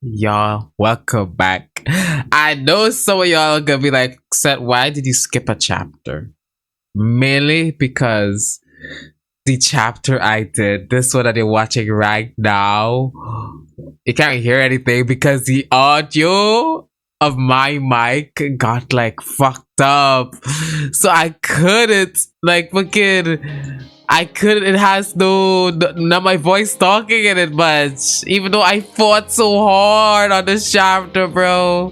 Y'all, welcome back. I know some of y'all are gonna be like, Seth, why did you skip a chapter? Mainly because the chapter I did, this one that you're watching right now, you can't hear anything because the audio of my mic got like fucked up. So I couldn't like fucking I couldn't. It has not my voice talking in it much. Even though I fought so hard on this chapter, bro.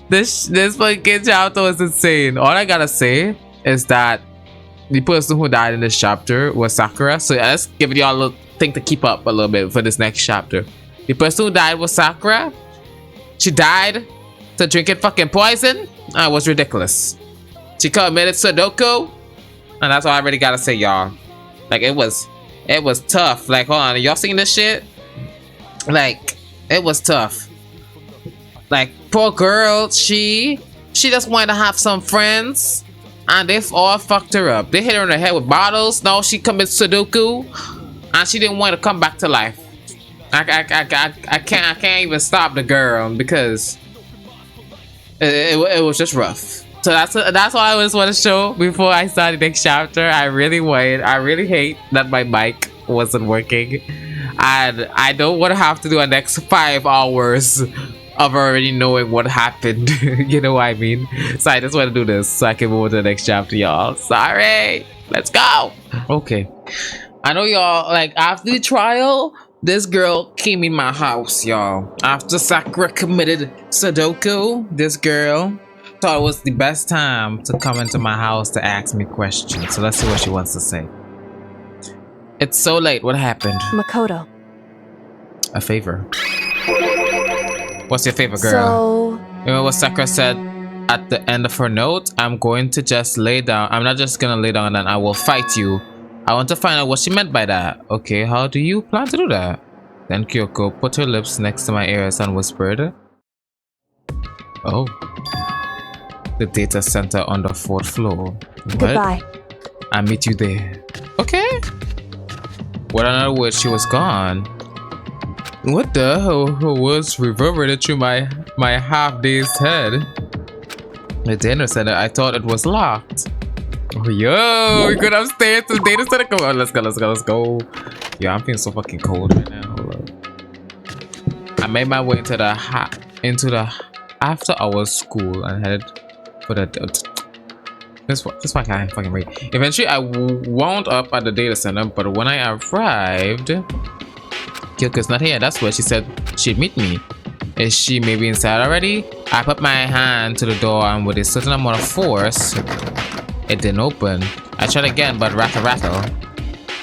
This fucking chapter was insane. All I gotta say is that the person who died in this chapter was Sakura. So yeah, let's give y'all a little thing to keep up a little bit for this next chapter. The person who died was Sakura. She died to drinking fucking poison. That was ridiculous. She committed Sudoku, and that's all I really gotta say, y'all. Like it was tough. Like hold on, y'all seen this shit? Like it was tough. Like poor girl, she just wanted to have some friends, and they've all fucked her up. They hit her in the head with bottles. Now she commits Sudoku, and she didn't want to come back to life. I can't even stop the girl because it was just rough. So that's all I just want to show before I start the next chapter. I really hate that my mic wasn't working, and I don't want to have to do a next 5 hours of already knowing what happened. You know what I mean? So I just want to do this so I can move to the next chapter, y'all. Sorry. Let's go. Okay. I know y'all like after the trial, this girl came in my house, y'all. After Sakura committed Sudoku, this girl thought it was the best time to come into my house to ask me questions. So let's see what she wants to say. It's so late. What happened? Makoto. A favor. What's your favor, girl? So... You know what Sakura said at the end of her note? I'm going to just lay down. I'm not just gonna lay down and I will fight you. I want to find out what she meant by that. Okay, how do you plan to do that? Then Kyoko put her lips next to my ears and whispered, oh. The data center on the 4th floor. What? Goodbye. I'll meet you there. Okay. What another word, she was gone. What the hell? Her words reverberated through my half-dazed head. The data center, I thought it was locked. Oh, yo, we go upstairs to the data center. Come on, let's go. Yeah, I'm feeling so fucking cold right now. Hold up. I made my way into the after-hours school and headed for the this why I can't fucking read. Eventually, I wound up at the data center, but when I arrived, Kyoko's not here. That's where she said she'd meet me. Is she maybe inside already? I put my hand to the door and with a certain amount of force, it didn't open. I tried again, but rattle.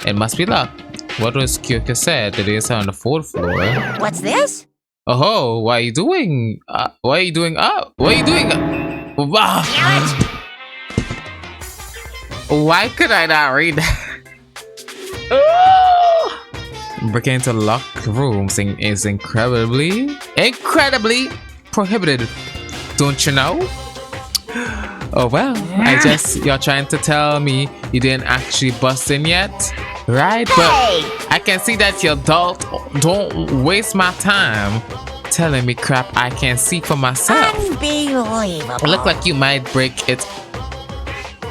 It must be locked. What was Kyoko said? The data on the 4th floor. What's this? Oh, what are you doing? What are you doing up? What are you doing? Wow. Why could I not read that? Breaking into locked rooms is incredibly prohibited. Don't you know? Oh well, I guess you're trying to tell me you didn't actually bust in yet, right? Hey! But I can see that you don't waste my time telling me crap I can't see for myself. Unbelievable. It looked like you might break it.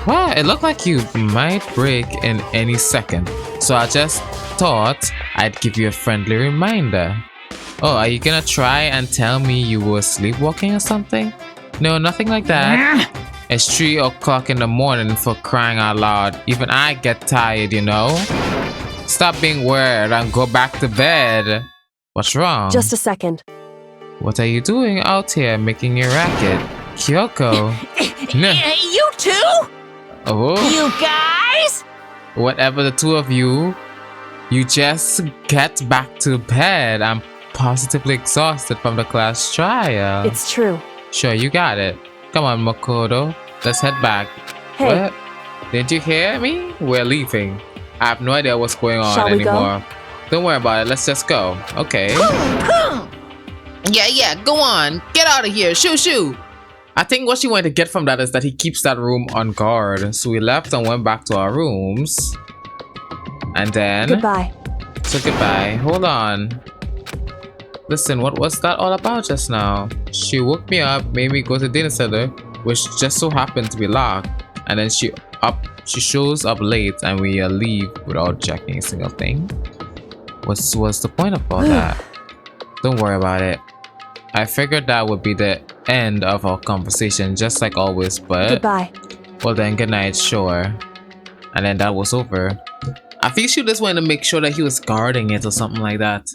What? It looked like you might break in any second. So I just thought I'd give you a friendly reminder. Oh, are you gonna try and tell me you were sleepwalking or something? No, nothing like that. It's 3 o'clock in the morning, for crying out loud. Even I get tired, you know? Stop being weird and go back to bed. What's wrong? Just a second. What are you doing out here making a racket? Kyoko. No. You too? Oh. You guys? Whatever the two of you, you just get back to bed. I'm positively exhausted from the class trial. It's true. Sure, you got it. Come on, Makoto. Let's head back. Hey. What? Didn't you hear me? We're leaving. I have no idea what's going on Shall we anymore. go? Don't worry about it. Let's just go. Okay. Yeah, go on. Get out of here. Shoo. I think what she wanted to get from that is that he keeps that room on guard. So we left and went back to our rooms. And then... Goodbye. So goodbye. Hold on. Listen, what was that all about just now? She woke me up, made me go to the dinner center, which just so happened to be locked, and then she shows up late and we leave without checking a single thing. What's the point of all that? Don't worry about it. I figured that would be the end of our conversation, just like always, but... Goodbye. Well then, good night, sure. And then that was over. I think she just wanted to make sure that he was guarding it or something like that.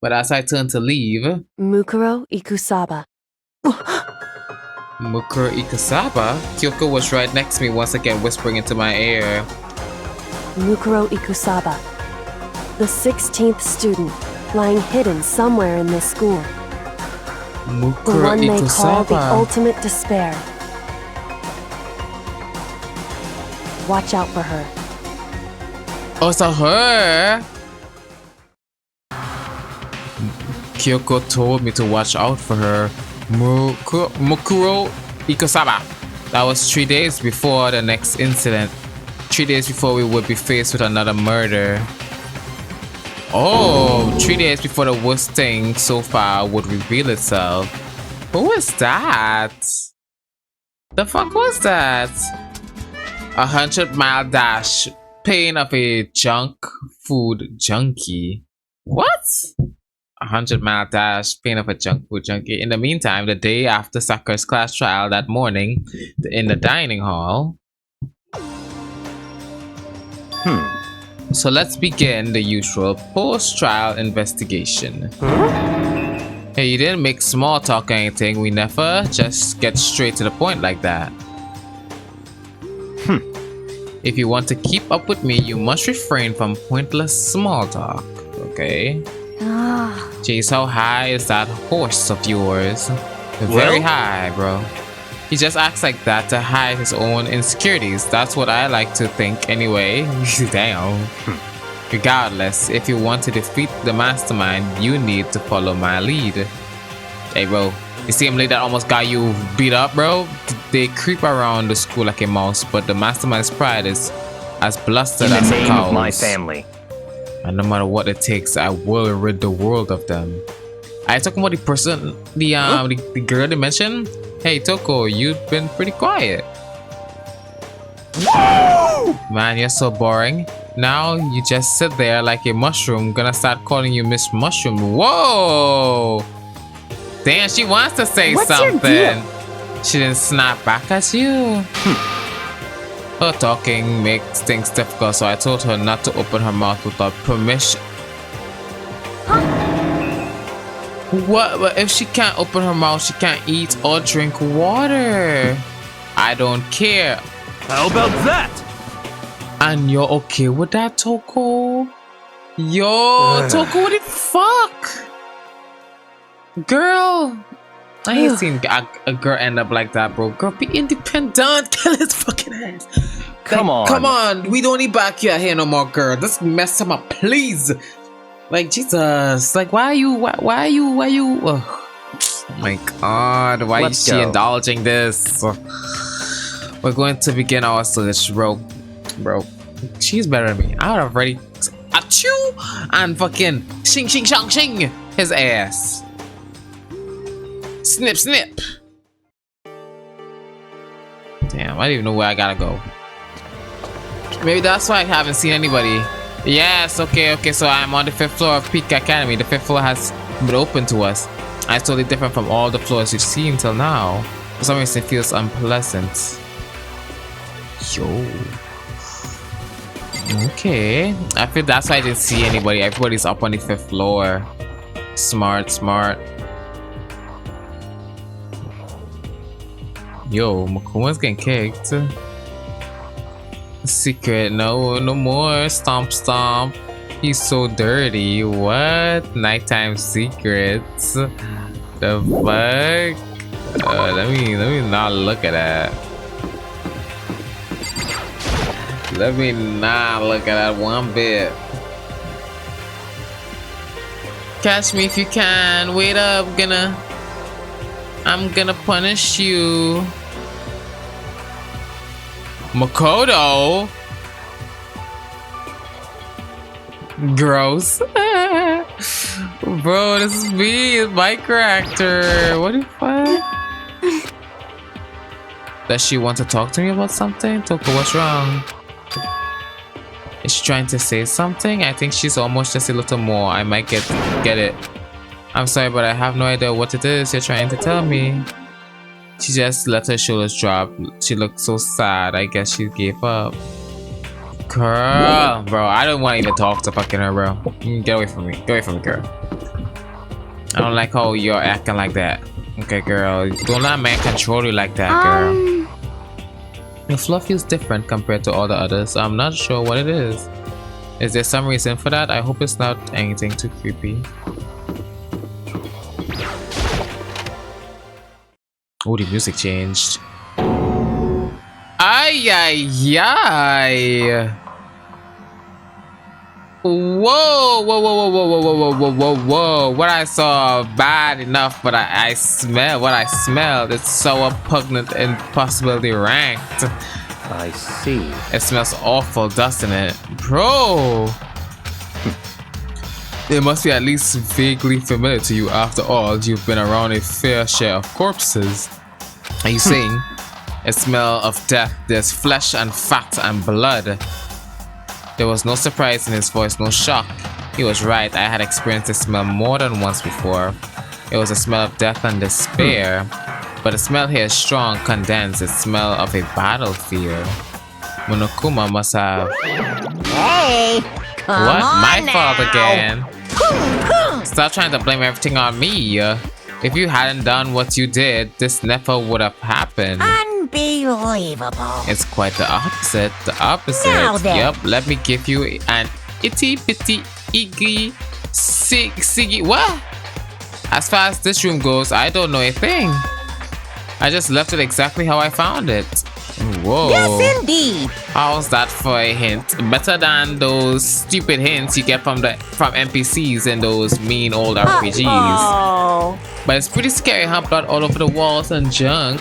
But as I turned to leave... Mukuro Ikusaba. Mukuro Ikusaba? Kyoko was right next to me once again, whispering into my ear. Mukuro Ikusaba. The 16th student, lying hidden somewhere in this school. Mukuro The one they call the Ikusaba. ultimate despair. Watch out for her. Oh, so her? Kyoko told me to watch out for her. Mukuro Ikusaba. That was 3 days before the next incident. 3 days before we would be faced with another murder. Oh, 3 days before the worst thing so far would reveal itself. Who was that? The fuck was that? 100-mile dash. Pain of a junk food junkie. What? 100-mile dash. Pain of a junk food junkie. In the meantime, the day after Sakura's class trial that morning, in the dining hall. So let's begin the usual post-trial investigation. Hey, you didn't make small talk or anything. We never just get straight to the point like that. If you want to keep up with me, you must refrain from pointless small talk, okay? Jeez, how high is that horse of yours? Very high, bro. He just acts like that to hide his own insecurities. That's what I like to think anyway. Damn. Regardless, if you want to defeat the mastermind, you need to follow my lead. Hey, bro. You see him like that almost got you beat up, bro? They creep around the school like a mouse, but the mastermind's pride is as blustered as a cow's. Of my family. And no matter what it takes, I will rid the world of them. I talking about the person, the girl they mentioned. Hey, Toko, you've been pretty quiet. Whoa! Man, you're so boring. Now you just sit there like a mushroom. Gonna start calling you Miss Mushroom. Whoa! Damn, she wants to say What's something. your deal? She didn't snap back at you. Her talking makes things difficult, so I told her not to open her mouth without permission. What? But if she can't open her mouth, she can't eat or drink water. I don't care. How about that? And you're okay with that, Toko? Yo, Toko, what the fuck? Girl, I ain't seen a girl end up like that, bro. Girl, be independent. Kill his fucking ass. Come on. Come on. We don't need back here no more, girl. Just mess him up, please. Like, Jesus. Like, why are you? Oh my God. Why is she indulging this? We're going to begin our search, bro. She's better than me. I would have already achoo and fucking shing shing shang shing his ass. Snip snip. Damn, I don't even know where I gotta go. Maybe that's why I haven't seen anybody. Yes, okay, so I'm on the 5th floor of Peak Academy. The 5th floor has been open to us. And it's totally different from all the floors we've seen till now. For some reason it feels unpleasant. Yo. Okay. I feel that's why I didn't see anybody. Everybody's up on the 5th floor. Smart. Yo, Makuma's getting kicked. Secret, no more. Stomp. He's so dirty. What? Nighttime secrets. The fuck? Let me not look at that. Let me not look at that one bit. Catch me if you can. Wait up, I'm gonna punish you. Makoto? Gross. Bro, this is me. It's my character. What the fuck? Does she want to talk to me about something? Toko, what's wrong? Is she trying to say something? I think she's almost just a little more. I might get it. I'm sorry, but I have no idea what it is you're trying to tell me. She just let her shoulders drop. She looked so sad. I guess she gave up. Girl, bro, I don't want to even talk to fucking her, bro. Get away from me. Get away from me, girl. I don't like how you're acting like that. Okay, girl. Don't let a man control you like that, girl. Your fluff feels different compared to all the others. I'm not sure what it is. Is there some reason for that? I hope it's not anything too creepy. Oh, the music changed. Ay, ay, ay. Whoa, whoa, whoa, whoa, whoa, whoa, whoa, whoa, whoa, whoa. What I saw bad enough, but I smell what I smelled. It's so repugnant and possibly ranked. I see. It smells awful, doesn't it? Bro! It must be at least vaguely familiar to you. After all, you've been around a fair share of corpses. Are you saying a smell of death? There's flesh and fat and blood. There was no surprise in his voice, no shock. He was right. I had experienced the smell more than once before. It was a smell of death and despair. But the smell here is strong, condensed. It's the smell of a battlefield. Monokuma must have... Hey! Come What? on My now. fault again. Stop trying to blame everything on me. If you hadn't done what you did, this never would have happened. Unbelievable. It's quite the opposite. The opposite. Now then. Yep. Let me give you an itty bitty iggy siggy. What? As far as this room goes, I don't know a thing. I just left it exactly how I found it. Whoa. Yes, indeed. How's that for a hint? Better than those stupid hints you get from NPCs in those mean old RPGs. Oh. But it's pretty scary, huh? Blood all over the walls and junk.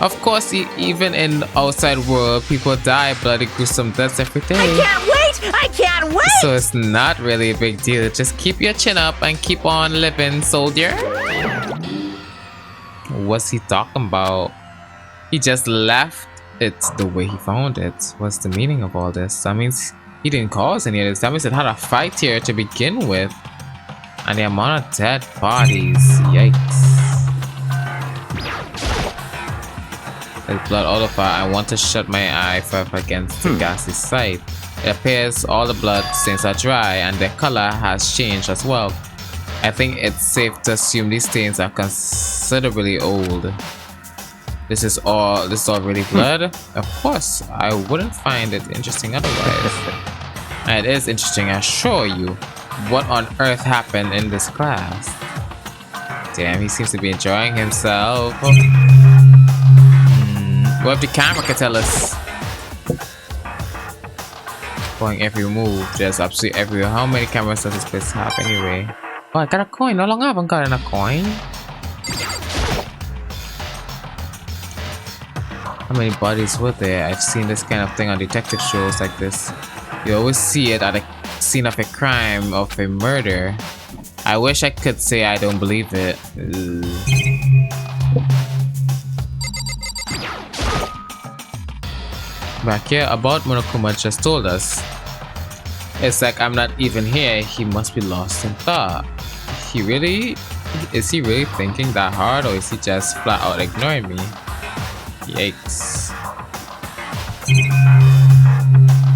Of course, even in the outside world, people die bloody gruesome deaths every day. I can't wait. I can't wait. So it's not really a big deal. Just keep your chin up and keep on living, soldier. What's he talking about? He just left it the way he found it. What's the meaning of all this? That means he didn't cause any of this. That means it had a fight here to begin with. And the amount of dead bodies. Yikes. There's blood all over. I want to shut my eye forever against the ghastly sight. It appears all the blood stains are dry and their color has changed as well. I think it's safe to assume these stains are considerably old. This is all really blood? Of course, I wouldn't find it interesting otherwise. And it is interesting, I assure you. What on earth happened in this class? Damn, he seems to be enjoying himself. What if the camera could tell us? Going every move, just absolutely everywhere. How many cameras does this place have anyway? Oh, I got a coin. No longer haven't gotten a coin. How many bodies were there? I've seen this kind of thing on detective shows like this. You always see it at a scene of a crime, of a murder. I wish I could say I don't believe it. Back here, about Monokuma just told us. It's like I'm not even here. He must be lost in thought. Is he really thinking that hard, or is he just flat out ignoring me? Yikes.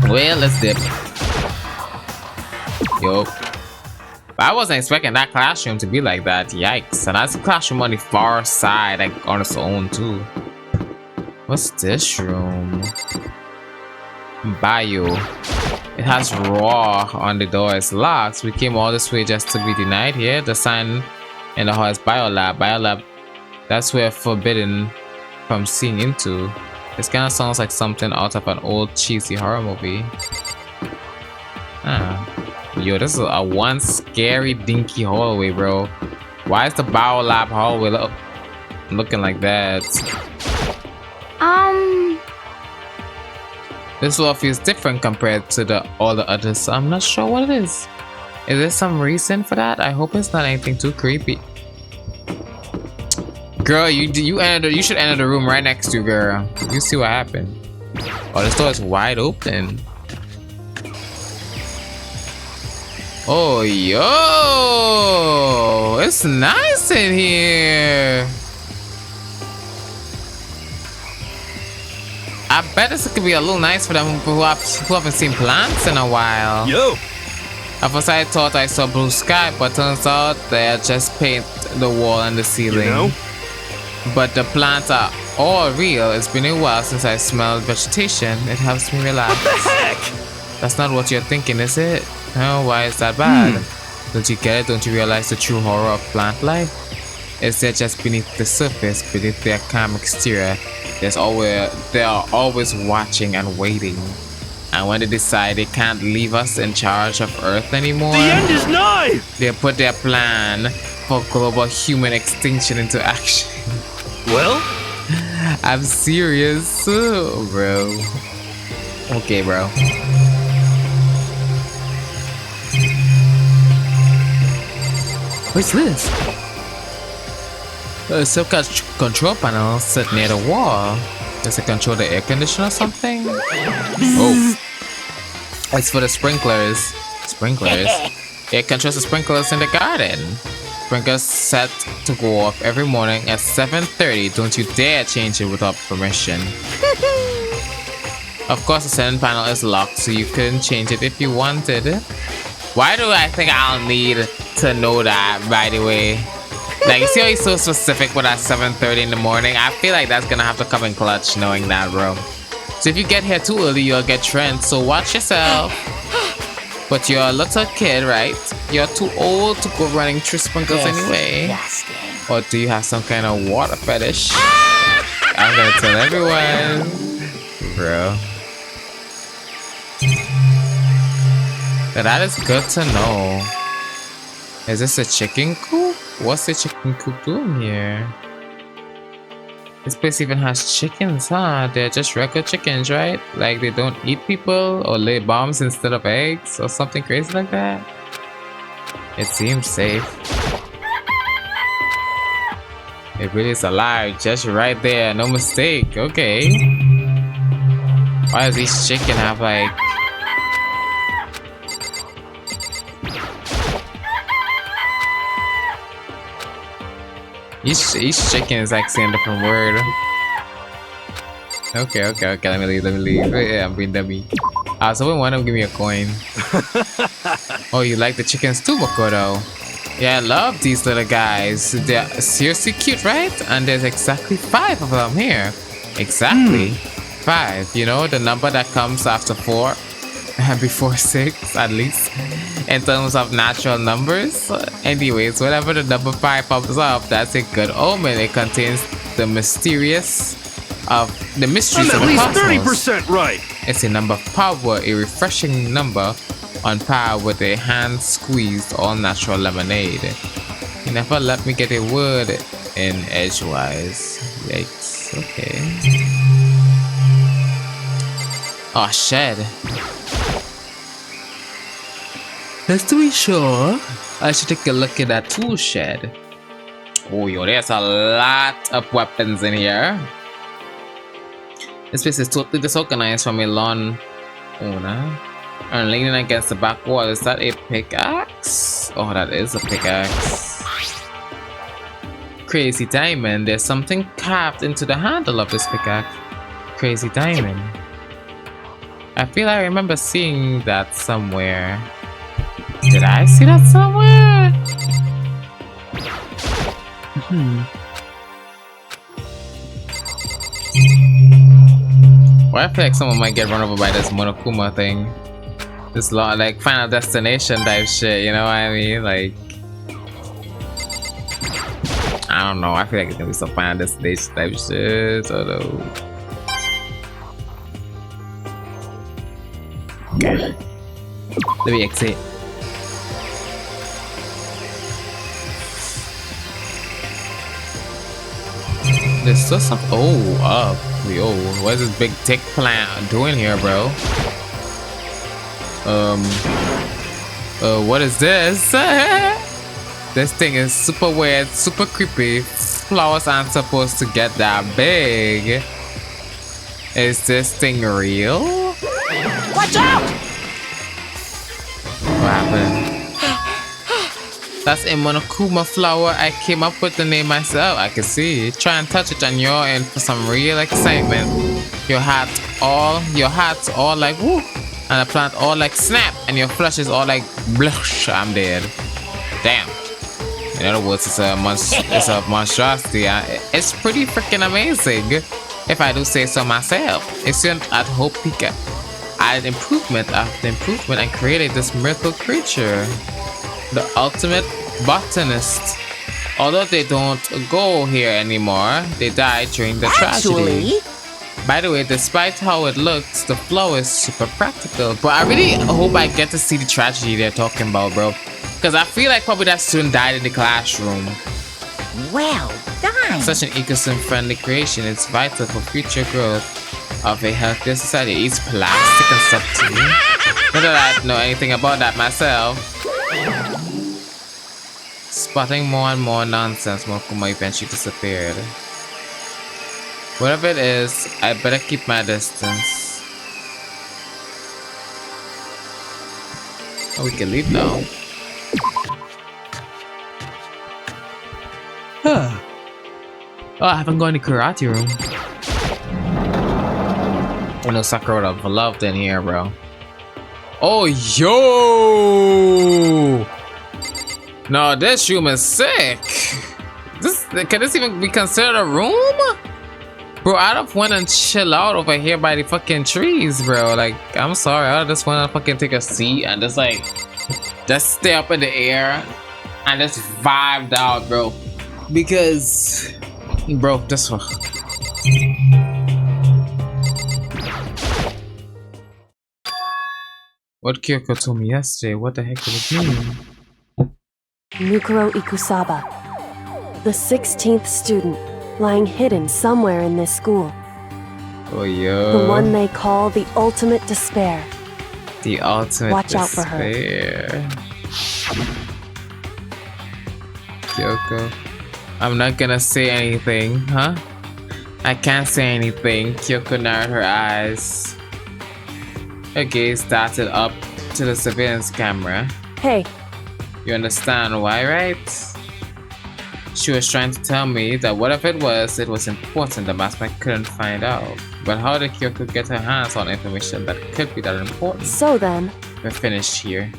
Well, let's dip. Yo. I wasn't expecting that classroom to be like that. Yikes. And that's a classroom on the far side, like on its own too. What's this room? Bio. It has raw on the door. It's locked. We came all this way just to be denied here. The sign in the hall is Biolab. Biolab. That's where forbidden from seeing into. This kind of sounds like something out of an old cheesy horror movie. Yo, this is a one scary dinky hallway, bro. Why is the Biolab hallway looking like that? This wall feels different compared to all the others, so I'm not sure what it is. Is there some reason for that? I hope it's not anything too creepy. Girl, you should enter the room right next to you, girl. You see what happened. Oh, this door is wide open. Oh, yo! It's nice in here. I bet this could be a little nice for them who haven't seen plants in a while. Yo! At first I thought I saw blue sky, but turns out they just paint the wall and the ceiling. You know? But the plants are all real. It's been a while since I smelled vegetation. It helps me relax. What the heck? That's not what you're thinking, is it? Oh, why is that bad? Don't you get it? Don't you realize the true horror of plant life? It's there just beneath the surface, beneath their calm exterior. They are always watching and waiting. And when they decide they can't leave us in charge of Earth anymore, The end is nigh! they put their plan for global human extinction into action. Well? I'm serious, bro. Okay, bro. What's this? Some kind of control panel set near the wall. Does it control the air conditioner or something? Oh. It's for the sprinklers. Sprinklers? It controls the sprinklers in the garden. Sprinklers set to go off every morning at 7:30. Don't you dare change it without permission. Of course, the ceiling panel is locked, so you couldn't change it if you wanted. Why do I think I'll need to know that, by the way? Like, you see how he's so specific with that 7:30 in the morning? I feel like that's gonna have to come in clutch knowing that, bro. So if you get here too early, you'll get trent, so watch yourself. But you're a little kid, right? You're too old to go running through sprinkles anyway. Disgusting. Or do you have some kind of water fetish? I'm gonna tell everyone. Bro. But that is good to know. Is this a chicken coop? What's the chicken coop doing here? This place even has chickens, huh? They're just regular chickens, right? Like they don't eat people or lay bombs instead of eggs or something crazy like that? It seems safe. It really is alive, just right there, no mistake. Okay. Why does each chicken have like... Each chicken is like saying a different word. Okay, let me leave. Yeah, I'm being dummy. So one of them give me a coin. Oh, you like the chickens too, Makoto? Yeah, I love these little guys. They're seriously cute, right? And there's exactly 5 of them here. Exactly. 5. You know, the number that comes after 4 and before 6 at least. In terms of natural numbers. Anyways, whenever the number 5 pops up, that's a good omen. It contains the mysteries of the mysteries of I'm the at least cosmos. 30% right. It's a number of power, a refreshing number on par with a hand-squeezed all-natural lemonade. You never let me get a word in edgewise. Yikes. Okay. Oh, shed. Just to be sure, I should take a look at that tool shed. Oh, yo, there's a lot of weapons in here. This place is totally disorganized from a lawn owner. And leaning against the back wall, is that a pickaxe? Oh, that is a pickaxe. Crazy diamond, there's something carved into the handle of this pickaxe. Crazy diamond. I feel I remember seeing that somewhere. Did I see that somewhere? Well, I feel like someone might get run over by this Monokuma thing. This like Final Destination type shit, you know what I mean? Like, I don't know. I feel like it's gonna be some Final Destination type shit. I don't know. Okay. Let me exit. There's still some. Oh, up. Yo, what's this big tick plant doing here, bro? What is this? This thing is super weird, super creepy. Flowers aren't supposed to get that big. Is this thing real? Watch out! What happened? That's a Monokuma flower. I came up with the name myself. I can see. Try and touch it and you're in for some real excitement. Your hat's all like woo, and the plant all like snap, and your flesh is all like blush. I'm dead. Damn. In other words, it's a monstrosity. It's pretty freaking amazing, if I do say so myself. It's at Hope Pika. Added improvement after improvement and created this miracle creature. The ultimate botanist. Although they don't go here anymore, they died during the tragedy. By the way, despite how it looks, the flower is super practical. But I really hope I get to see the tragedy they're talking about, bro. Because I feel like probably that student died in the classroom. Well done. Such an ecosystem-friendly creation is vital for future growth of a healthier society. It eats plastic and stuff too. Not that I know anything about that myself. Spotting more and more nonsense, Monokuma eventually disappeared. Whatever it is, I better keep my distance. Oh, we can leave now. Oh, I haven't gone to karate room. Oh no, Sakura would have loved in here, bro. Oh, yo! No, this room is sick. Can this even be considered a room? Bro, I'd have went and chill out over here by the fucking trees, bro. Like, I'm sorry, I'd just want to fucking take a seat and just like, just stay up in the air and just vibed out, bro. Because, bro, this one. What Kyoko told me yesterday, what the heck did it mean? Mukuro Ikusaba, the 16th student, lying hidden somewhere in this school. Oh, yo. The one they call the ultimate despair. The ultimate Watch despair. out for her. Kyoko. I'm not gonna say anything, huh? I can't say anything. Kyoko narrowed her eyes. Her gaze darted up to the surveillance camera. Hey, You understand why, right? She was trying to tell me that whatever it was important the mastermind couldn't find out. But how did Kyoko get her hands on information that could be that important? so then, We're finished here.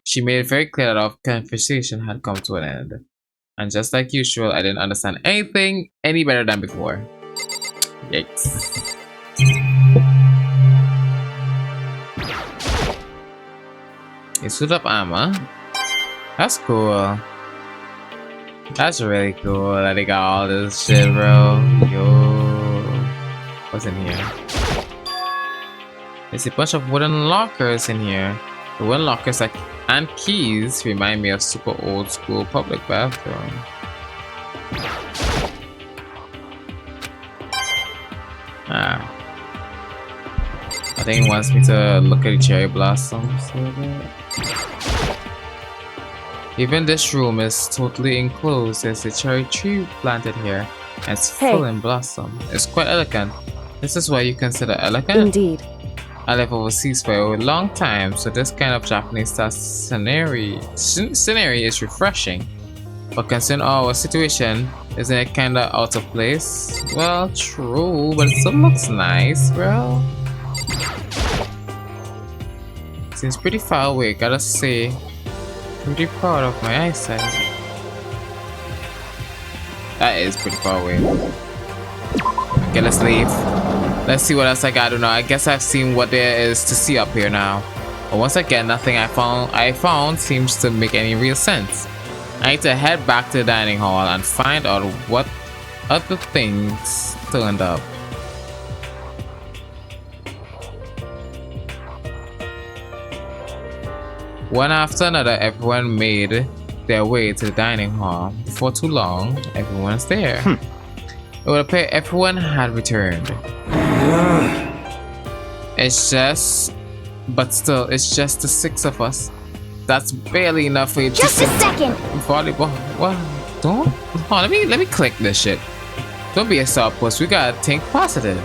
She made it very clear that our conversation had come to an end. And just like usual, I didn't understand anything any better than before. Yikes. A suit of armor. That's cool. That's really cool that they got all this shit, bro. Yo. What's in here? There's a bunch of wooden lockers in here. The wooden lockers and keys remind me of super old school public bathroom. I think he wants me to look at the cherry blossoms. Even this room is totally enclosed. There's a cherry tree planted here, and it's full in blossom. It's quite elegant. This is what you consider elegant? indeed. I live overseas for a long time, so this kind of Japanese-style scenery is refreshing. But considering our situation, isn't it kinda out of place? Well, true, but it still looks nice, bro. Seems pretty far away, gotta say. Pretty proud of my eyesight. That is pretty far away. Okay, let's leave. Let's see what else I gotta know. I guess I've seen what there is to see up here now. But once again, nothing I found seems to make any real sense. I need to head back to the dining hall and find out what other things turned up. One after another, everyone made their way to the dining hall. Before too long, everyone's there. It would appear everyone had returned. It's just... But still, it's just the 6 of us. That's barely enough for you to Just a second! volleyball. What? Don't... Hold on, let me click this shit. Don't be a sourpuss. We gotta think positive.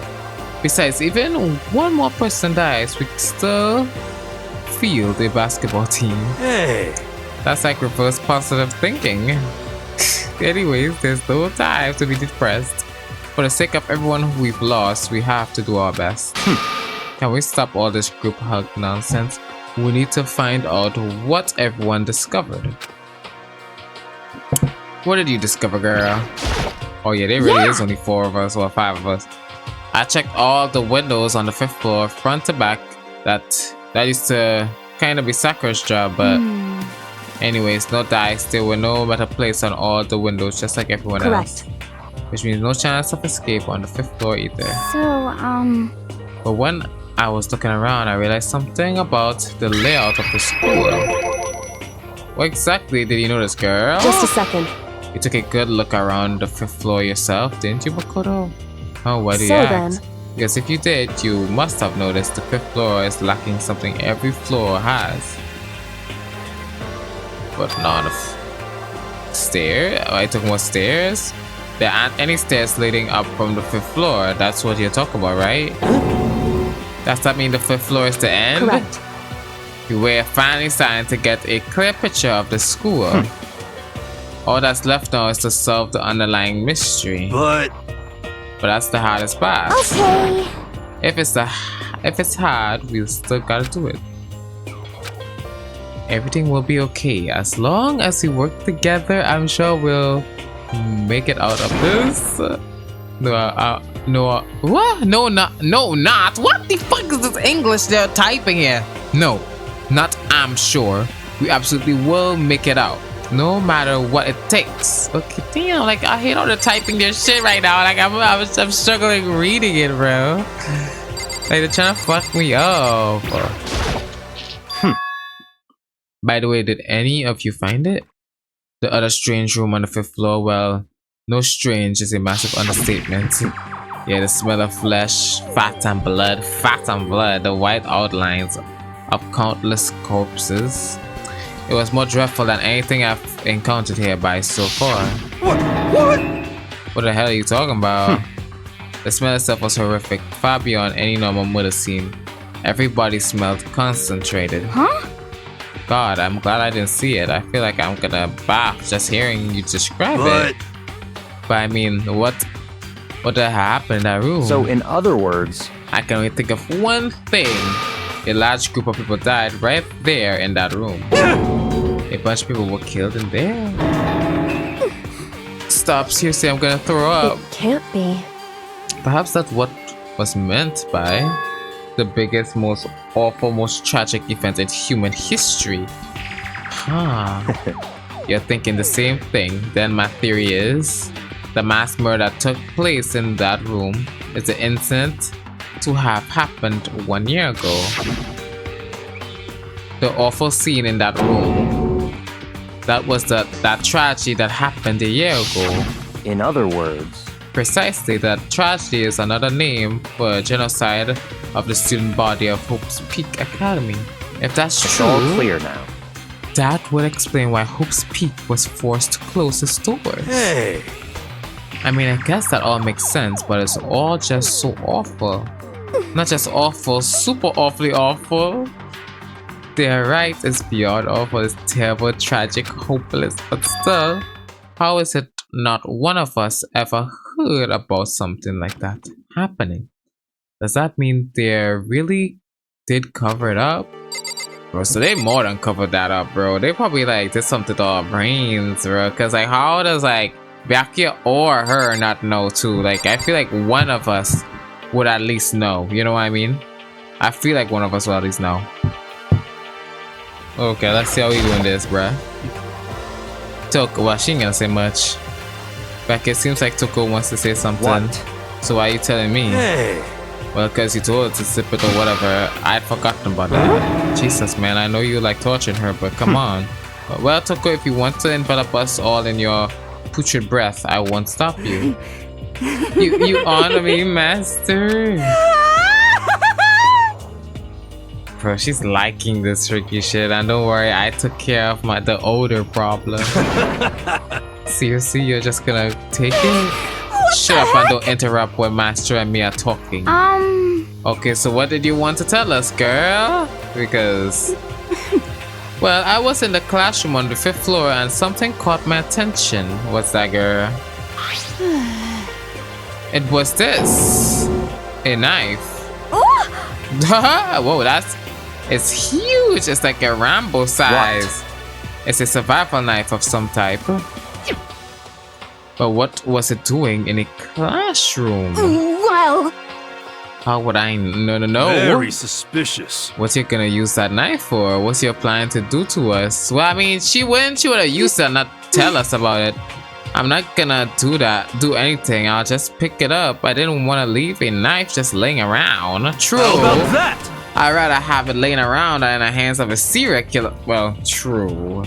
Besides, even one more person dies, we still field a basketball team. Hey! That's like reverse positive thinking. Anyways, there's no time to be depressed. For the sake of everyone who we've lost, we have to do our best. Can we stop all this group hug nonsense? We need to find out what everyone discovered. What did you discover, girl? Oh yeah, there really is only 4 of us or 5 of us. I checked all the windows on the 5th floor, front to back. That used to kind of be Sakura's job, but anyways, no dice. There were no better place on all the windows, just like everyone else. Which means no chance of escape on the 5th floor either. So, But when I was looking around, I realized something about the layout of the school. What exactly did you notice, girl? Just a second. You took a good look around the 5th floor yourself, didn't you, Makoto? Oh, why do you So ask? then- Because if you did, you must have noticed the 5th floor is lacking something every floor has. But not a stair? Are you talking about stairs? There aren't any stairs leading up from the 5th floor. That's what you're talking about, right? Does that mean the 5th floor is the end? Correct. We're finally starting to get a clear picture of the school. All that's left now is to solve the underlying mystery. But that's the hardest part. okay. If it's hard, we'll still gotta do it. Everything will be okay as long as we work together. I'm sure we'll make it out of this. No, what? No, not. What the fuck is this English they're typing here? No, not I'm sure. We absolutely will make it out, no matter what it takes. Okay, damn, like I hate all the typing their shit right now. Like I'm struggling reading it, bro. Like they're trying to fuck me up. By the way, did any of you find it? The other strange room on the 5th floor? Well, no strange is a massive understatement. Yeah, the smell of flesh, fat and blood, the white outlines of countless corpses. It was more dreadful than anything I've encountered hereby so far. What the hell are you talking about? The smell itself was horrific, far beyond any normal murder scene. Everybody smelled concentrated. Huh? God, I'm glad I didn't see it. I feel like I'm gonna bath just hearing you describe it. But I mean, what happened in that room? So, in other words, I can only think of one thing. A large group of people died right there in that room. A bunch of people were killed in there. Stop, seriously, I'm gonna throw up. It can't be. Perhaps that's what was meant by the biggest, most awful, most tragic event in human history. Huh. You're thinking the same thing. Then my theory is the mass murder that took place in that room is the incident to have happened 1 year ago. The awful scene in that room, that was that tragedy that happened a year ago. in other words, Precisely, that tragedy is another name for a genocide of the student body of Hope's Peak Academy. If that's it's true, all clear now. that would explain why Hope's Peak was forced to close its doors. hey, I mean, I guess that all makes sense, but it's all just so awful. Not just awful, super awfully awful. They're right, it's beyond awful, it's terrible, tragic, hopeless, but still, how is it not one of us ever heard about something like that happening? Does that mean they really did cover it up? Bro, so they more than covered that up, bro. They probably like did something to our brains, bro. Cause like, how does like Byakuya or her not know too? Like, I feel like one of us would at least know. You know what I mean? I feel like one of us will at least know. Okay, let's see how we doing this, bruh. Toko, well, she ain't gonna say much. But it seems like Toko wants to say something. What? So why are you telling me? hey. Well, because you told her to sip it or whatever. I'd forgotten about that. Jesus, man, I know you like torturing her, but come on. Well, Toko, if you want to envelop us all in your putrid breath, I won't stop you. You honor me, master. Bro, she's liking this tricky shit, and don't worry, I took care of the odor problem. Seriously, you're just gonna take it? Shut up and don't interrupt when Master and me are talking. Okay, so what did you want to tell us, girl? Because... Well, I was in the classroom on the 5th floor and something caught my attention. What's that, girl? It was this. A knife. Whoa, it's huge. It's like a Rambo size. What? It's a survival knife of some type. But what was it doing in a classroom? Well, How would I no. Very suspicious. What's you gonna use that knife for? What's your plan to do to us? Well, I mean, she would have used it and not tell us about it. I'm not gonna do anything. I'll just pick it up. I didn't want to leave a knife just laying around. True. How about that? I'd rather have it laying around than in the hands of a serial killer. Well, true.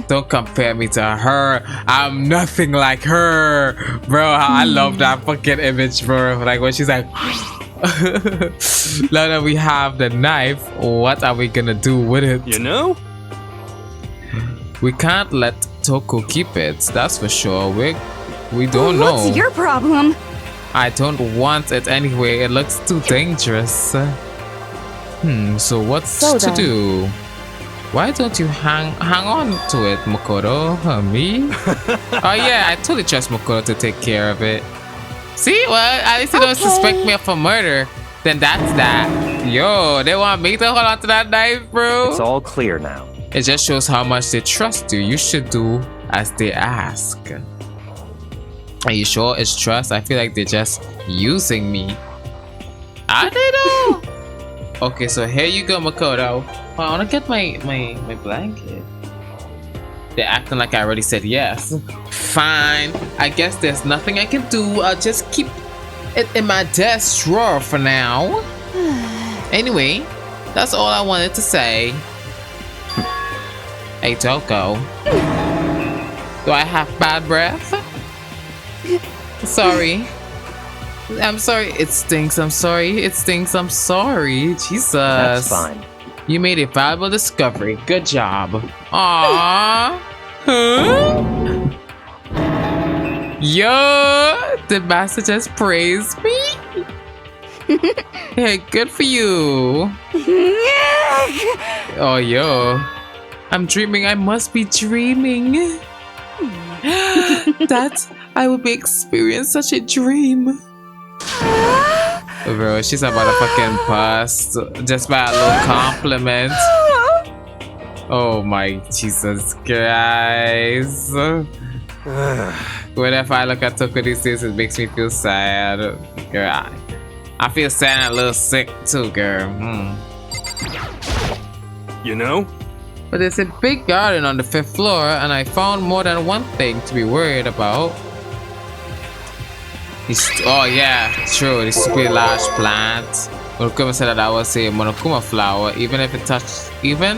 Don't compare me to her. I'm nothing like her. Bro, I love that fucking image, bro. Like when she's like, now that we have the knife, what are we gonna do with it? You know? We can't let Toko keep it, that's for sure. We don't know. what's your problem? I don't want it anyway. It looks too dangerous. So what's So to then. do? Why don't you hang on to it, Makoto? Me? Oh yeah, I totally trust Makoto to take care of it. See? Well, at least you don't suspect me of a murder. Then that's that. Yo, they want me to hold on to that knife, bro? It's all clear now. It just shows how much they trust you. You should do as they ask. Are you sure it's trust? I feel like they're just using me. Are they though? Okay, so here you go, Makoto. Oh, I wanna get my blanket. They're acting like I already said yes. Fine. I guess there's nothing I can do. I'll just keep it in my desk drawer for now. Anyway, that's all I wanted to say. Hey, Toko. Do I have bad breath? Sorry. I'm sorry. It stinks. I'm sorry. It stinks. I'm sorry. Jesus. That's fine. You made a valuable discovery. Good job. Aww. Huh? Yo, did Master just praise me? Hey, good for you. Oh, yo. I'm dreaming. I must be dreaming. That I will be experiencing such a dream. Bro, she's about to fucking bust just by a little compliment. Oh my Jesus Christ. Whenever I look at Toko these days, it makes me feel sad. Girl, I feel sad and a little sick too, girl. You know? But there's a big garden on the 5th floor, and I found more than one thing to be worried about. Oh yeah, true. This super large plant. Monokuma said that I was a Monokuma flower. Even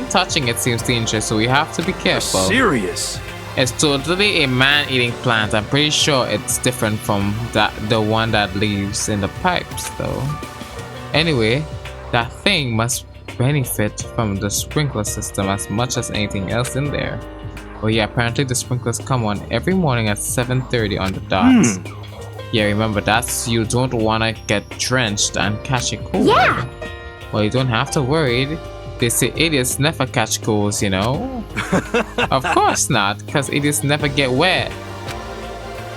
touching it seems dangerous, so we have to be careful. Serious? It's totally a man-eating plant. I'm pretty sure it's different from the one that lives in the pipes, though. Anyway, that thing must benefit from the sprinkler system as much as anything else in there. Oh yeah, apparently the sprinklers come on every morning at 7:30 on the dot. Yeah, remember that's you don't want to get drenched and catch a cold. Yeah. Well, you don't have to worry. They say idiots never catch colds, you know? Of course not, because idiots never get wet.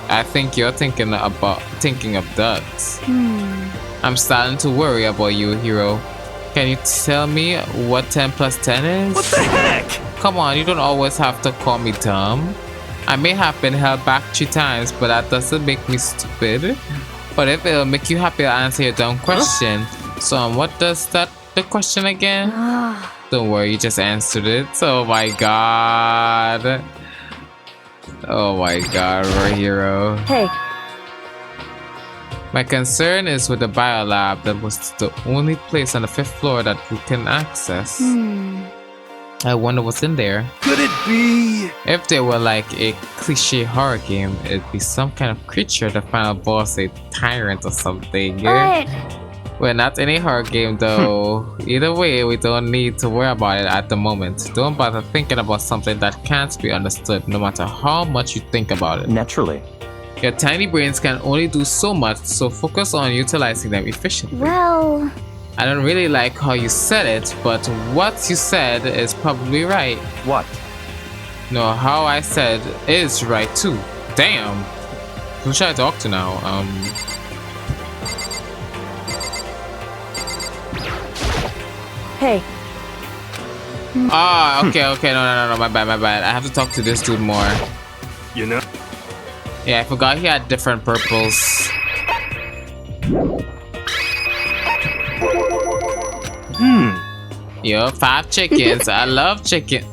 I think you're thinking of ducks. I'm starting to worry about you, Hiro. Can you tell me what 10 plus 10 is? What the heck? Come on, you don't always have to call me dumb. I may have been held back 3 times, but that doesn't make me stupid. But if it'll make you happy, I'll answer your dumb question. So, what does the question again? Don't worry, you just answered it. Oh my god. Oh my god, we're a hero. Hey, My concern is with the biolab. That was the only place on the 5th floor that we can access. I wonder what's in there. Could it be? If they were like a cliche horror game, it'd be some kind of creature, the final boss, a tyrant or something. Yeah? We're not in a horror game though. Either way, we don't need to worry about it at the moment. Don't bother thinking about something that can't be understood, no matter how much you think about it. Naturally. Your tiny brains can only do so much, so focus on utilizing them efficiently. Well, I don't really like how you said it, but what you said is probably right. What? No, how I said is right too. Damn. Who should I talk to now? Hey, Ah, okay, no, my bad. I have to talk to this dude more. You know? Yeah, I forgot he had different purples. Yo, 5 chickens. I love chicken.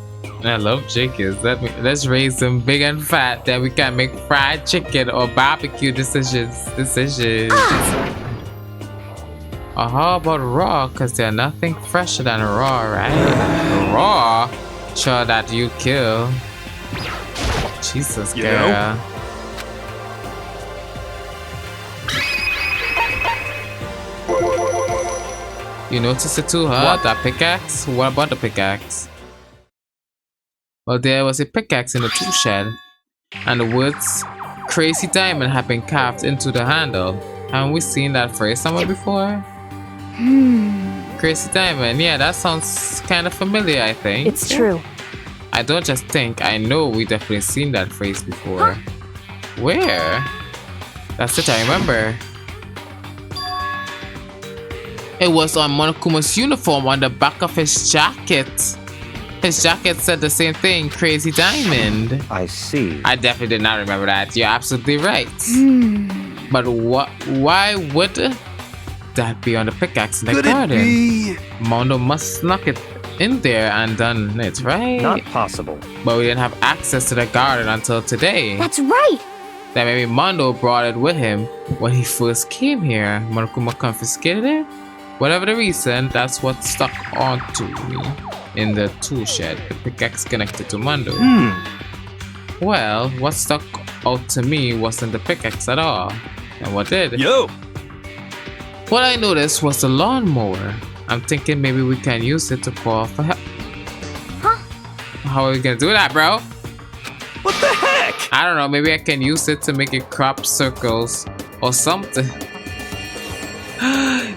I love chickens. Let's raise them big and fat. Then we can make fried chicken or barbecue decisions. Or how about raw? Cause they're nothing fresher than raw, right? Raw? Sure that you kill. Jesus, You girl. know? You notice it too, huh? What? That pickaxe? What about the pickaxe? Well, there was a pickaxe in the tool shed, and the words Crazy Diamond had been carved into the handle. Haven't we seen that phrase somewhere before? Crazy Diamond, yeah, that sounds kind of familiar, I think. it's true. I don't just think, I know we definitely seen that phrase before. Where? That's it, I remember. It was on Monokuma's uniform on the back of his jacket. His jacket said the same thing, Crazy Diamond. I see. I definitely did not remember that. You're absolutely right. But why would that be on the pickaxe in the Could garden? it be? Mondo must snuck it in there and done it, right? Not possible. But we didn't have access to the garden until today. that's right. That maybe Mondo brought it with him when he first came here. Monokuma confiscated it? Whatever the reason, that's what stuck onto me in the tool shed. The pickaxe connected to Mondo. Well, what stuck out to me wasn't the pickaxe at all. And what did? Yo! What I noticed was the lawnmower. I'm thinking maybe we can use it to call for help. How are we gonna do that, bro? What the heck? I don't know, maybe I can use it to make it crop circles or something.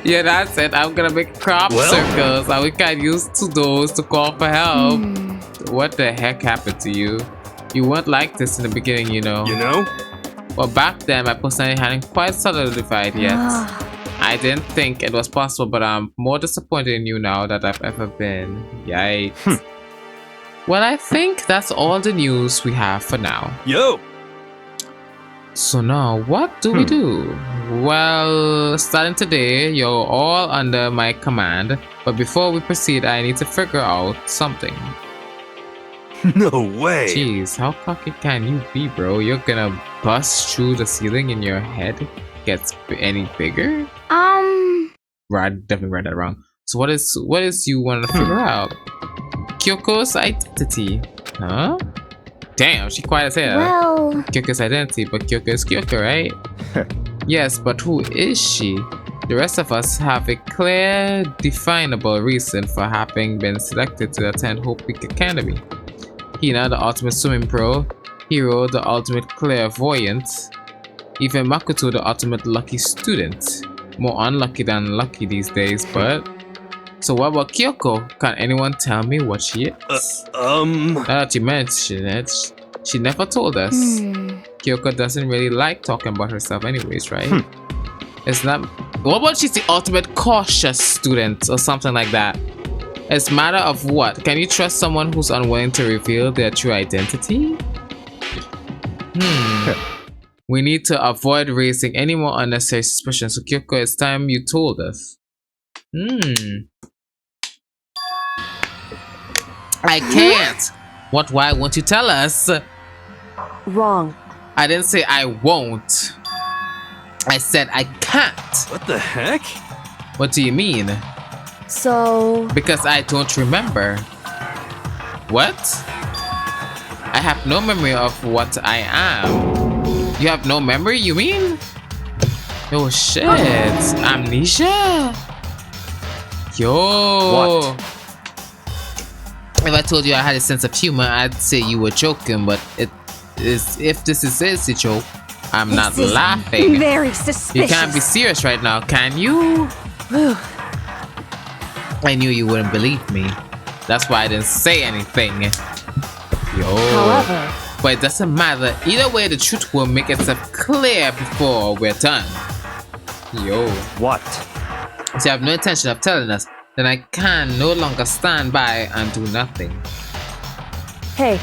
Yeah, that's it. I'm gonna make crop Well? circles and we can use those to call for help. What the heck happened to you? You weren't like this in the beginning, you know. You know? Well, back then my personality hadn't quite solidified yet. I didn't think it was possible, but I'm more disappointed in you now that I've ever been. Yikes. Well, I think that's all the news we have for now. Yo! So now, what do we do? Well, starting today, you're all under my command. But before we proceed, I need to figure out something. No way! Jeez, how cocky can you be, bro? You're gonna bust through the ceiling and your head gets any bigger? Right, I definitely read that wrong. So what is you want to figure out? Kyoko's identity. Huh? Damn, she quiet as hell. Well, Kyoko's identity, but Kyoko is Kyoko, right? Yes, but who is she? The rest of us have a clear, definable reason for having been selected to attend Hope Peak Academy. Hina, the ultimate swimming pro. Hiro, the ultimate clairvoyant. Even Makoto, the ultimate lucky student. More unlucky than lucky these days, but... So what about Kyoko? Can anyone tell me what she is? Now that you mention it, she never told us. Kyoko doesn't really like talking about herself anyways, right? It's not... What about she's the ultimate cautious student or something like that? It's a matter of what? Can you trust someone who's unwilling to reveal their true identity? We need to avoid raising any more unnecessary suspicions. So Kyoko, it's time you told us. I can't. Why won't you tell us? Wrong. I didn't say I won't. I said I can't. What the heck? What do you mean? So, Because I don't remember. What? I have no memory of what I am. You have no memory, you mean? Oh shit. Amnesia? Yo. What? If I told you I had a sense of humor, I'd say you were joking, but if this is a joke, I'm not This is laughing. Very suspicious. You can't be serious right now, can you? I knew you wouldn't believe me. That's why I didn't say anything. Yo. However, But it doesn't matter. Either way, the truth will make itself clear before we're done. Yo. What? So you have no intention of telling us, then I can no longer stand by and do nothing. hey,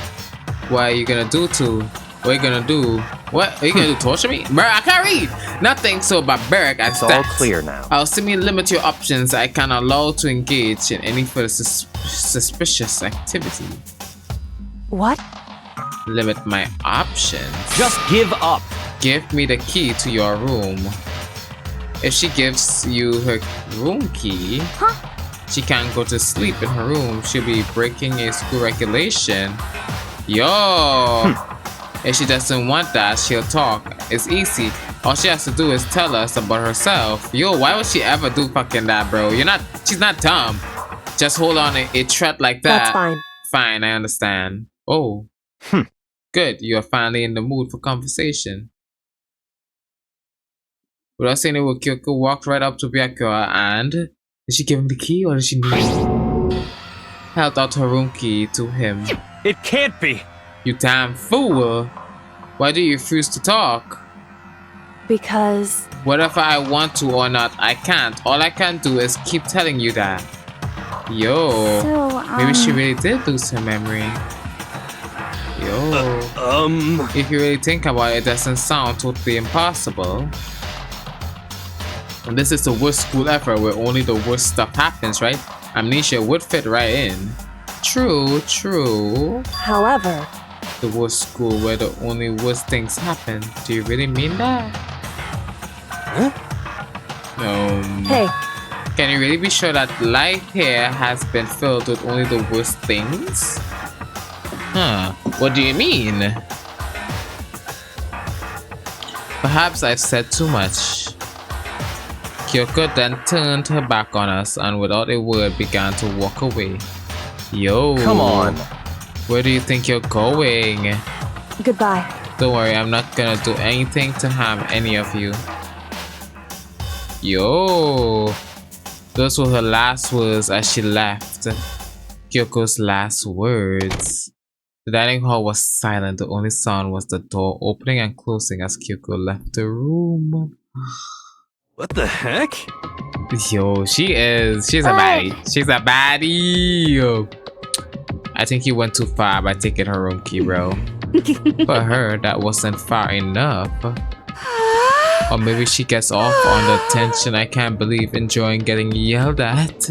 What are you gonna do to? What are you gonna do? What are you gonna do? Torture me? Bro, I can't read! Nothing so barbaric as It's that. all clear now. I'll simply limit your options. I can allow to engage in any further suspicious activity. what? Limit my options. Just give up. Give me the key to your room. If she gives you her room key, she can't go to sleep in her room. She'll be breaking a school regulation. Yo! If she doesn't want that, she'll talk. It's easy. All she has to do is tell us about herself. Yo, why would she ever do fucking that, bro? She's not dumb. Just hold on a threat like that. That's fine. Fine, I understand. Oh. Good, you are finally in the mood for conversation. Without saying it, Kyoko walked right up to Byakuya and... Did she give him the key or did she need... Held out her room key to him. It can't be. You damn fool! Why do you refuse to talk? Because Whatever I want to or not, I can't. All I can do is keep telling you that. Yo. so, Maybe she really did lose her memory. Yo. If you really think about it, it doesn't sound totally impossible. And this is the worst school ever where only the worst stuff happens, right? Amnesia would fit right in. True, true. However, The worst school where the only worst things happen. Do you really mean that? hey, Can you really be sure that life here has been filled with only the worst things? Huh, what do you mean? Perhaps I've said too much. Kyoko then turned her back on us and without a word began to walk away. Yo. Come on. Where do you think you're going? goodbye. Don't worry, I'm not gonna do anything to harm any of you. Yo. Those were her last words as she left. Kyoko's last words. The dining hall was silent. The only sound was the door opening and closing as Kyoko left the room. What the heck? Yo, she's a baddie. She's a baddie. I think you went too far by taking her room key, bro. For her, that wasn't far enough. Or maybe she gets off on the tension. I can't believe enjoying getting yelled at.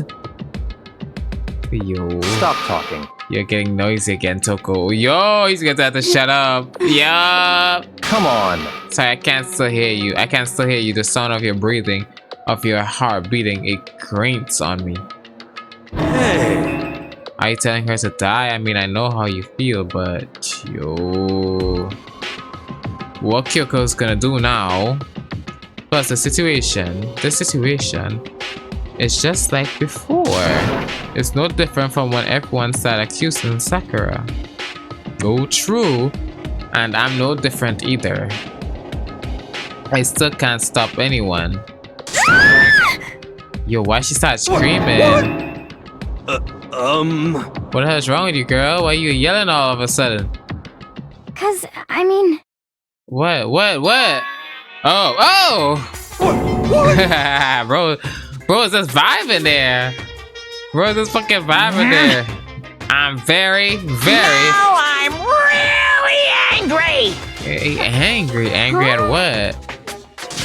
Yo. Stop talking. You're getting noisy again, Toko. Yo, he's gonna have to shut up. Yup. Come on. Sorry, I can't still hear you. I can still hear you. The sound of your breathing, of your heart beating, it grates on me. Hey. Are you telling her to die? I mean, I know how you feel, but yo. What Kyoko's gonna do now? Plus, this situation is just like before. It's no different from when everyone started accusing Sakura. Oh, true. And I'm no different either. I still can't stop anyone. Yo, why she start screaming? What the hell's wrong with you, girl? Why are you yelling all of a sudden? 'Cause, I mean... What? Oh! Bro, is this vibing there? Bro, is this fucking vibing there? I'm very... Now I'm really angry! Angry? Angry at what?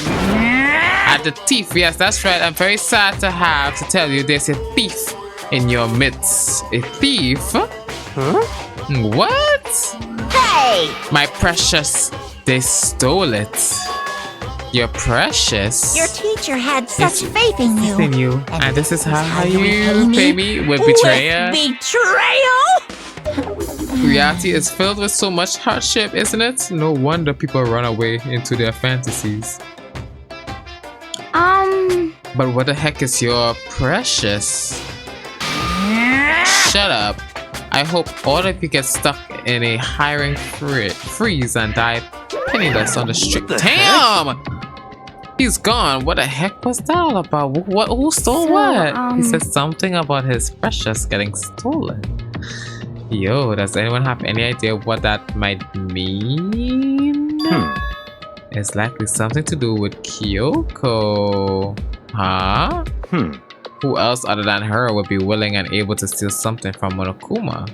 At the thief, yes, that's right. I'm very sad to have to tell you there's a thief in your midst. A thief? Huh? What? Hey! My precious, they stole it. You're precious. Your teacher had such faith in you. In you. And this is how you repay pay me with betrayal. With betrayal? Reality is filled with so much hardship, isn't it? No wonder people run away into their fantasies. But what the heck is your precious? Shut up. I hope all of you get stuck in a hiring freeze and die penniless on the street. Damn! He's gone. What the heck was that all about? Who stole what? He said something about his precious getting stolen. Yo, does anyone have any idea what that might mean? It's likely something to do with Kyoko. Huh? Who else other than her would be willing and able to steal something from Monokuma?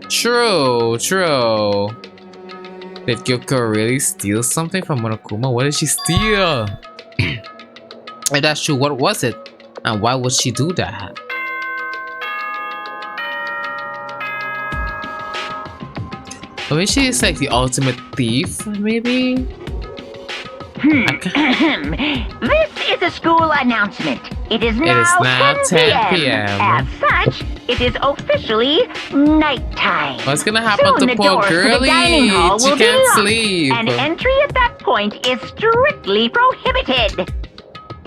True. Did Kyoko really steal something from Monokuma? What did she steal? If that's true, what was it? And why would she do that? Maybe she's like the ultimate thief, maybe? This is a school announcement. It is now 10 p.m. As such, it is officially nighttime. What's gonna happen Soon to the poor doors to the girlie? dining hall She will be can't locked, sleep. and entry at that point is strictly prohibited.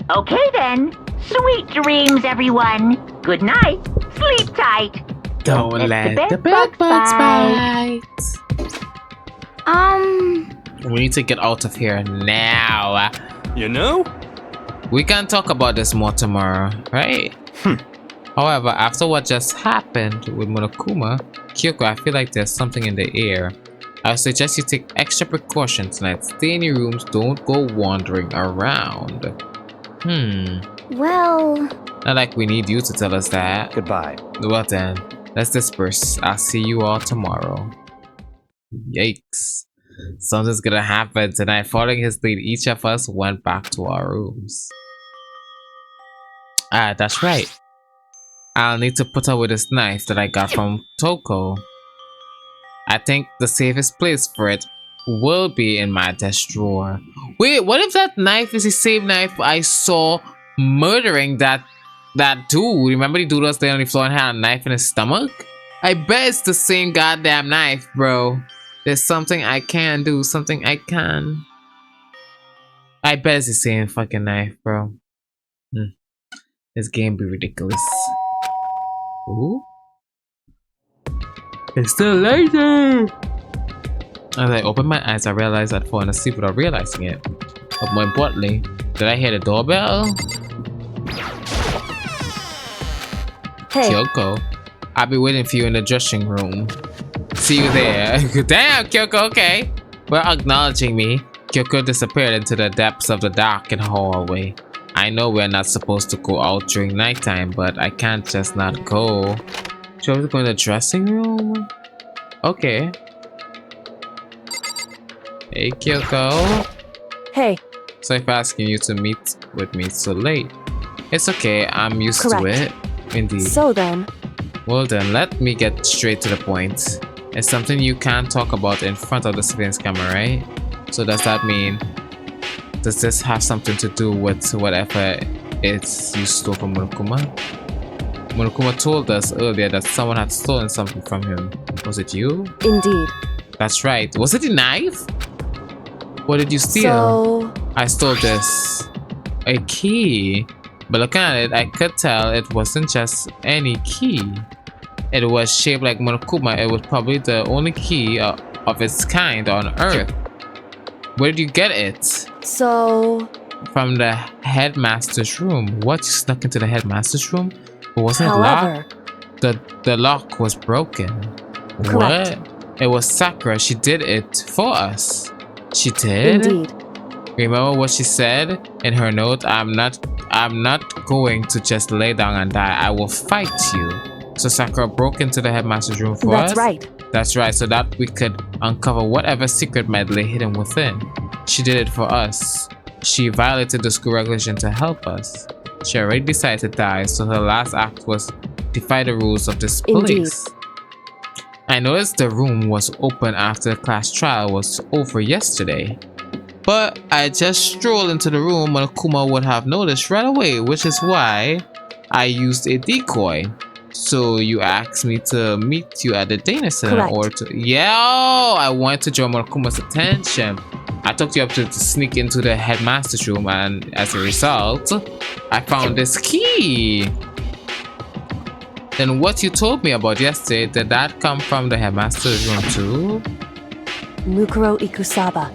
Okay then. Sweet dreams, everyone. Good night. Sleep tight. Don't let the bed bugs bite. We need to get out of here now. You know? We can talk about this more tomorrow, right? However, after what just happened with Monokuma, Kyoko, I feel like there's something in the air. I suggest you take extra precaution tonight. Stay in your rooms, don't go wandering around. Well... Not like we need you to tell us that. Goodbye. Well then, let's disperse. I'll see you all tomorrow. Yikes. Something's gonna happen tonight. Following his lead, each of us went back to our rooms. Ah, that's right. I'll need to put away this knife that I got from Toko. I think the safest place for it will be in my desk drawer. Wait, what if that knife is the same knife I saw murdering that dude? Remember the dude was laying on the floor and had a knife in his stomach? I bet it's the same goddamn knife, bro. There's something I can do, something I can. I bet it's the same fucking knife, bro. This game be ridiculous. Ooh. It's still later. As I opened my eyes, I realized I'd fallen asleep without realizing it. But more importantly, did I hear the doorbell? Hey, Kyoko, I'll be waiting for you in the dressing room. See you there. Damn, Kyoko, okay. Well, acknowledging me, Kyoko disappeared into the depths of the darkened hallway. I know we're not supposed to go out during nighttime, but I can't just not go. Should we go in the dressing room? Okay. Hey, Kyoko. hey, Sorry for asking you to meet with me so late. It's okay, I'm used to Correct. it. Indeed. so then, Well then, let me get straight to the point. It's something you can't talk about in front of the surveillance camera, right? So does that mean... Does this have something to do with whatever it's you stole from Monokuma? Monokuma told us earlier that someone had stolen something from him. Was it you? indeed. That's right. Was it the knife? What did you steal? So, I stole this. A key. But looking at it, I could tell it wasn't just any key. It was shaped like Monokuma. It was probably the only key of its kind on Earth. Where did you get it? so, From the headmaster's room. What? You snuck into the headmaster's room? But wasn't it however, locked? The lock was broken. Correct. What? It was Sakura. She did it for us. She did? indeed. Remember what she said in her note? I'm not going to just lay down and die. I will fight you. So Sakura broke into the headmaster's room for us? That's right. That's right, so that we could uncover whatever secret might lay hidden within. She did it for us. She violated the school regulation to help us. She already decided to die, so her last act was defy the rules of this place. I noticed the room was open after the class trial was over yesterday. But I just strolled into the room, Monokuma would have noticed right away, which is why I used a decoy. So you asked me to meet you at the danger center Correct. or to I want to draw Monokuma's attention. I took you up to sneak into the headmaster's room, and as a result, I found this key. Then what you told me about yesterday, did that come from the headmaster's room too? Mukuro Ikusaba,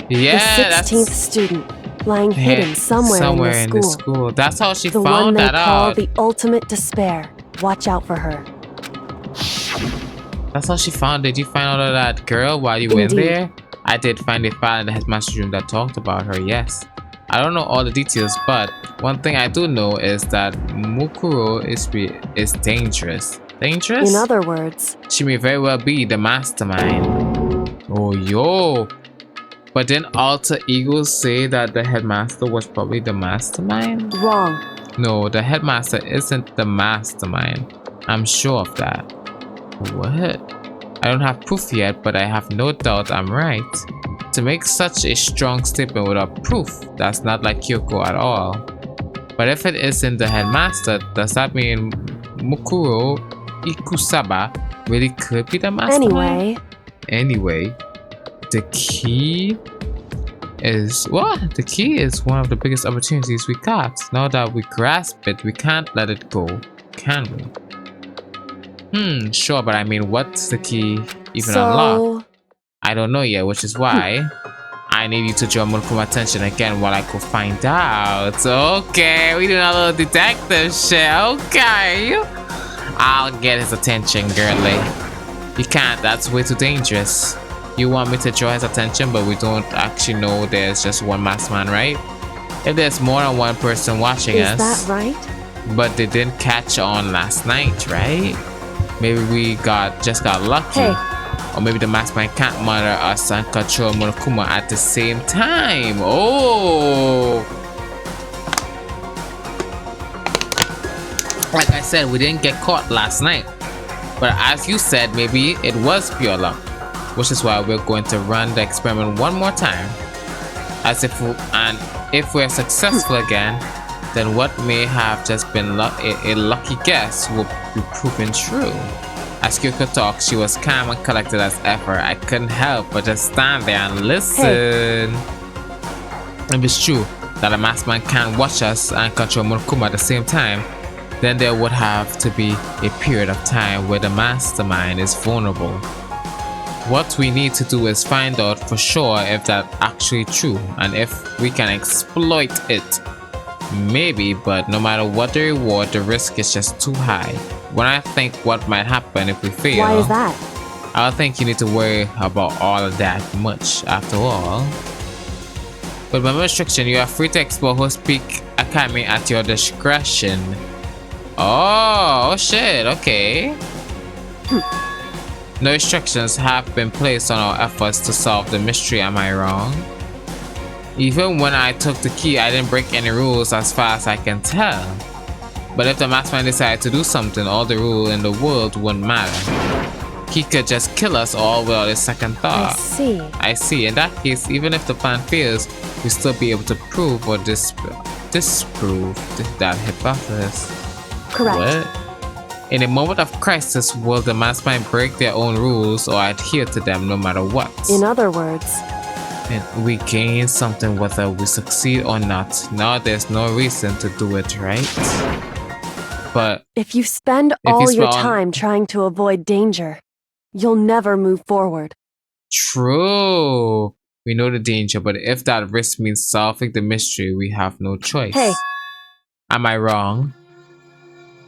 Yeah, the 16th student, lying hidden somewhere in the school. That's how she The one found they that call out. the ultimate despair. Watch out for her. That's how she found. Did you find out of that girl while you were in Indeed. there? I did find a file in the headmaster's room that talked about her, yes. I don't know all the details, but one thing I do know is that Mukuro is dangerous. Dangerous? In other words, She may very well be the mastermind. Oh, yo. But didn't Alter Ego say that the headmaster was probably the mastermind? wrong. No, the headmaster isn't the mastermind. I'm sure of that. What? I don't have proof yet, but I have no doubt I'm right. To make such a strong statement without proof, that's not like Kyoko at all. But if it isn't the headmaster, does that mean Mukuro Ikusaba really could be the mastermind? Anyway, the key is what? The key is one of the biggest opportunities we got. Now that we grasp it, we can't let it go, can we? Sure, but I mean, what's the key even unlock? I don't know yet, which is why I need you to draw Monokuma's attention again while I go find out. Okay, we doing a little detective shit. Okay, I'll get his attention, girly. You can't. That's way too dangerous. You want me to draw his attention, but we don't actually know there's just one mastermind, right? If there's more than one person watching Is us, that right? but they didn't catch on last night, right? Maybe we just got lucky. Hey. Or maybe the mastermind can't monitor us and control Monokuma at the same time. Oh! Like I said, we didn't get caught last night. But as you said, maybe it was pure luck. Which is why we're going to run the experiment one more time. If we're successful again, then what may have just been a lucky guess will be proven true. As Kyoko talked, she was calm and collected as ever. I couldn't help but just stand there and listen. If it's true that a mastermind can't watch us and control Monokuma at the same time, then there would have to be a period of time where the mastermind is vulnerable. What we need to do is find out for sure if that's actually true and if we can exploit it. Maybe, but no matter what the reward, the risk is just too high. When I think what might happen if we fail, Why is that? I don't think you need to worry about all of that much after all. With my restriction, you are free to explore Host Peak Academy at your discretion. Oh shit, okay. No restrictions have been placed on our efforts to solve the mystery, am I wrong? Even when I took the key, I didn't break any rules as far as I can tell. But if the mastermind decided to do something, all the rule in the world wouldn't matter. He could just kill us all without a second thought. I see. In that case, even if the plan fails, we'll still be able to prove or disprove that hypothesis. Correct. What? In a moment of crisis, will the mastermind break their own rules or adhere to them no matter what? In other words, And we gain something whether we succeed or not. Now there's no reason to do it, right? But if you spend all your time trying to avoid danger, you'll never move forward. true. We know the danger, but if that risk means solving the mystery, we have no choice. Hey. Am I wrong?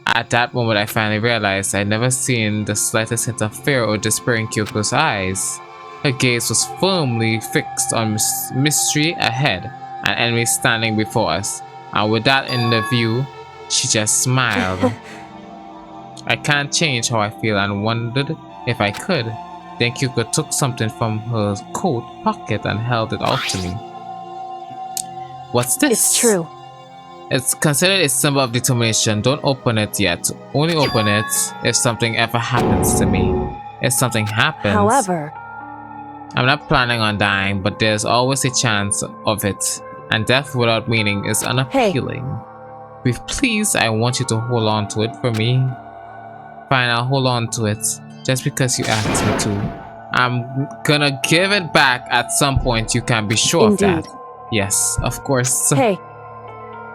At that moment, I finally realized I'd never seen the slightest hint of fear or despair in Kyoko's eyes. Her gaze was firmly fixed on mystery ahead and enemies standing before us. And with that in the view, she just smiled. I can't change how I feel and wondered if I could. Then Kyoko took something from her coat pocket and held it out to me. What's this? It's true. It's considered a symbol of determination. Don't open it yet. Only open it if something ever happens to me. If something happens. However, I'm not planning on dying, but there's always a chance of it. And death without meaning is unappealing. Please, I want you to hold on to it for me. Fine, I'll hold on to it. Just because you asked me to. I'm gonna give it back at some point, you can be sure of that. Indeed. Yes, of course. Hey,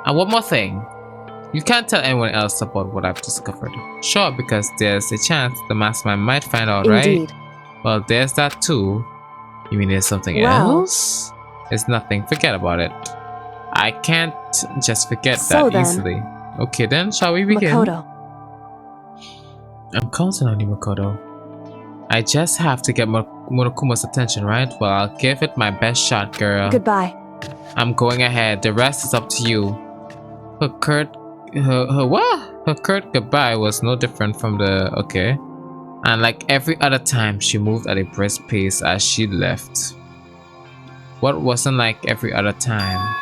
And one more thing. You can't tell anyone else about what I've discovered. Sure, because there's a chance the mastermind might find out, indeed. right? Well, there's that too. You mean there's something Well- else? It's nothing. Forget about it. I can't just forget So that then- easily. Okay then, shall we begin? Makoto. I'm counting on you, Makoto. I just have to get Monokuma's attention, right? Well, I'll give it my best shot, girl. Goodbye. I'm going ahead. The rest is up to you. Her curt goodbye was no different from the okay. And like every other time, she moved at a brisk pace as she left. What wasn't like every other time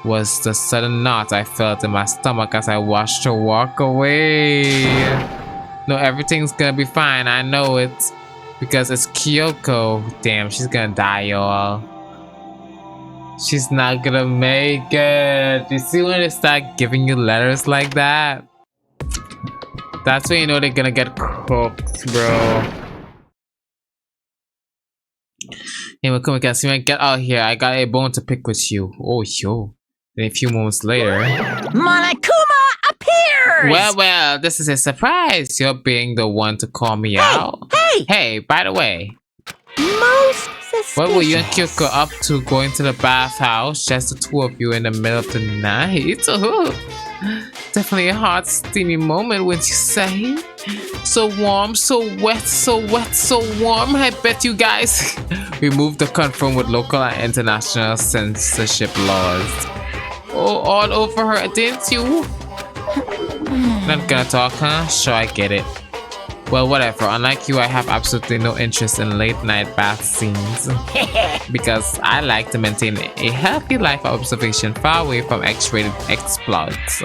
was the sudden knot I felt in my stomach as I watched her walk away. No, everything's gonna be fine. I know it. Because it's Kyoko. Damn, she's gonna die, y'all. She's not gonna make it. You see when they start giving you letters like that? That's when you know they're gonna get cooked, bro. Hey, Makumi, can see me? Get out here. I got a bone to pick with you. Oh, yo. Then a few moments later. Monokuma appears! Well, this is a surprise. You're being the one to call me out. Hey, by the way, Most suspicious. what were you and Kyoko up to going to the bathhouse? Just the two of you in the middle of the night? Ooh. Definitely a hot, steamy moment, wouldn't you say? So warm, so wet, so wet, so warm. I bet you guys. We moved to conform with local and international censorship laws. Oh, all over her, didn't you? Not gonna talk, huh? Sure, I get it. Well, whatever. Unlike you, I have absolutely no interest in late night bath scenes. Because I like to maintain a healthy life of observation far away from X-rated exploits.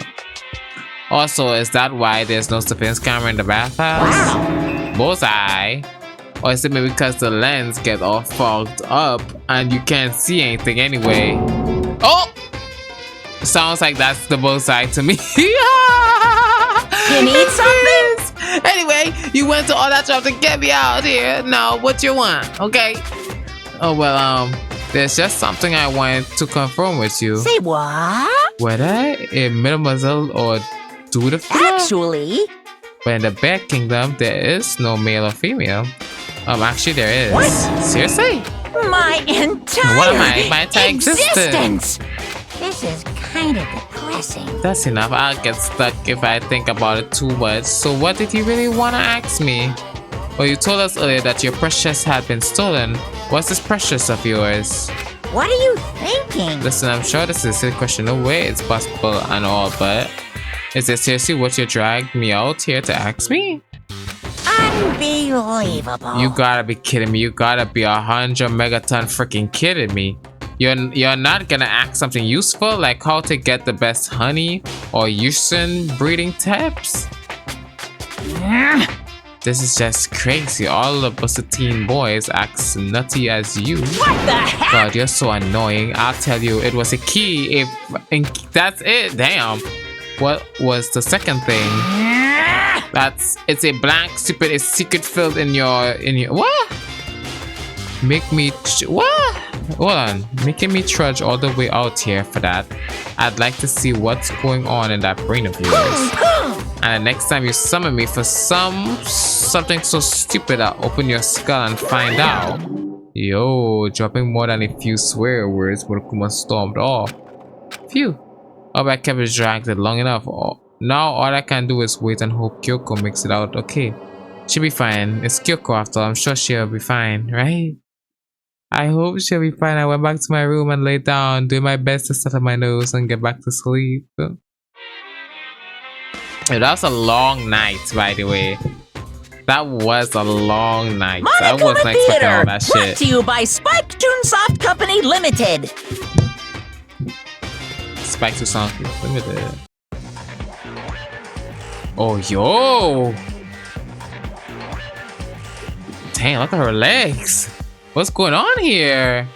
Also, is that why there's no surveillance camera in the bathhouse? Wow. Bullseye. Or is it maybe because the lens gets all fogged up and you can't see anything anyway? Oh! Sounds like that's the bullseye to me. You need something? Anyway, you went to all that trouble to get me out here. Now, what you want? Okay. Oh well, there's just something I wanted to confirm with you. Say what? Whether a mademoiselle or dutiful. Actually, But in the Bear Kingdom, there is no male or female. Actually, there is. What? Seriously? my entire What am I? My entire existence. This is kind of depressing. That's enough. I'll get stuck if I think about it too much. So what did you really want to ask me? Well, you told us earlier that your precious had been stolen. What's this precious of yours? What are you thinking? Listen, I'm sure this is a silly question. No way it's possible and all, but is it seriously what you dragged me out here to ask me? Unbelievable. You gotta be kidding me. You gotta be 100 megaton freaking kidding me. You're not gonna ask something useful like how to get the best honey or Yusen breeding tips? This is just crazy. All the Bussetine boys act nutty as you. What the heck? God, you're so annoying. I'll tell you, it was a key. That's it. Damn. What was the second thing? It's a blank stupid. It's secret filled in your what? Make me what? Hold on. Making me trudge all the way out here for that. I'd like to see what's going on in that brain of yours. And the next time you summon me for something so stupid, I'll open your skull and find out. Yo, dropping more than a few swear words, Monokuma stormed off. Phew. Hope I kept it dragged it long enough. Now all I can do is wait and hope Kyoko makes it out okay. She'll be fine. It's Kyoko after all. I'm sure she'll be fine, right? I hope she'll be fine. I went back to my room and laid down, doing my best to settle my nose and get back to sleep. That was a long night, by the way. That was a long night. I wasn't Monokuma expecting all Theater, that brought shit. to you by Spike Toonsoft Company Limited. Spike to Sound Limited. Oh, yo! Dang, look at her legs. What's going on here?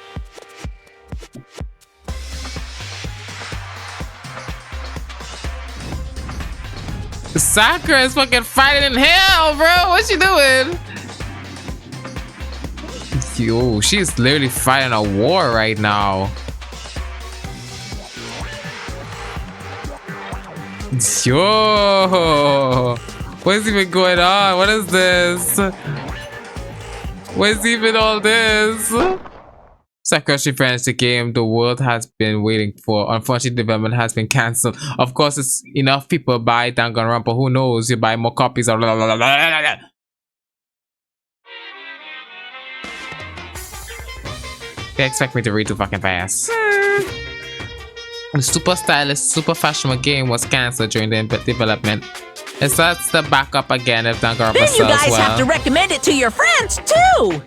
Sakura is fucking fighting in hell, bro. What's she doing? Yo, she's literally fighting a war right now. Yo, what's even going on? What is this? What's even all this? Sakura, she finished the game the world has been waiting for. Unfortunately, development has been cancelled. Of course, it's enough people buy Danganronpa. Who knows? You buy more copies of. They expect me to read too fucking fast. The super stylish, super fashionable game was cancelled during the development. It starts to back up again if Danganronpa Then sells you guys well. have to recommend it to your friends too.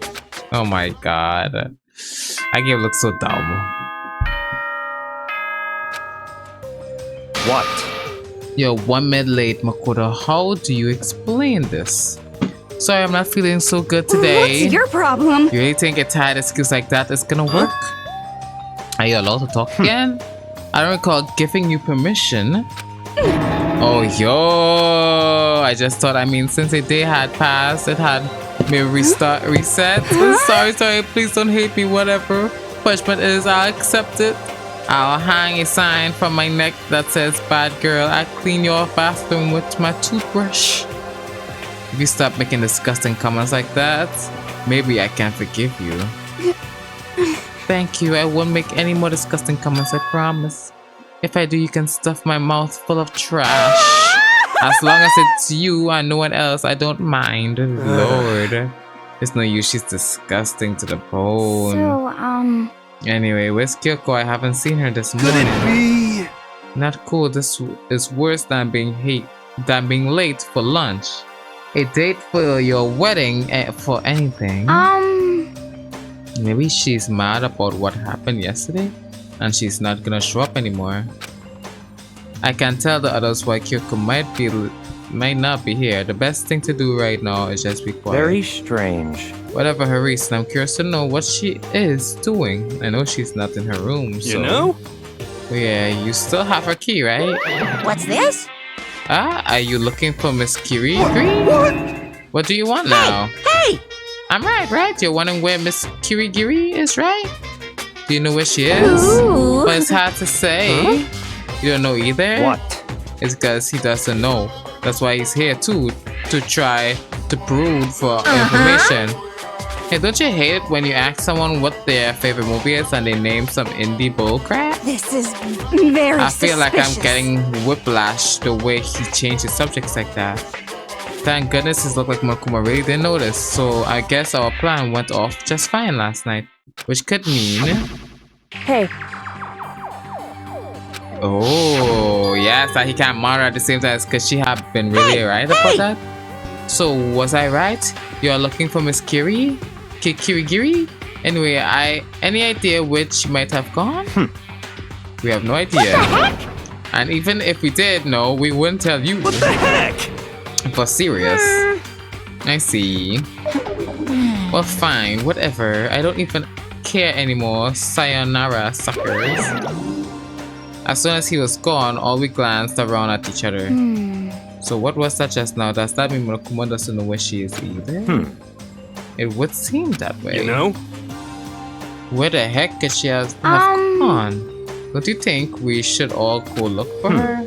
Oh my god. That game looks so dumb. What? Yo, 1 minute late, Makoto. How do you explain this? Sorry, I'm not feeling so good today. What's your problem? You really think a tired excuse like that is gonna work? Are you allowed to talk again? I don't recall giving you permission. Oh, yo. I just thought, since a day had passed, it had me reset. Sorry, please don't hate me, whatever. Punishment is, I'll accept it. I'll hang a sign from my neck that says, bad girl, I clean your bathroom with my toothbrush. If you stop making disgusting comments like that, maybe I can forgive you. Thank you, I won't make any more disgusting comments, I promise. If I do, you can stuff my mouth full of trash. As long as it's you and no one else, I don't mind. Lord. It's no use, she's disgusting to the bone. So, Anyway, where's Kyoko? I haven't seen her this morning. Could it be? Not cool. This is worse than being late for lunch. A date for your wedding for anything. Maybe she's mad about what happened yesterday and she's not gonna show up anymore. I can tell the others why Kyoko might not be here. The best thing to do right now is just be quiet. Very strange. Whatever her reason, I'm curious to know what she is doing. I know she's not in her room, so... You know? Yeah, you still have her key, right? What's this? Are you looking for Miss Kiri? What do you want now? Hey! I'm right? You're wondering where Miss Kirigiri is, right? Do you know where she is? Ooh. But it's hard to say. You don't know either? What? It's because he doesn't know. That's why he's here too, to try to probe for information. Hey, don't you hate it when you ask someone what their favorite movie is and they name some indie bullcrap? this is very I feel like I'm suspicious. getting whiplash the way he changes subjects like that. Thank goodness it looked like Monokuma really didn't notice, so I guess our plan went off just fine last night. Which could mean... Hey, Oh, yes, that he can't monitor at the same time because she had been really right about that. So, was I right? You're looking for Miss Kiri? Kirigiri? Anyway, any idea which she might have gone? We have no idea. And even if we did know, we wouldn't tell you. What the heck? For serious. I see. Well, fine, whatever. I don't even care anymore. Sayonara, suckers. As soon as he was gone, all we glanced around at each other. So what was that just now? Does that mean Monokuma doesn't know where she is either? It would seem that way. You know? Where the heck could she have gone? Don't you think we should all go look for her?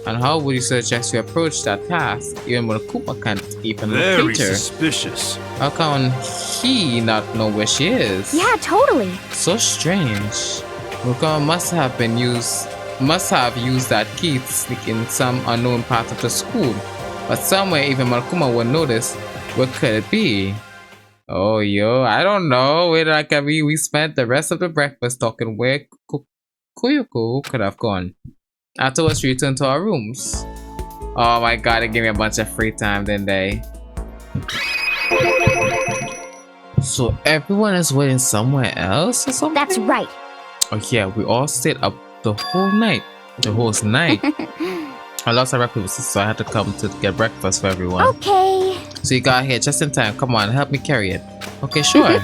And how would you suggest we approach that task? Even Monokuma can't even Very locate her. suspicious. How can he not know where she is? yeah, totally. So strange. Monokuma must have used that key to sneak in some unknown part of the school. But somewhere even Monokuma would notice. What could it be? Oh, yo, I don't know. Where that could be. We spent the rest of the breakfast talking where Kuyoko could have gone. Afterwards, we returned to our rooms. Oh my god, they gave me a bunch of free time, didn't they? So everyone is waiting somewhere else or something? That's right. Oh yeah, we all stayed up the whole night. The whole night. I lost our breakfast, so I had to come to get breakfast for everyone. Okay. So you got here just in time. Come on, help me carry it. Okay, sure.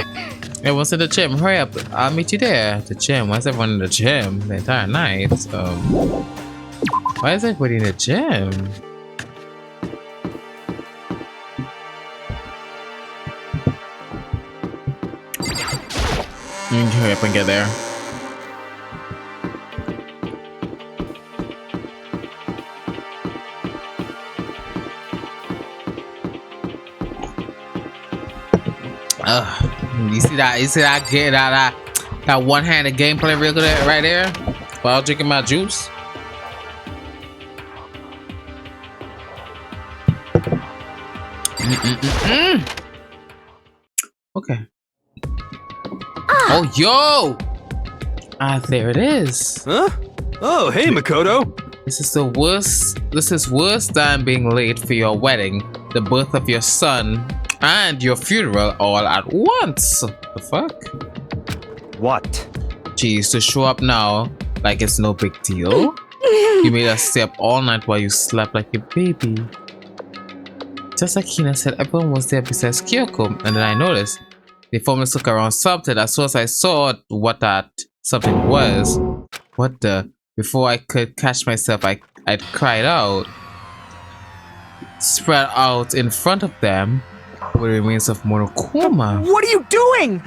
Everyone's in the gym. Hurry up. I'll meet you there. The gym. Why is everyone in the gym the entire night? Why is everybody in the gym? hurry up and get there. You see that one-handed gameplay real good right there while drinking my juice. Okay. Oh, yo! There it is. Huh? Oh, hey, Makoto. This is the worst. This is worse than being late for your wedding, the birth of your son, and your funeral all at once. The fuck? What? Jeez, to show up now like it's no big deal. You made us stay up all night while you slept like a baby. Just like Hina said, everyone was there besides Kyoko, and then I noticed they formally look around something. As soon as I saw what that something was, what the? Before I could catch myself, I'd cried out. Spread out in front of them were the remains of Monokuma. What are you doing?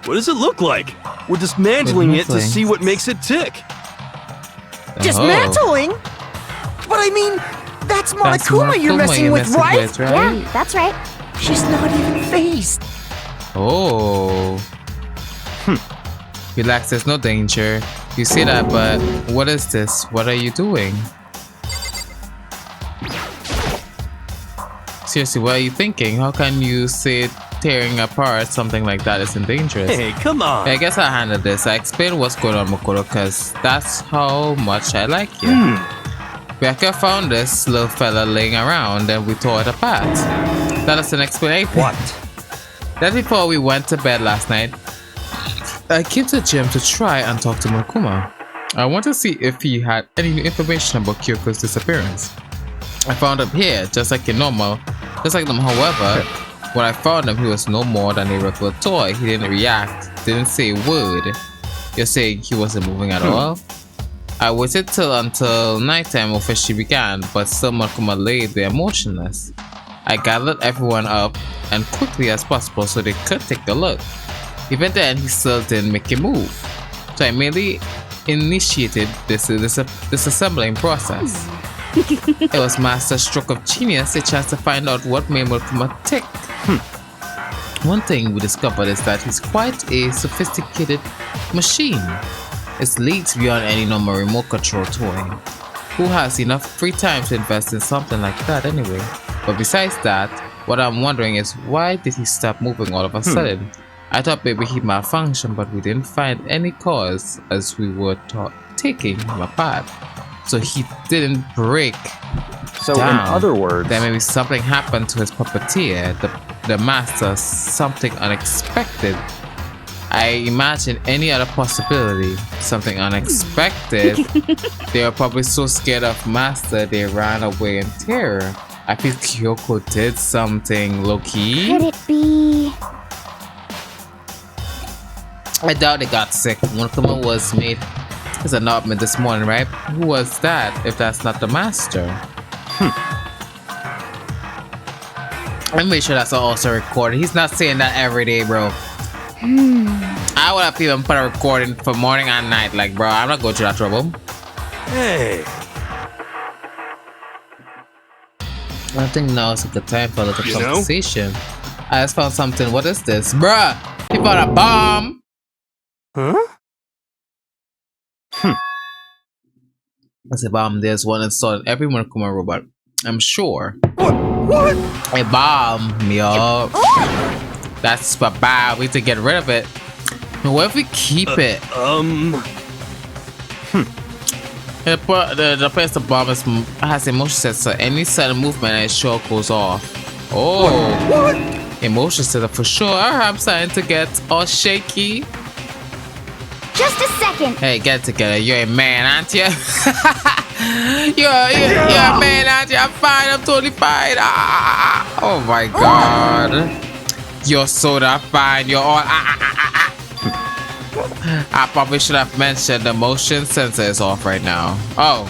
What does it look like? We're dismantling it to see what makes it tick. Dismantling? But I mean, that's Monokuma you're messing with, right? Yeah, that's right. She's not even phased. Oh. Relax, there's no danger. You see that, but what is this? What are you doing? Seriously, what are you thinking? How can you say tearing apart something like that isn't dangerous? Hey, come on. I guess I'll handle this. I explained what's going on, Makoto, because that's how much I like you. Becca found this little fella laying around and we tore it apart. That is an explanation. What? That before we went to bed last night, I came to the gym to try and talk to Monokuma. I want to see if he had any new information about Kyoko's disappearance. I found him here, just like normal. However, when I found him, he was no more than a regular toy. He didn't react, didn't say a word. You're saying he wasn't moving at all? I waited until nighttime officially began, but still Monokuma lay there motionless. I gathered everyone up and quickly as possible so they could take a look. Even then, he still didn't make a move. So I merely initiated this disassembling process. It was Master's stroke of genius, a chance to find out what made Monokuma tick. One thing we discovered is that he's quite a sophisticated machine. It's leagues beyond any normal remote control toy. Who has enough free time to invest in something like that anyway? But besides that, what I'm wondering is why did he stop moving all of a sudden? I thought maybe he malfunctioned, but we didn't find any cause as we were taking him apart. So he didn't break So down. in other words, Then maybe something happened to his puppeteer, the master, something unexpected. I imagine any other possibility, something unexpected. They were probably so scared of Master they ran away in terror. I feel Kyoko did something low-key. Could it be? I doubt they got sick. Monokuma was made as an announcement this morning, right? Who was that if that's not the Master? I'm make sure that's also recorded. He's not saying that every day, bro. I would have even put a recording for morning and night. Like, bro, I'm not going through that trouble. Hey. I think now is a good time for a little You know? conversation. I just found something. What is this? Bruh! He found a bomb! Huh? That's a bomb. There's one installed in every Monokuma robot. I'm sure. What? A bomb, yo. That's bad. We need to get rid of it. What if we keep it? The place the bomb has a motion sensor. Any sudden movement and it sure goes off. Oh. What? A motion sensor for sure. I'm starting to get all shaky. Just a second. Hey, get it together. You're a man, aren't you? you're a man, aren't you? I'm fine. I'm totally fine. Ah. Oh my god. You're so that fine. You're all. I probably should have mentioned the motion sensor is off right now. Oh.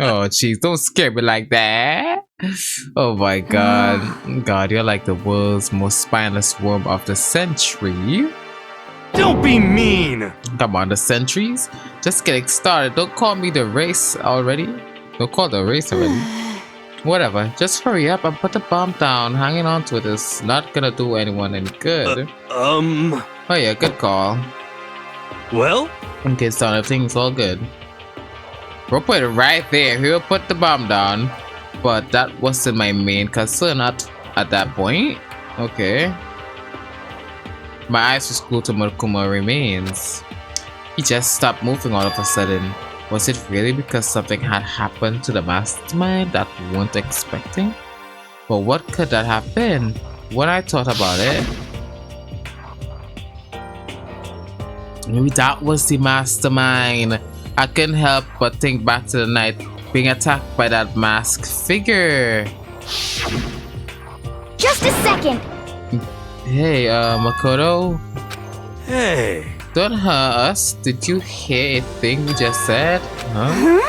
Oh, jeez. Don't scare me like that. Oh my god. God, you're like the world's most spineless worm of the century. Don't be mean! Come on, the centuries? Just getting started. Don't call me the race already. Don't call the race already. Whatever. Just hurry up and put the bomb down. Hanging on to it is not gonna do anyone any good. Oh yeah, good call. Well? Okay, so everything's all good. We'll put it right there. He'll put the bomb down. But that wasn't my main concern at that point. Okay. My eyes was glued to Monokuma remains. He just stopped moving all of a sudden. Was it really because something had happened to the mastermind that we weren't expecting? But what could that have been? When I thought about it, maybe that was the mastermind. I couldn't help but think back to the night being attacked by that masked figure. Just a second. Hey, Makoto. Hey. Don't hurt us. Did you hear a thing we just said? Huh?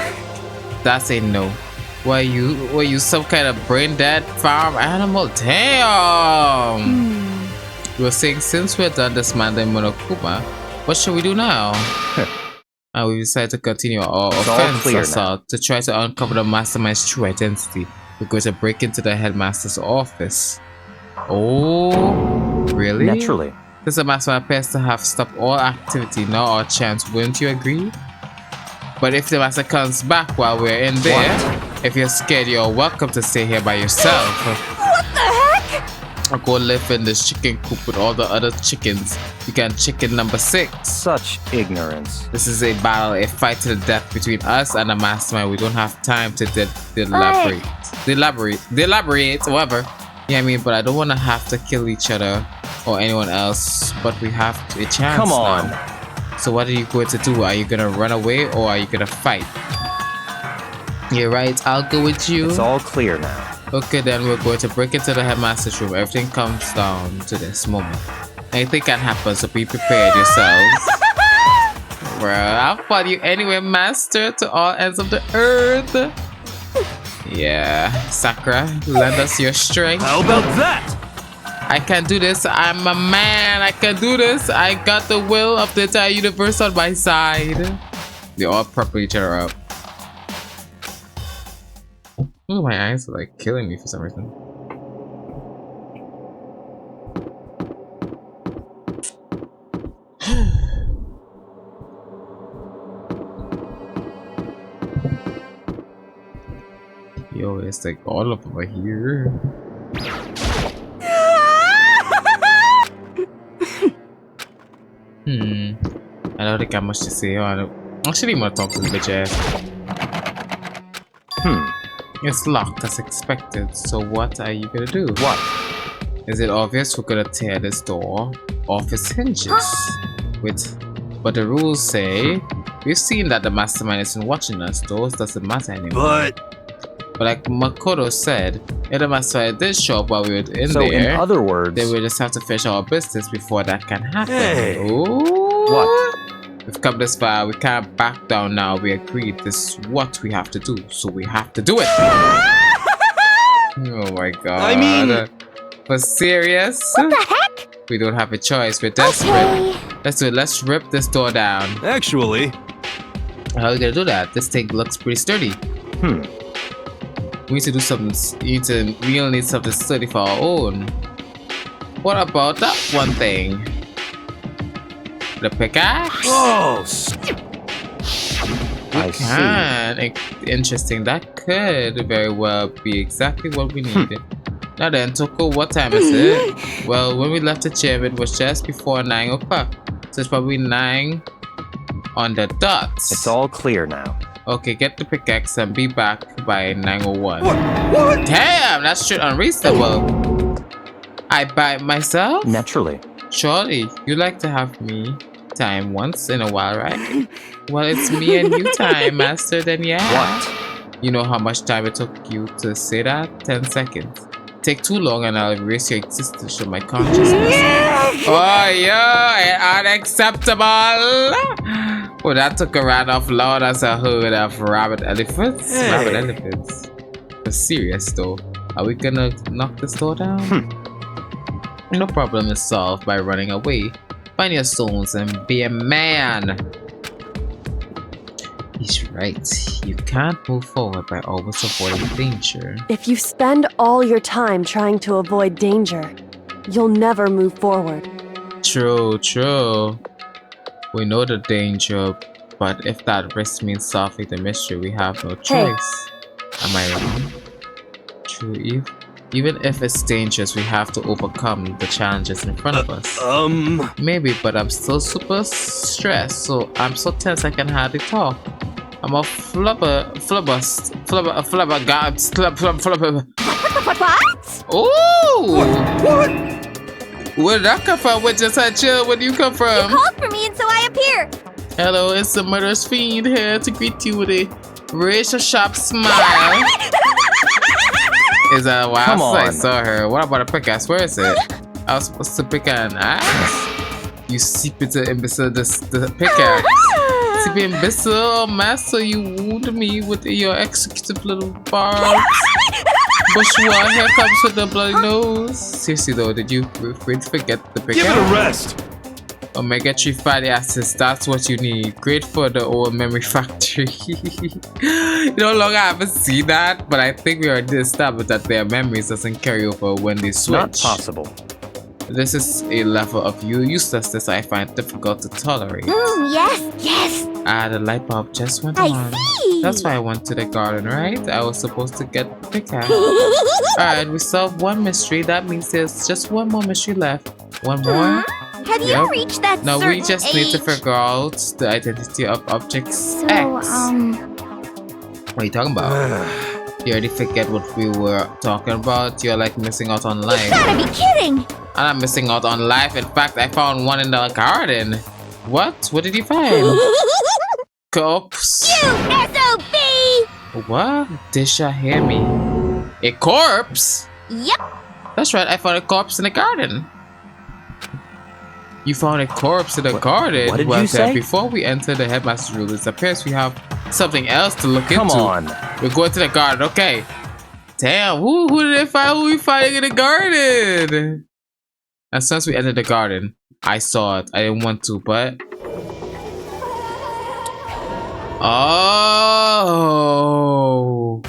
That's a no. Were you some kind of brain dead farm animal? Damn! You were saying since we're done dismantling Monokuma, what should we do now? And we decided to continue our offense assault to try to uncover the mastermind's true identity. We're going to break into the headmaster's office. Oh, really? Naturally. Since the mastermind appears to have stopped all activity, now our chance, wouldn't you agree? But if the master comes back while we're in there, if you're scared, you're welcome to stay here by yourself. What the heck? Or go live in this chicken coop with all the other chickens. You can chicken number 6. Such ignorance. This is a battle, a fight to the death between us and the mastermind. We don't have time to delaborate, whatever. Yeah, I mean, but I don't want to have to kill each other or anyone else, but we have a chance. Come on. Now. So what are you going to do? Are you going to run away or are you going to fight? You're right, I'll go with you. It's all clear now. Okay, then we're going to break into the headmaster's room. Everything comes down to this moment. Anything can happen, so be prepared yourselves. Well, I'll follow you anyway, master, to all ends of the earth. Yeah, Sakura, lend us your strength. How about that? I can do this. I'm a man. I can do this. I got the will of the entire universe on my side. They all prop each other up. Ooh, my eyes are like killing me for some reason. Yo, it's like all of them are here. I don't think I have much to say. I actually want to talk to the bitch ass. It's locked as expected, so what are you gonna do? What? Is it obvious we're gonna tear this door off its hinges? But the rules say we've seen that the mastermind isn't watching us. Doors doesn't matter anymore. But like Makoto said, if the mastermind did show up while we were in there, in other words, then we just have to finish our business before that can happen. Hey. Ooh. What? We've come this far, we can't back down now. We agreed this is what we have to do, so we have to do it. Oh my god. I mean... For serious? What the heck? We don't have a choice, we're desperate. Okay. Let's do it, let's rip this door down. Actually... How are we gonna do that? This thing looks pretty sturdy. We need to do something, we'll need something sturdy for our own. What about that one thing? The pickaxe? Oh, We can. Interesting. That could very well be exactly what we needed. Now then, Toko, what time is it? Well, when we left the gym, it was just before 9 o'clock. So it's probably 9 on the dot. It's all clear now. Okay, get the pickaxe and be back by 9:01. What? Damn, that's straight unreasonable. I buy myself? Naturally. Surely, you like to have me time once in a while, right? Well, it's me and you time, master, then yeah. What? You know how much time it took you to say that? 10 seconds. Take too long and I'll erase your existence from my consciousness. Oh, yeah, unacceptable. Well, that took a run off loud as a herd of rabbit elephants. Hey. Rabbit elephants. serious though. Are we gonna knock this door down? No problem is solved by running away. Find your stones and be a man. He's right. You can't move forward by always avoiding danger. If you spend all your time trying to avoid danger, you'll never move forward. True, true. We know the danger, but if that risk means solving the mystery, we have no choice. Am I wrong? True, even if it's dangerous, we have to overcome the challenges in front of us. Maybe, but I'm still super stressed, so I'm so tense I can hardly talk. I'm a flubber. Ooh! What? Where did that come from? Where just had chill? Where do you come from? You called for me and so I appear. Hello, it's the murderous fiend here to greet you with a racial sharp smile. Is that why Come I on. saw her? What about a pickaxe? Where is it? I was supposed to pick an axe. You secret imbecile, the pickaxe. Sleepy imbecile, oh, master, you wound me with your executive little barbs. Bourgeois, here comes with the bloody nose. Seriously though, did you forget the pickaxe? Give it a rest. Omega-3 fatty acids, that's what you need. Great for the old memory factory. No longer haven't seen that, but I think we already established that their memories doesn't carry over when they switch. Not possible. This is a level of uselessness I find difficult to tolerate. Yes. The light bulb just went I on. see. That's why I went to the garden, right? I was supposed to get the pickaxe. Alright, we solved one mystery. That means there's just one more mystery left. One more? Have you Yep. reached that No, certain we just need to age? figure out the identity of objects So, X. What are you talking about? You already forget what we were talking about? You're like missing out on life. Gotta be kidding. I'm not missing out on life. In fact, I found one in the garden. What? What did you find? Corpse. You SOB! What? Disha, hear me. A corpse? Yep. That's right, I found a corpse in the garden. You found a corpse in the garden? what did Well, you say? before we enter the headmaster's room, it appears we have something else to look Come into. on. We're going to the garden, okay. Damn, who did they find? Who we finding in the garden? As soon as we entered the garden, I saw it. I didn't want to, but... Oh...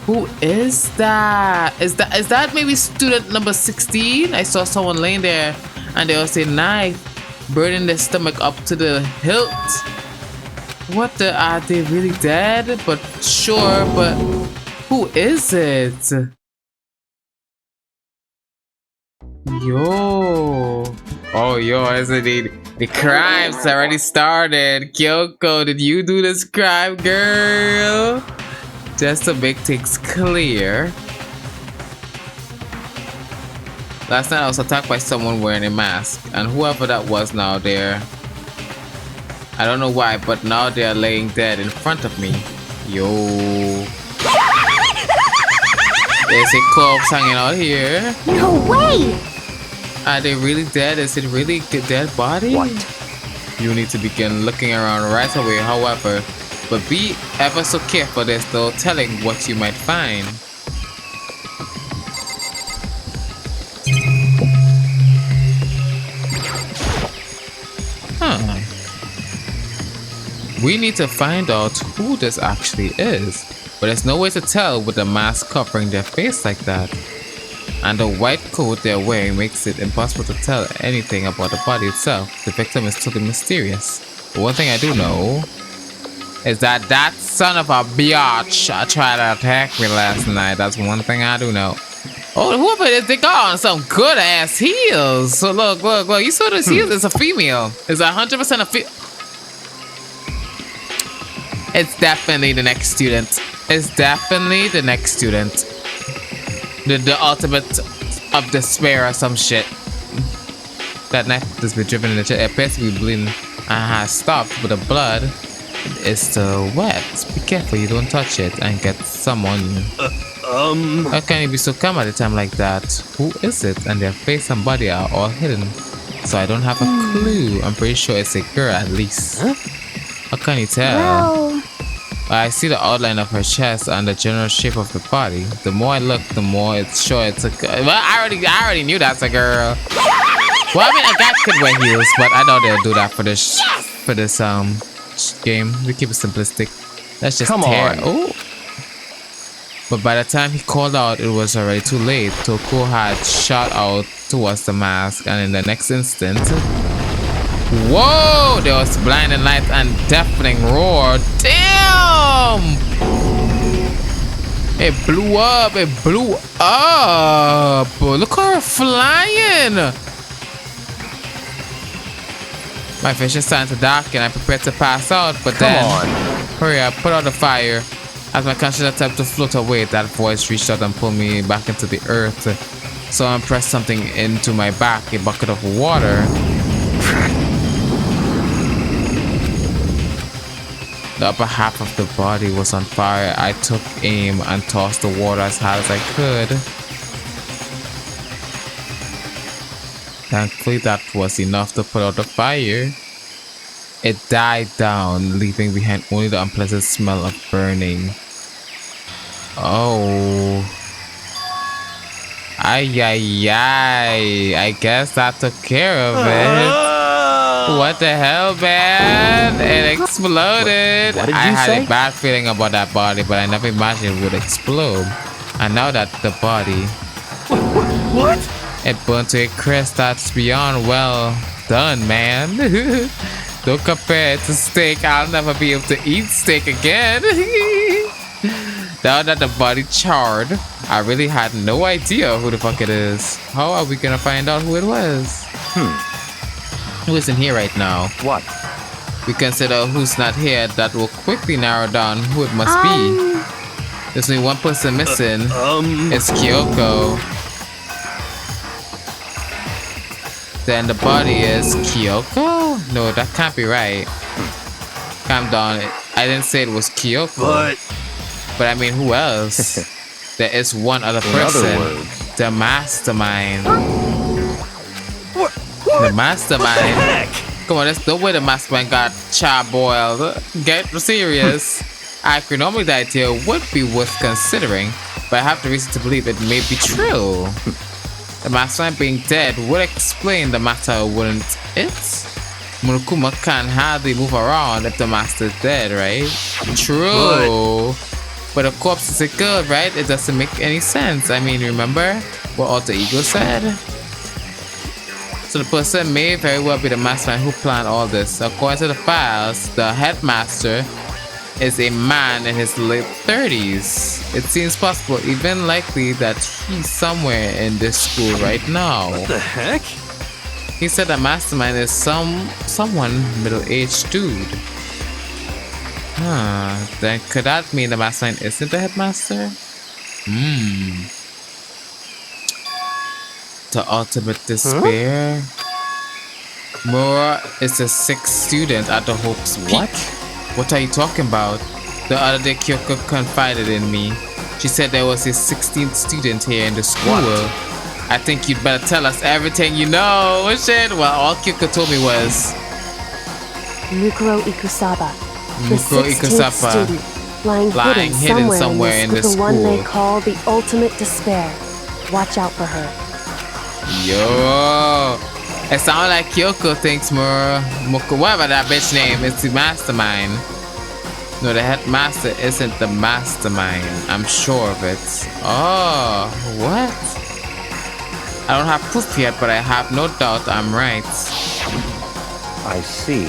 Who is that? Is that maybe student number 16? I saw someone laying there and there was a knife burning their stomach up to the hilt. What the, are they really dead? But sure, but who is it? Yo. Oh, yo, isn't it? The crime's already started. Kyoko, did you do this crime, girl? Just to make things clear. Last night I was attacked by someone wearing a mask, and whoever that was now there. I don't know why, but now they are laying dead in front of me. Yo. There's a corpse hanging out here. No way! Are they really dead? Is it really a dead body? What? You need to begin looking around right away, however. But be ever so careful, there's no telling what you might find. Huh. We need to find out who this actually is. But there's no way to tell with the mask covering their face like that. And the white coat they're wearing makes it impossible to tell anything about the body itself. The victim is totally mysterious. But one thing I do know is that son of a biatch tried to attack me last night. That's one thing I do know. Oh, whoever it is, they got on some good ass heels. So look. You saw this heels? It's a female. It's 100% a female. It's definitely the next student. It's definitely the next student. The ultimate of despair or some shit. That knife has been driven in the chest. It appears to be bleeding and has stopped, but the blood is still wet. Be careful you don't touch it and get some on you. How can you be so calm at a time like that? Who is it? And their face and body are all hidden. So I don't have a clue. I'm pretty sure it's a girl at least. How can you tell? Well, I see the outline of her chest and the general shape of the body. The more I look, the more it's sure it's a girl. Well, I already knew that's a girl. Well, I mean, a guy could wear heels, but I know they'll do that for this game. We keep it simplistic. Let's just tear. Oh. But by the time he called out, it was already too late. Toko had shot out towards the mask, and in the next instant, whoa! There was blinding light and deafening roar. Damn! It blew up. It blew up. Look at her flying. My vision started to darken. I prepared to pass out, but hurry up, put out the fire. As my conscious attempted to float away, that voice reached out and pulled me back into the earth. So I pressed something into my back, a bucket of water. The upper half of the body was on fire. I took aim and tossed the water as hard as I could. Thankfully, that was enough to put out the fire. It died down, leaving behind only the unpleasant smell of burning. Oh. Ay. I guess that took care of it. What the hell, man? It exploded. What did I you had say? a bad feeling about that body, but I never imagined it would explode. And now that the body... What? It burned to a crisp. That's beyond well done, man. Don't compare it to steak. I'll never be able to eat steak again. Now that the body charred, I really had no idea who the fuck it is. How are we gonna find out who it was? Who isn't here right now? What? We consider who's not here. That will quickly narrow down who it must be. There's only one person missing. It's Kyoko. Then the body is Kyoko? No, that can't be right. Calm down. I didn't say it was Kyoko. But I mean, who else? There is one other person. The mastermind. The mastermind. Come on, that's the way the mastermind got char-boiled. Get serious. I could normally the idea would be worth considering, but I have the reason to believe it may be true. The mastermind being dead would explain the matter, wouldn't it? Monokuma can't hardly move around if the master is dead, right? True. But a corpse is a girl, right? It doesn't make any sense. I mean, remember what Alter Ego said? So the person may very well be the mastermind who planned all this. According to the files, the headmaster is a man in his late 30s. It seems possible, even likely, that he's somewhere in this school right now. What the heck? He said the mastermind is someone middle-aged dude. Then could that mean the mastermind isn't the headmaster? The ultimate despair. Mura is a 6th student at the Hope's Peak. What are you talking about? The other day Kyoko confided in me. She said there was a 16th student here in the school. I think you'd better tell us everything you know. Shit. Well, all Kyoko told me was Mukuro Ikusaba, the Mukuro 16th Ikusaba, student, lying hidden somewhere in the school. The one they call the ultimate despair. Watch out for her. Yo. It sounds like Kyoko thinks whatever that bitch name is the mastermind. No, the headmaster isn't the mastermind. I'm sure of it. Oh, what? I don't have proof yet, but I have no doubt I'm right. I see.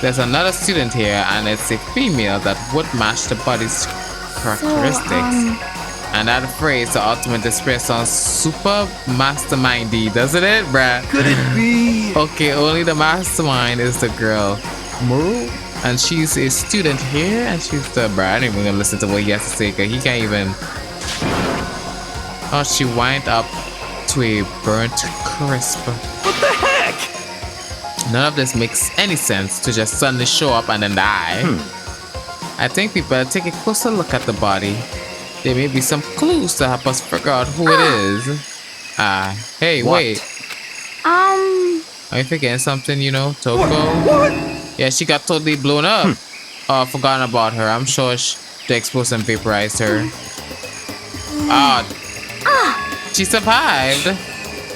There's another student here, and it's a female that would match the body's characteristics. And that phrase, the ultimate despair, sounds super mastermindy, doesn't it, bruh? Could it be? Okay, only the mastermind is the girl, Muru, and she's a student here, and she's the bruh. I ain't even gonna listen to what he has to say, cause he can't even. Oh, she wind up to a burnt crisp. What the heck? None of this makes any sense to just suddenly show up and then die. I think we better take a closer look at the body. There may be some clues to help us figure out who it is. Hey, What? wait. Are you forgetting something, you know, Toko? What? Yeah, she got totally blown up. Oh, I've forgotten about her. I'm sure the explosion vaporized her. Oh, she survived.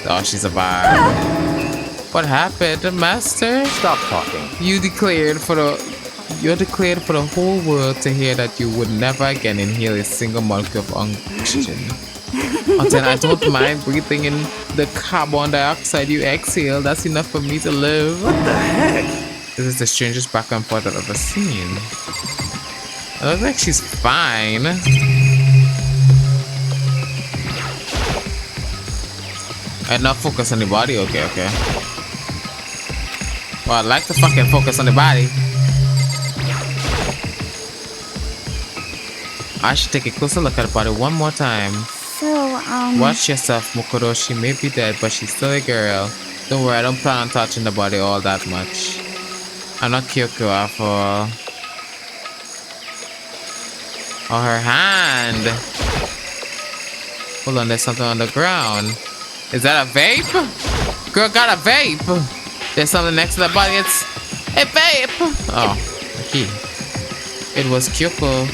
Oh, she survived. What happened, Master? Stop talking. You're declared for the whole world to hear that you would never again inhale a single molecule of oxygen. Until I don't mind breathing in the carbon dioxide you exhale, that's enough for me to live. What the heck? This is the strangest back and forth I've ever seen. It looks like she's fine. I not focus on the body. Okay. Well, I like to fucking focus on the body. I should take a closer look at the body one more time. So, Watch yourself, Mokoro. She may be dead, but she's still a girl. Don't worry, I don't plan on touching the body all that much. I'm not Kyoko after all. Oh, her hand. Hold on, there's something on the ground. Is that a vape? Girl got a vape. There's something next to the body. It's a vape. Oh, the key. It was Kyoko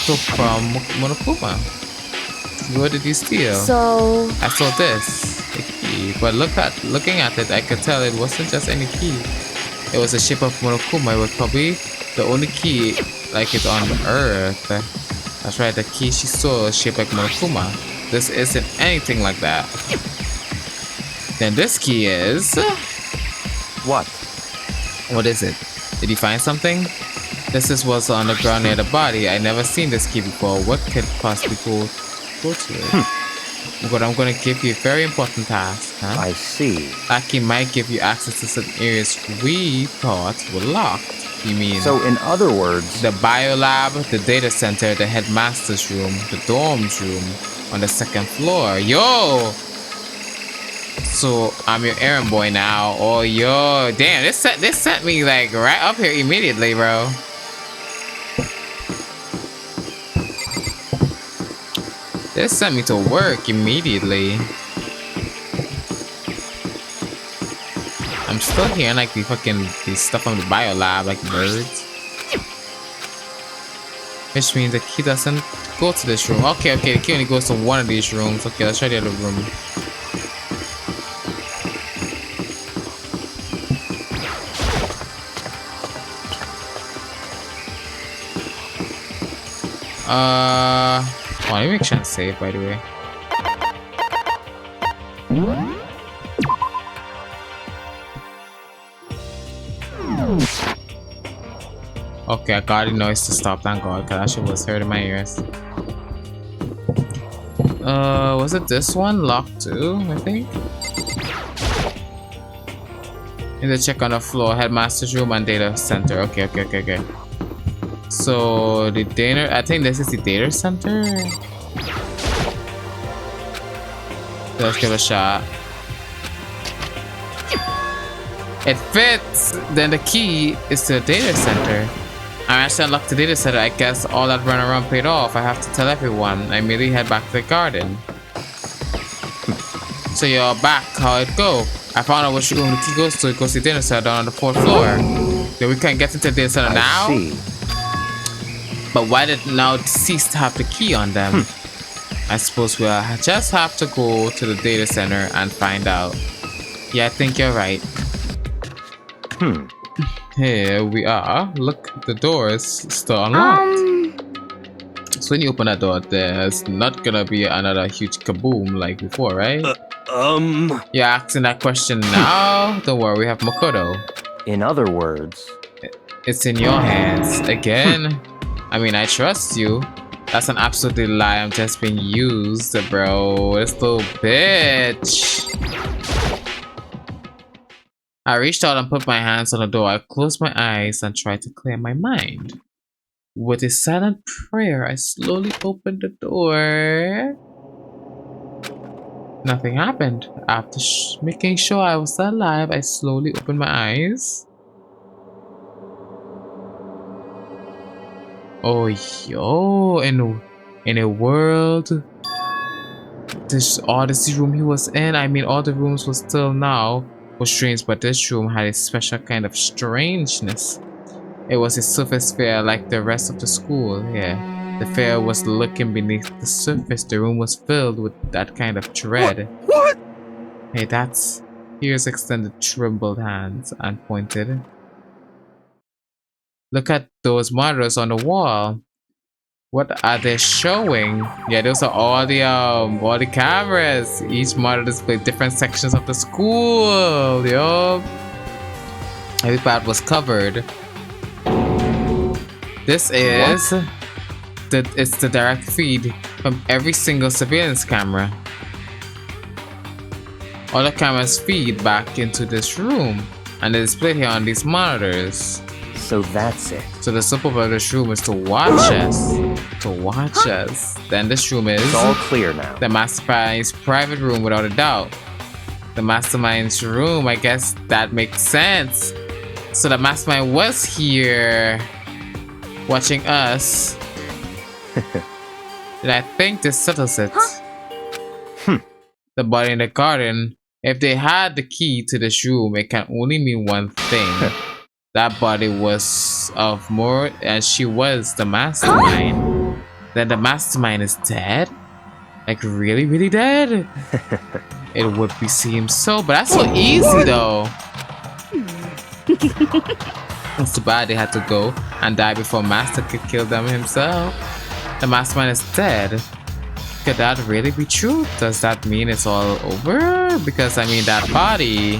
took from Monokuma. What did you steal? So, I stole this, a key. But looking at it, I could tell it wasn't just any key. It was the shape of Monokuma. It was probably the only key like it on Earth. That's right, the key she stole is shaped like Monokuma. This isn't anything like that. Then this key is... What? What is it? Did you find something? This was on the ground near the body. I never seen this key before. What could possibly go to it? But I'm gonna give you a very important task, huh? I see. That key might give you access to certain areas we thought were locked. You mean... So, in other words... The biolab, the data center, the headmaster's room, the dorms room on the 2nd floor. Yo! So I'm your errand boy now. Oh yo, damn! This sent me like right up here immediately, bro. This sent me to work immediately. I'm still hearing like the stuff from the biolab, like birds. Which means the key doesn't go to this room. Okay, the key only goes to one of these rooms. Okay, let's try the other room. Let me make sure I save, by the way. Okay, I got the noise to stop, thank God, because that shit was hurting my ears. Was it this one? Locked too, I think? Need to check on the floor. Headmaster's room and data center. Okay. So the data, I think this is the data center. Let's give it a shot. It fits. Then the key is to the data center. I actually unlocked the data center. I guess all that run around paid off. I have to tell everyone. I immediately head back to the garden. So you're back. How'd it go? I found out which room the key goes to. It goes to the data center down on the 4th floor. Then we can't get into the data center now. See. But why did now deceased have the key on them? I suppose we'll just have to go to the data center and find out. Yeah, I think you're right. Here we are. Look, the door is still unlocked. So when you open that door, there's not gonna be another huge kaboom like before, right? You're asking that question now? Don't worry, we have Makoto. In other words... It's in your hands. Again? I mean, I trust you. That's an absolute lie. I'm just being used, bro. This little bitch. I reached out and put my hands on the door. I closed my eyes and tried to clear my mind. With a silent prayer, I slowly opened the door. Nothing happened. After making sure I was alive, I slowly opened my eyes. Oh yo, in a world, this odyssey room he was in, I mean all the rooms were still now was strange, but this room had a special kind of strangeness. It was a surface fair like the rest of the school, yeah. The fair was looking beneath the surface. The room was filled with that kind of dread. What? Hey, that's... Here's extended trembled hands and pointed. Look at those monitors on the wall. What are they showing? Yeah, those are all the cameras. Each monitor displays different sections of the school. Yup. Every part was covered. This is it's the direct feed from every single surveillance camera. All the cameras feed back into this room, and they're displayed here on these monitors. So that's it. So the simple part of this room is to watch us. To watch us. Then this room is It's all clear now. the mastermind's private room without a doubt. The mastermind's room, I guess that makes sense. So the mastermind was here watching us. And I think this settles it. The body in the garden. If they had the key to this room, it can only mean one thing. That body was of more, and she was the mastermind. Then the mastermind is dead? Like really, really dead? It would be seem so, but that's so easy though. It's too bad they had to go and die before Master could kill them himself. The mastermind is dead. Could that really be true? Does that mean it's all over? Because I mean that body,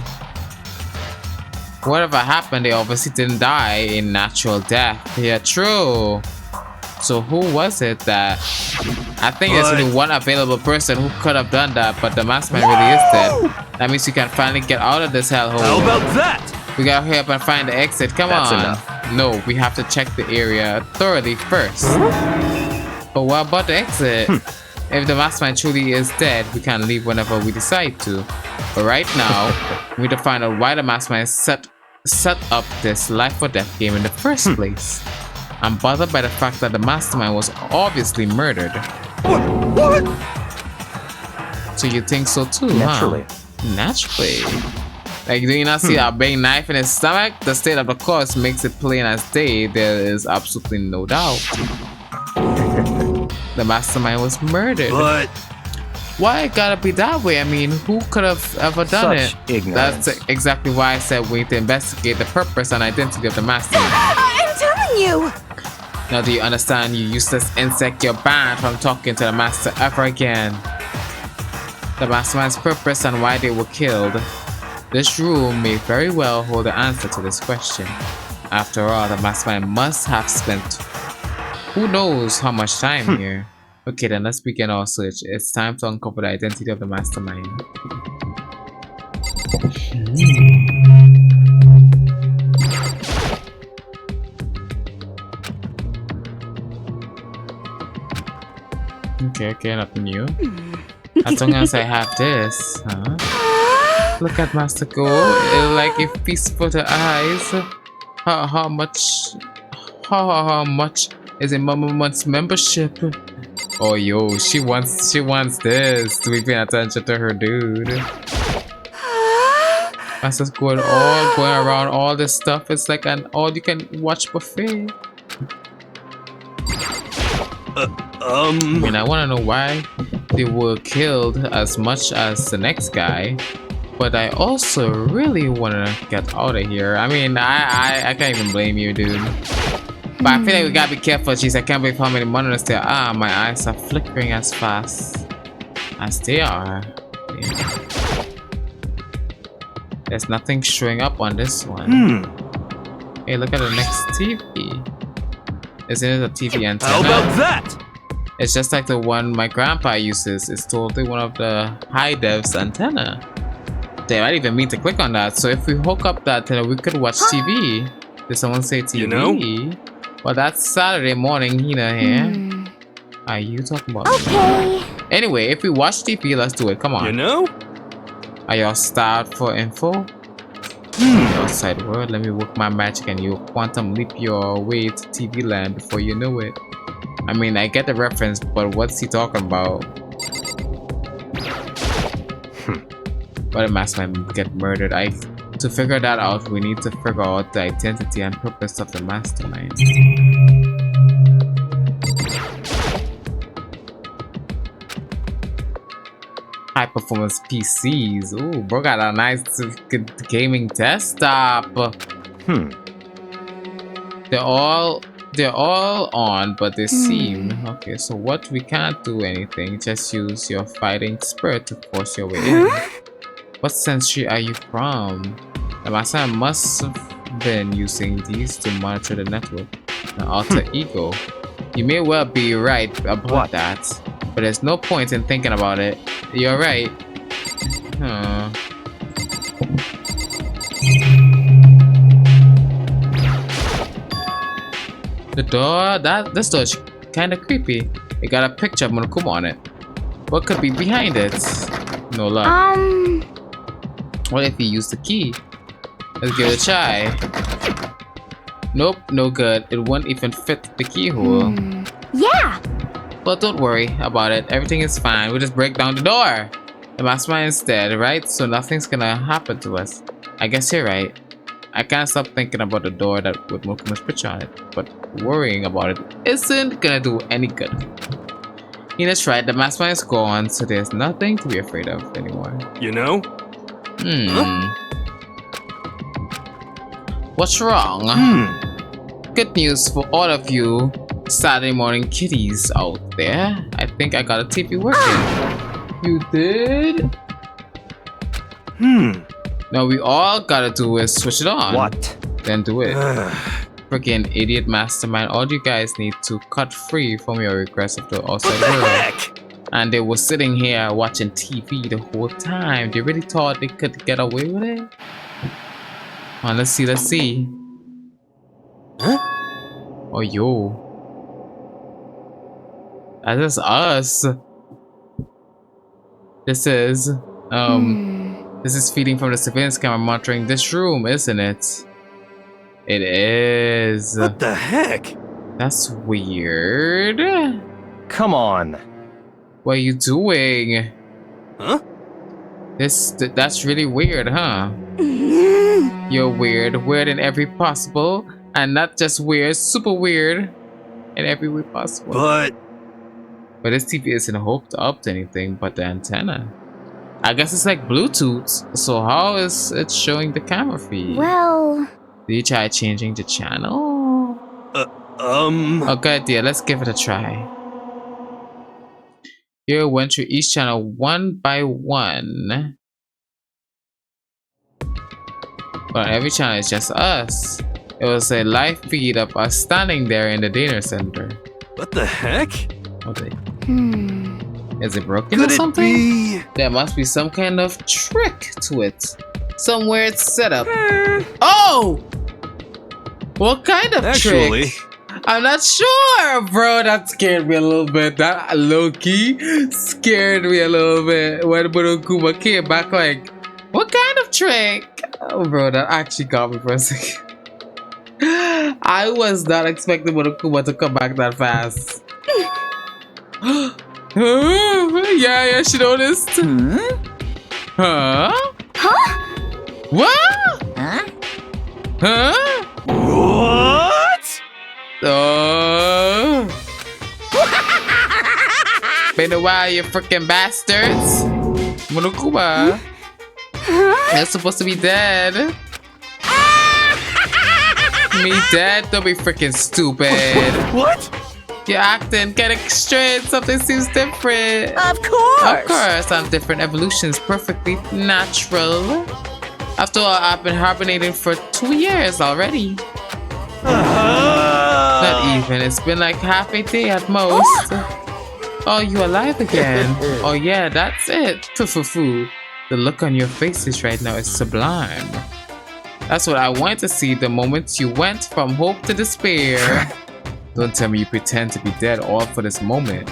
whatever happened, they obviously didn't die in natural death. Yeah, true. So who was it that... I think there's only one available person who could have done that, but the mastermind really is dead. That means we can finally get out of this hellhole. How about that? We gotta hurry up and find the exit. Come That's on. enough. No, we have to check the area thoroughly first. But what about the exit? If the mastermind truly is dead, we can leave whenever we decide to. But right now, we need to find out why the mastermind set up this life or death game in the first place. I'm bothered by the fact that the mastermind was obviously murdered. What? So you think so too, Naturally. huh? Naturally. Like, do you not see a big knife in his stomach? The state of the course makes it plain as day. There is absolutely no doubt. The mastermind was murdered. But Why it gotta be that way? I mean, who could have ever done Such it? ignorance. That's exactly why I said we need to investigate the purpose and identity of the mastermind. I'm telling you! Now do you understand, you useless insect? You're banned from talking to the master ever again. The mastermind's purpose and why they were killed. This room may very well hold the answer to this question. After all, the mastermind must have spent who knows how much time here. Okay, then let's begin our search. It's time to uncover the identity of the mastermind. Okay, nothing new. As long as I have this, huh? Look at Master Go. It's like a feast for the eyes. How much is a month's membership? Oh yo, she wants this to be paying attention to her dude. Master's going around all this stuff. It's like an all you can watch buffet. I mean, I want to know why they were killed as much as the next guy, but I also really want to get out of here. I mean, I can't even blame you, dude. But I feel like we gotta be careful. Jeez, I can't believe how many monitors there are. My eyes are flickering as fast as they are. Yeah. There's nothing showing up on this one. Hey, look at the next TV. Isn't it a TV antenna? how about that? It's just like the one my grandpa uses. It's totally one of the high devs antenna. Damn, I didn't even mean to click on that. So if we hook up that antenna, we could watch TV. Did someone say TV? You know? Well, that's Saturday morning, Hina here. Are you talking about? Okay. Anyway, if we watch TV, let's do it. Come on. You know? Are y'all starved for info? The outside world. Let me work my magic and you'll quantum leap your way to TV land before you know it. I mean, I get the reference, but what's he talking about? Why did Mastermind get murdered? To figure that out, we need to figure out the identity and purpose of the mastermind. High performance PCs. Ooh, bro got a nice gaming desktop. They're all on, but they seem okay. So what? We can't do anything. Just use your fighting spirit to force your way in. What century are you from? The master must have been using these to monitor the network. An alter ego. You may well be right about that, but there's no point in thinking about it. You're right. The door, this door is kind of creepy. It got a picture of Monokuma on it. What could be behind it? No luck. What if you use the key? Let's give it a try. Nope, no good. It won't even fit the keyhole. Yeah. But don't worry about it. Everything is fine. We'll just break down the door. The mastermind is dead, right? So nothing's gonna happen to us. I guess you're right. I can't stop thinking about the door that with Mokuma's picture on it. But worrying about it isn't gonna do any good. Ina's right. The mastermind is gone, so there's nothing to be afraid of anymore. You know? What's wrong? Good news for all of you Saturday morning kitties out there. I think I got a TV working. You did? Now we all gotta do is switch it on. What? Then do it. Freaking idiot mastermind. All you guys need to cut free from your regrets of the outside world. Heck! And they were sitting here watching TV the whole time. They really thought they could get away with it? Oh, let's see. Oh, yo. That is us. This is feeding from the surveillance camera monitoring this room, isn't it? It is. What the heck? That's weird. Come on. What are you doing? Huh? That's really weird, huh? You're weird in every possible, and not just weird, super weird in every way possible. But this TV isn't hooked up to anything but the antenna. I guess it's like Bluetooth. So how is it showing the camera feed? Well, Did you try changing the channel? Okay, dear, let's give it a try. Here went through each channel one by one. But every channel is just us. It was a live feed of us standing there in the dinner center. what the heck? Okay. Is it broken Could or it something? be? There must be some kind of trick to it. Somewhere it's set up. Oh! What kind of Actually, trick? I'm not sure, bro. That scared me a little bit. That low-key scared me a little bit. When Monokuma came back like, what kind of trick? Oh, bro, that actually got me for a second. I was not expecting Monokuma to come back that fast. Yeah, she noticed. Huh? What? Huh? what? Oh. Been a while, you freaking bastards. Monokuma. You're supposed to be dead. Me dead? Don't be freaking stupid. What? You're acting getting straight. Something seems different. Of course. Of course, I'm different. Evolution's perfectly natural. After all, I've been hibernating for 2 years already. Not even. It's been like half a day at most. Oh, you alive again? Oh yeah, that's it. Fufufu. The look on your faces right now is sublime. That's what I wanted to see the moment you went from hope to despair. Don't tell me you pretend to be dead all for this moment.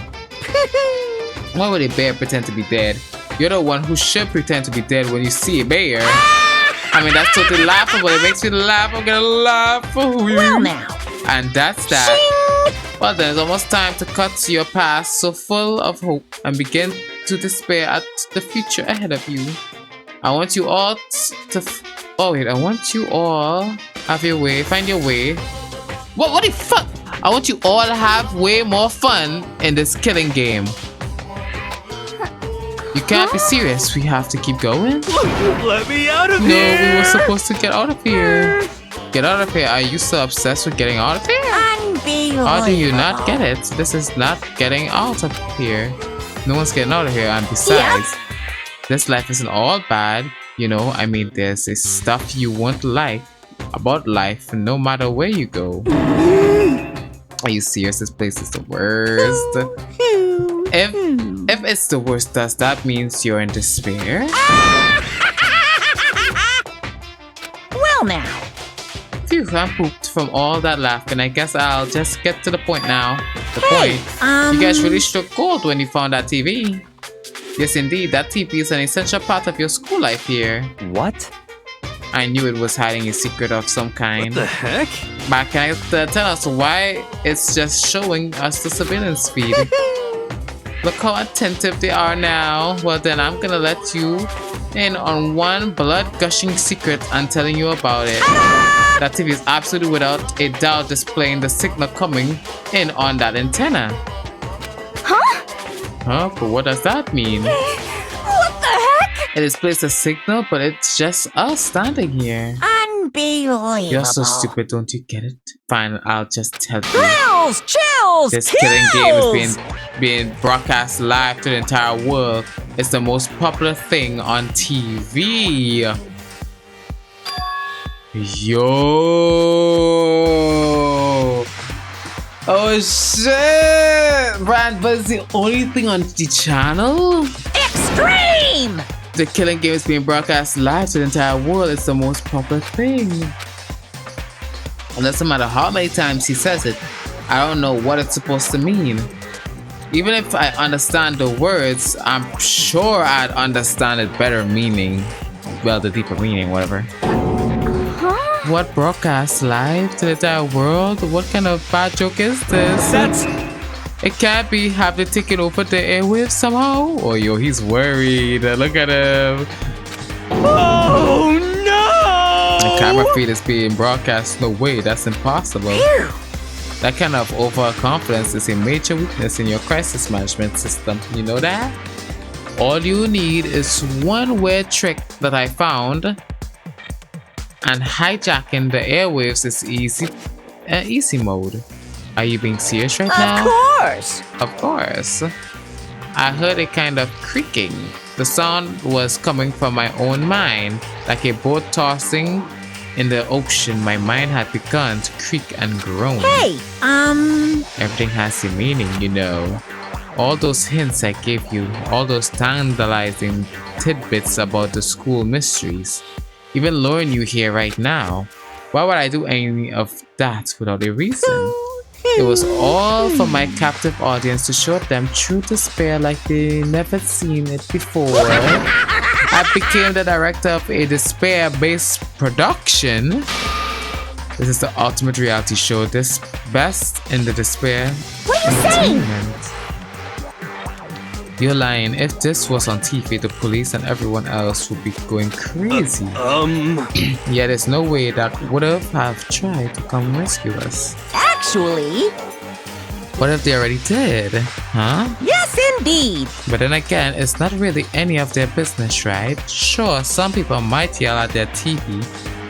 Why would a bear pretend to be dead? You're the one who should pretend to be dead when you see a bear. I mean, that's totally laughable. It makes me laugh. I'm gonna laugh. Well now. And that's that. Well then, it's almost time to cut to your past so full of hope and begin to despair at the future ahead of you. I want you all to Oh wait, I want you all have your way. Find your way. What the fuck? I want you all to have way more fun in this killing game. You can't be serious. We have to keep going. Let me out of No, here! we were supposed to get out of here. Get out of here. Are you so obsessed with getting out of here? Unbelievable. How do you not get it? This is not getting out of here. No one's getting out of here. And besides, this life isn't all bad. You know, I mean, there's this stuff you won't like about life no matter where you go. Are you serious? This place is the worst. If it's the worst, does that mean you're in despair? Well now. Phew, I'm pooped from all that laughing. I guess I'll just get to the point now. The point. You guys really struck gold when you found that TV. Yes, indeed. That TV is an essential part of your school life here. What? I knew it was hiding a secret of some kind. What the heck? But can you tell us why it's just showing us the surveillance feed? Look how attentive they are now. Well then, I'm gonna let you in on one blood-gushing secret and telling you about it. That TV is absolutely without a doubt displaying the signal coming in on that antenna. Huh? But what does that mean? What the heck? It displays a signal, but it's just us standing here. Unbelievable. You're so stupid, don't you get it? Fine, I'll just tell you. Chills! Chills! This kills! killing game is being broadcast live to the entire world. It's the most popular thing on TV. Yo! Oh shit! Brand, but it's the only thing on the channel? Extreme! The killing game is being broadcast live to the entire world. It's the most popular thing. And doesn't matter how many times he says it, I don't know what it's supposed to mean. Even if I understand the words, I'm sure I'd understand it better meaning. Well, the deeper meaning, whatever. What broadcast live to the entire world? What kind of bad joke is this? It can't be. Have they taken over the airwaves somehow? Oh, yo, he's worried. Look at him. Oh no! The camera feed is being broadcast. No way, that's impossible. That kind of overconfidence is a major weakness in your crisis management system. You know that? All you need is one weird trick that I found, and hijacking the airwaves is easy mode. Are you being serious right now? Of course! Of course. I heard a kind of creaking. The sound was coming from my own mind, like a boat tossing in the ocean. My mind had begun to creak and groan. Hey, Everything has a meaning, you know. All those hints I gave you, all those tantalizing tidbits about the school mysteries, even luring you here right now. Why would I do any of that without a reason? It was all for my captive audience to show them true despair like they never seen it before. I became the director of a despair-based production. This is the ultimate reality show. This best in the despair. what are you saying? entertainment. You're lying. If this was on TV, the police and everyone else would be going crazy. Yeah, there's no way that would have tried to come rescue us. Actually, What if they already did? Huh? yes indeed. But then again, it's not really any of their business, right? Sure, some people might yell at their TV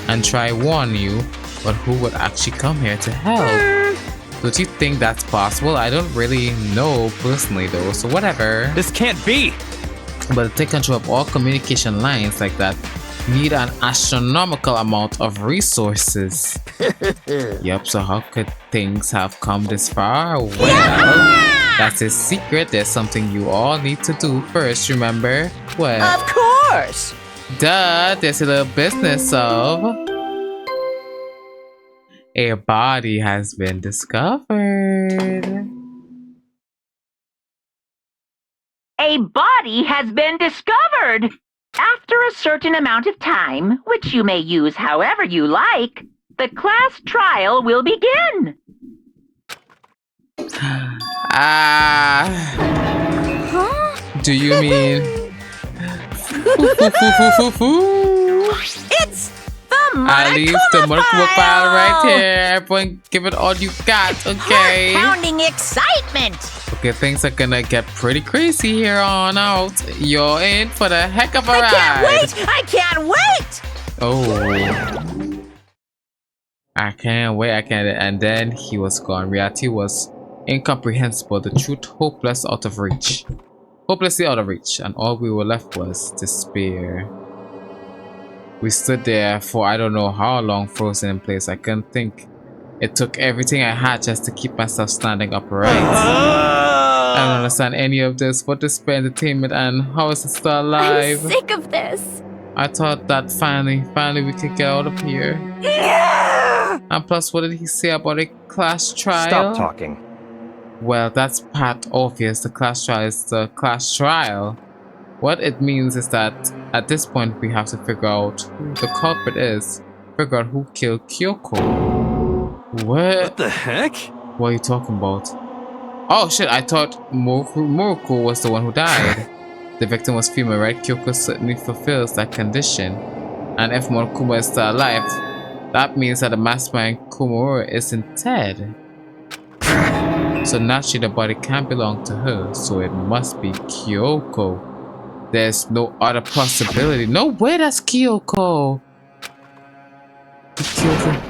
and try warn you, but who would actually come here to help? Don't you think that's possible? I don't really know personally though, so whatever. This can't be! But to take control of all communication lines like that need an astronomical amount of resources. Yup, so how could things have come this far? Well, that's a secret. There's something you all need to do first, remember? What? Of course. Duh, there's a little business of... A body has been discovered. A body has been discovered! After a certain amount of time, which you may use however you like, the class trial will begin. Do you mean... I leave the Monokuma file right here. Everyone give it all you got, okay? Heart-pounding excitement. Okay, things are gonna get pretty crazy here on out. You're in for the heck of a ride. I can't wait! Oh. I can't wait, And then he was gone. Reality was incomprehensible. The truth hopeless out of reach. Hopelessly out of reach. And all we were left was despair. We stood there for I don't know how long, frozen in place. I couldn't think. It took everything I had just to keep myself standing upright. I don't understand any of this. What is for entertainment and how is it still alive? I'm sick of this. I thought that finally we could get out of here. And plus, what did he say about a class trial? Stop talking. Well, that's part obvious. The class trial is the class trial. What it means is that at this point we have to figure out who the culprit is. Figure out who killed Kyoko. What the heck? What are you talking about? Oh shit, I thought Murako was the one who died. The victim was female, right? Kyoko certainly fulfills that condition. And if Monokuma is still alive, that means that the mastermind Komura isn't dead. So naturally the body can't belong to her, so it must be Kyoko. There's no other possibility. No way, that's Kyoko. Kyoko.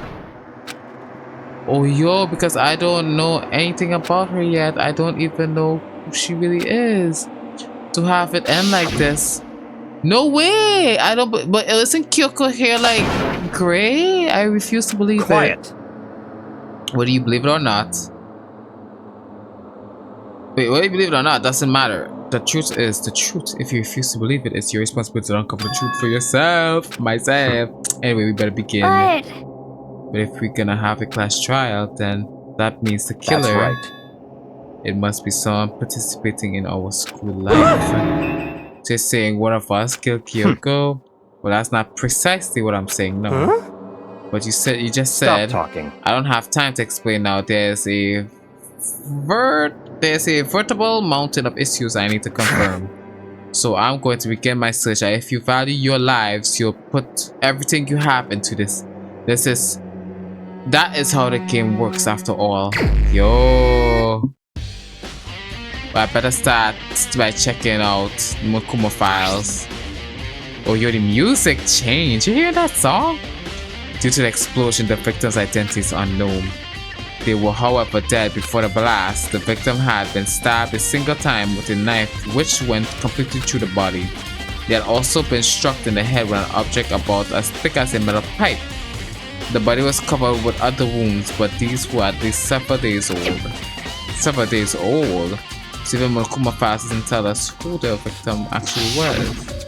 Oh yo, because I don't know anything about her yet. I don't even know who she really is. To have it end like this. No way! I don't, but isn't Kyoko hair like gray? I refuse to believe Quiet. it. Whether you believe it or not. Wait, whether you believe it or not doesn't matter. The truth is the truth. If you refuse to believe it, it's your responsibility to uncover the truth for yourself. Myself. Anyway, we better begin. But if we're gonna have a class trial, then that means the killer. That's right. It must be someone participating in our school life. Just saying one of us killed Kyoko. Well, that's not precisely what I'm saying, no. Huh? But you just said. Stop talking. I don't have time to explain now. There's a veritable mountain of issues I need to confirm. So I'm going to begin my search. If you value your lives, you'll put everything you have into this. That is how the game works after all. Yo. I better start by checking out Monokuma files. Oh yo, the music changed. You hear that song? Due to the explosion, the victim's identity is unknown. They were however dead before the blast. The victim had been stabbed a single time with a knife which went completely through the body. They had also been struck in the head with an object about as thick as a metal pipe. The body was covered with other wounds, but these were at least several days old. So even Monokuma files doesn't tell us who the victim actually was.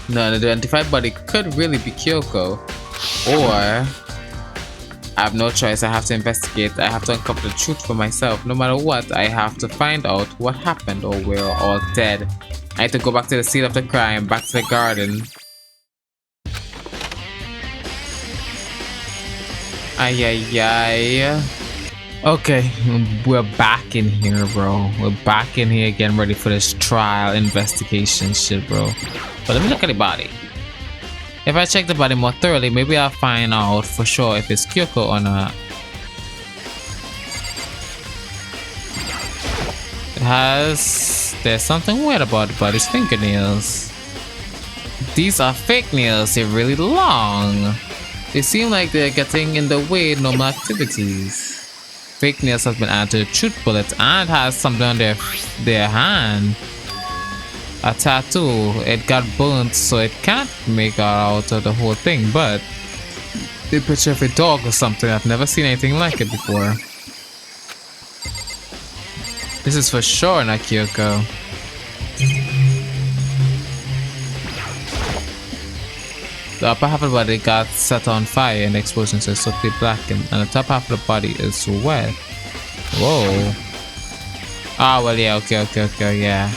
No, the identified body could really be Kyoko. Or I have no choice. I have to investigate. I have to uncover the truth for myself. No matter what, I have to find out what happened or we're all dead. I need to go back to the scene of the crime, back to the garden. Ay. Okay, we're back in here, bro. We're back in here getting ready for this trial investigation shit, bro. But let me look at the body. If I check the body more thoroughly, maybe I'll find out for sure if it's Kyoko or not. There's something weird about the body's fingernails. These are fake nails, they're really long. They seem like they're getting in the way of normal activities. Fake nails has been added to the truth bullet and has something on their hand. A tattoo. It got burnt, so it can't make out of the whole thing, but the picture of a dog or something. I've never seen anything like it before. This is for sure not Kyoko. The upper half of the body got set on fire in the explosion, so it's totally blackened, and the top half of the body is wet. Whoa. Ah, well, yeah, okay, yeah.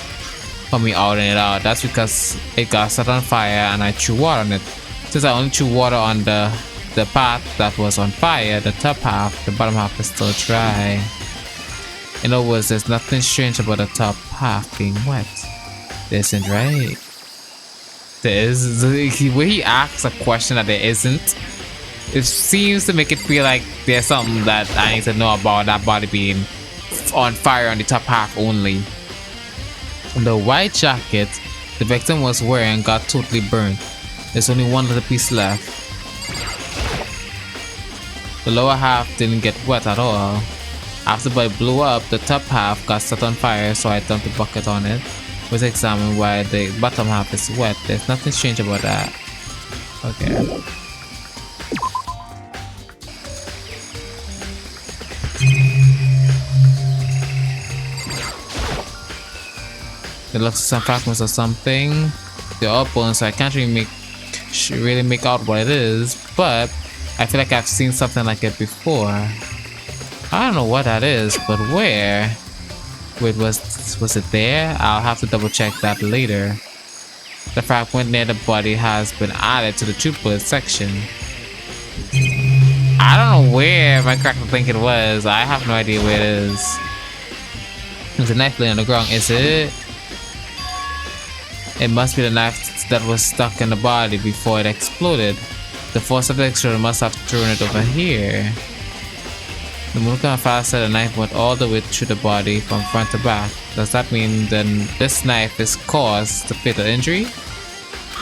Put me out in it out. That's because it got set on fire and I threw water on it. Since I only threw water on the part that was on fire, the top half, the bottom half is still dry. In other words, there's nothing strange about the top half being wet. This isn't right. there is. The way he asks a question that there isn't, it seems to make it feel like there's something that I need to know about that body being on fire on the top half only. The white jacket the victim was wearing got totally burnt. There's only one little piece left. The lower half didn't get wet at all. After the body blew up, the top half got set on fire, so I dumped a bucket on it. Let's examine why the bottom half is wet. There's nothing strange about that. Okay. It looks like some fragments or something. They're all bones, so I can't really make out what it is, but I feel like I've seen something like it before. I don't know what that is, but where? Wait, was it there? I'll have to double check that later. The fragment near the body has been added to the true bullet section. I don't know where my cracker think it was. I have no idea where it is. There's a knife laying on the ground, is it? It must be the knife that was stuck in the body before it exploded. The force of the explosion must have thrown it over here. The Monokuma father said the knife went all the way through the body from front to back. Does that mean then this knife is caused the fatal injury?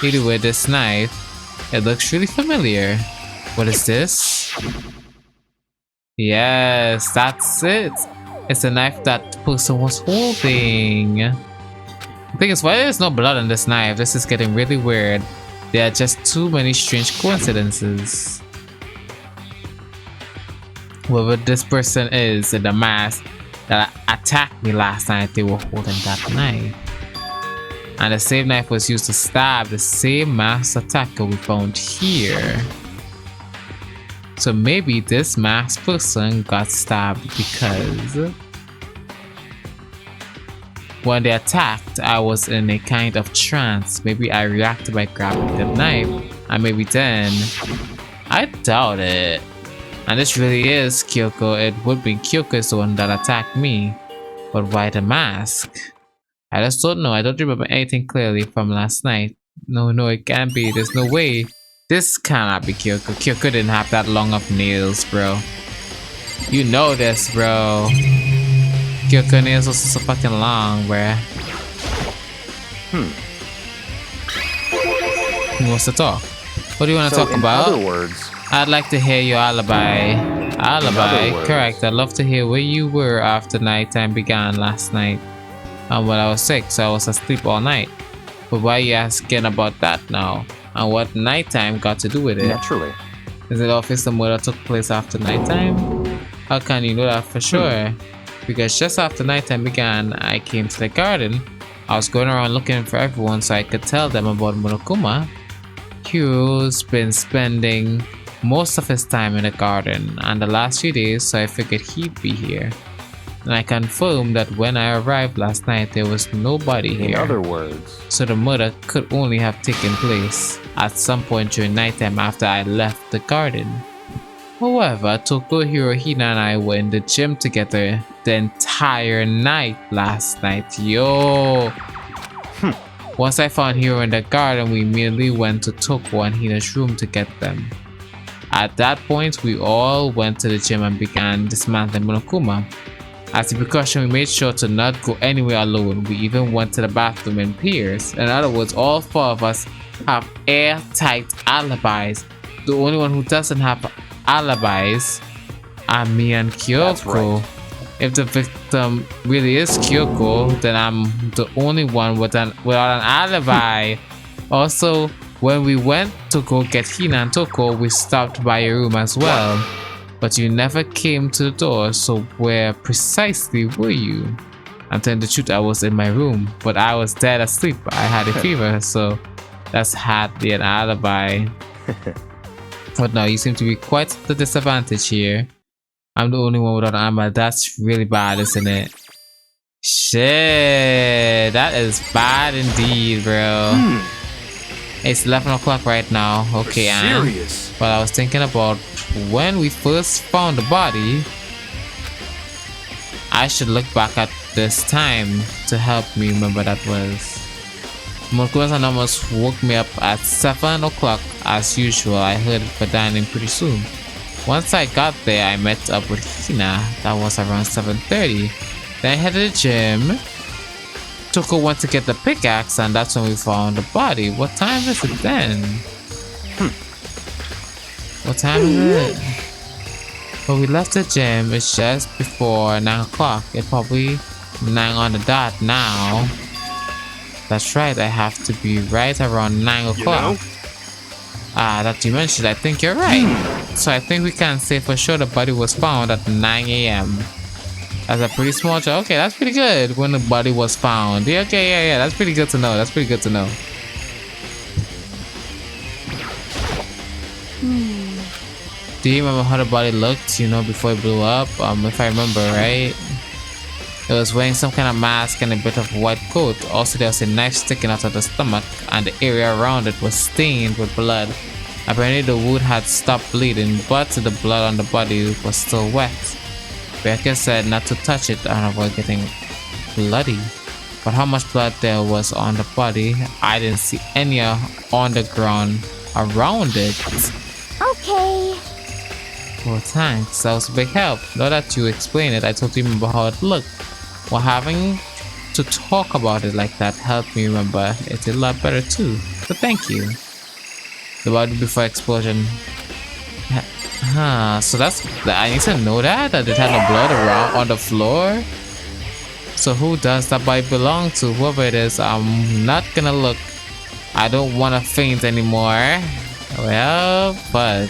Either way, this knife, it looks really familiar. What is this? Yes, that's it. It's the knife that the person was holding. The thing is, why there's no blood on this knife? This is getting really weird. There are just too many strange coincidences. Whoever this person is in the mask that attacked me last night, they were holding that knife. And the same knife was used to stab the same masked attacker we found here. So maybe this masked person got stabbed because when they attacked, I was in a kind of trance. Maybe I reacted by grabbing the knife, and maybe then... I doubt it. And this really is Kyoko. It would be Kyoko's the one that attacked me. But why the mask? I just don't know. I don't remember anything clearly from last night. No, it can't be. There's no way. This cannot be Kyoko. Kyoko didn't have that long of nails, bro. You know this, bro. Kyoko nails was so fucking long, bruh. Who wants to talk? What do you want to talk about? In other words, I'd like to hear your alibi. Alibi? Correct. I'd love to hear where you were after nighttime began last night. Well, I was sick, so I was asleep all night. But why are you asking about that now? And what nighttime got to do with it? naturally. Is it obvious the murder took place after nighttime? How can you know that for sure? Because just after nighttime began, I came to the garden. I was going around looking for everyone so I could tell them about Monokuma. Hiro's been spending most of his time in the garden and the last few days, so I figured he'd be here. And I confirmed that when I arrived last night, there was nobody here. In other words, So the murder could only have taken place at some point during nighttime after I left the garden. However, Toko, Hiro, Hina and I were in the gym together the entire night last night. Yo! Once I found Hiro in the garden, we immediately went to Toko and Hina's room to get them. At that point, we all went to the gym and began dismantling Monokuma. As a precaution, we made sure to not go anywhere alone. We even went to the bathroom in pairs. In other words, all four of us have airtight alibis. The only one who doesn't have alibis are me and Kyoko. That's right. If the victim really is Kyoko, then I'm the only one without an alibi. Also, when we went to go get Hina and Toko, we stopped by your room as well. But you never came to the door, so where precisely were you? I'm telling the truth, I was in my room, but I was dead asleep. I had a fever, so that's hardly an alibi. But now you seem to be quite the disadvantage here. I'm the only one without an armor. That's really bad, isn't it? Shit, that is bad indeed, bro. It's 11 o'clock right now. Okay, Anne. Serious? But I was thinking about when we first found the body. I should look back at this time to help me remember that was. Monokuma-san almost woke me up at 7 o'clock as usual. I headed for dining pretty soon. Once I got there, I met up with Hina. That was around 7:30. Then I headed to the gym. Toko went to get the pickaxe, and that's when we found the body. What time is it then? What time is it? When we left the gym, it's just before 9 o'clock. It's probably 9 on the dot now. That's right, I have to be right around 9 o'clock. That you mentioned, I think you're right. So I think we can say for sure the body was found at 9 a.m. That's a pretty small job. Okay, that's pretty good when the body was found. Yeah, okay, yeah, that's pretty good to know. That's pretty good to know. Do you remember how the body looked, you know, before it blew up? If I remember right. It was wearing some kind of mask and a bit of white coat. Also, there was a knife sticking out of the stomach, and the area around it was stained with blood. Apparently, the wound had stopped bleeding, but the blood on the body was still wet. Becker said not to touch it and avoid getting bloody. But how much blood there was on the body, I didn't see any on the ground around it. Okay. Well, thanks. That was a big help. Now that you explain it, I totally remember how it looked. Well, having to talk about it like that helped me remember it a lot better too. So thank you. The body before explosion. So that's... I need to know that it had no blood around on the floor. So who does that body belong to? Whoever it is, I'm not gonna look. I don't want to faint anymore. Well, but...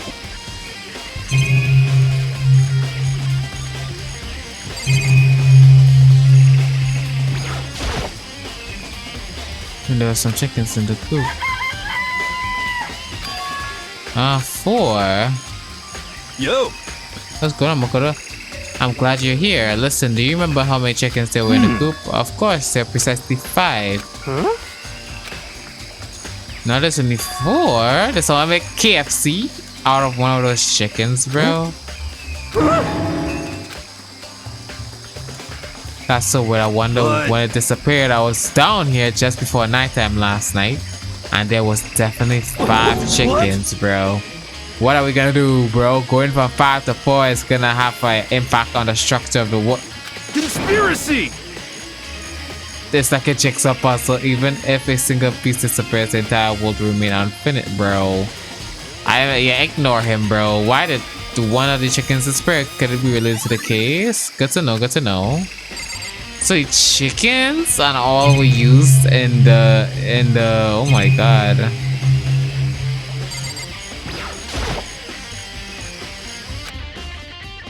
And there were some chickens in the coop. 4. Yo! What's going on, Makoto? I'm glad you're here. Listen, do you remember how many chickens there were in the coop? Of course, there are precisely 5. Huh? Now there's only 4. That's all I make KFC out of one of those chickens, bro. That's so weird. I wonder when it disappeared. I was down here just before nighttime last night, and there was definitely 5 chickens, bro. What are we gonna do, bro? Going from 5 to 4 is gonna have an impact on the structure of the world. Conspiracy! It's like a jigsaw puzzle. Even if a single piece disappears, the entire world will remain unfinished, bro. Yeah, ignore him, bro. Why did one of the chickens disappear? Could it be related to the case? Good to know, good to know. So the chickens and all were used in the oh my god.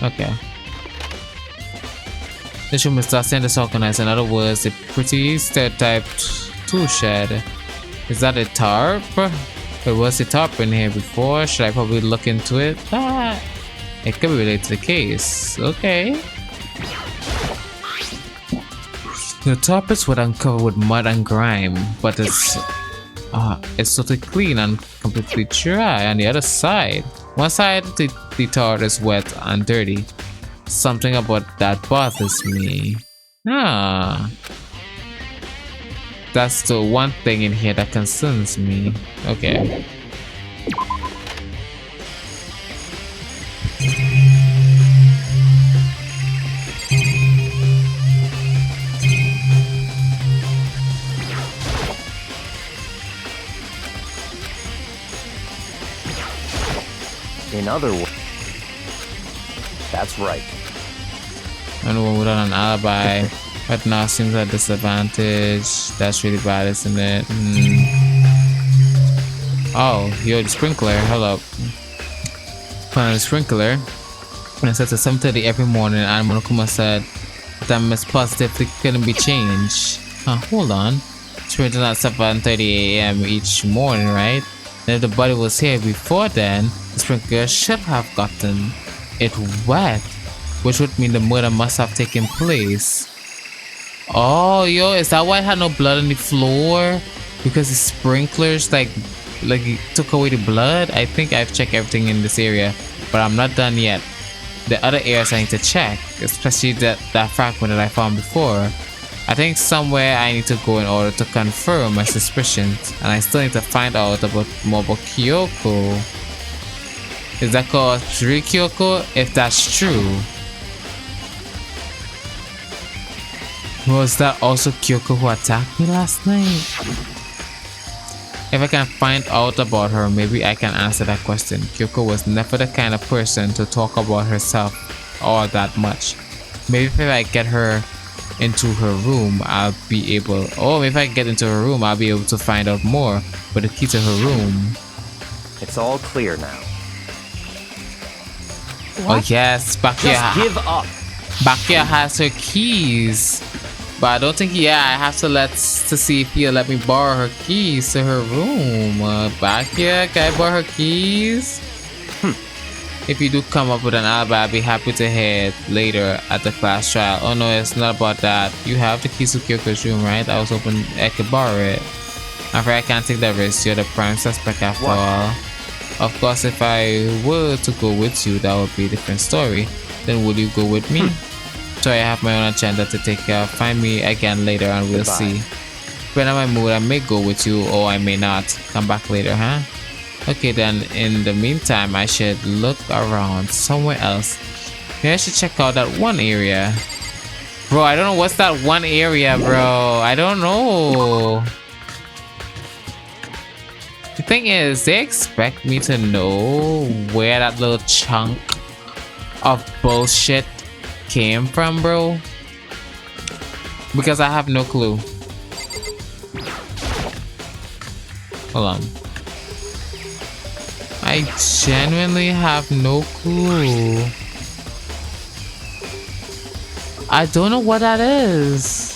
Okay. This room is dusty and disorganized. In other words, a pretty stereotyped tool shed. Is that a tarp? There was a tarp in here before. Should I probably look into it? It could be related to the case. Okay. The tarp is what uncovered with mud and grime, but it's totally clean and completely dry on the other side. One side the tarp is wet and dirty. Something about that bothers me. That's the one thing in here that concerns me. Okay. In other words, that's right. Anyone without an alibi right now seems at a disadvantage. That's really bad, isn't it? Oh, yo, the sprinkler. Hold up. Put the sprinkler. And it sets at 7:30 every morning. And Monokuma said that Miss positively couldn't be changed. Hold on. It's written at 7:30 a.m. each morning, right? And if the body was here before then, the sprinkler should have gotten it wet, which would mean the murder must have taken place. Oh, yo, is that why it had no blood on the floor? Because the sprinklers like it took away the blood? I think I've checked everything in this area, but I'm not done yet. The other areas I need to check, especially that fragment that I found before. I think somewhere I need to go in order to confirm my suspicions, and I still need to find out more about Kyoko. Is that called 3 Kyoko? If that's true, was that also Kyoko who attacked me last night? If I can find out about her, maybe I can answer that question. Kyoko was never the kind of person to talk about herself all that much. Maybe if I get her into her room, I'll be able... Oh, if I get into her room, I'll be able to find out more. But the key to her room... It's all clear now. Oh yes, Just give up. Bakia has her keys. But I don't think, yeah, I have to see if he'll let me borrow her keys to her room. Bakia, can I borrow her keys? If you do come up with an alibi, I'll be happy to hear it later at the class trial. Oh no, it's not about that. You have the keys to Kyoko's room, right? I was hoping I could borrow it. I'm afraid I can't take that risk. You're the prime suspect after all. Of course, if I were to go with you, that would be a different story. Then will you go with me? Sorry, I have my own agenda to take care of. Find me again later and we'll see. Depending on my mood, I may go with you or I may not. Come back later, huh? Okay, then in the meantime, I should look around somewhere else. Maybe I should check out that one area. Bro, I don't know what's that one area, bro. I don't know. The thing is, they expect me to know where that little chunk of bullshit came from, bro. Because I have no clue. Hold on. I genuinely have no clue. I don't know what that is.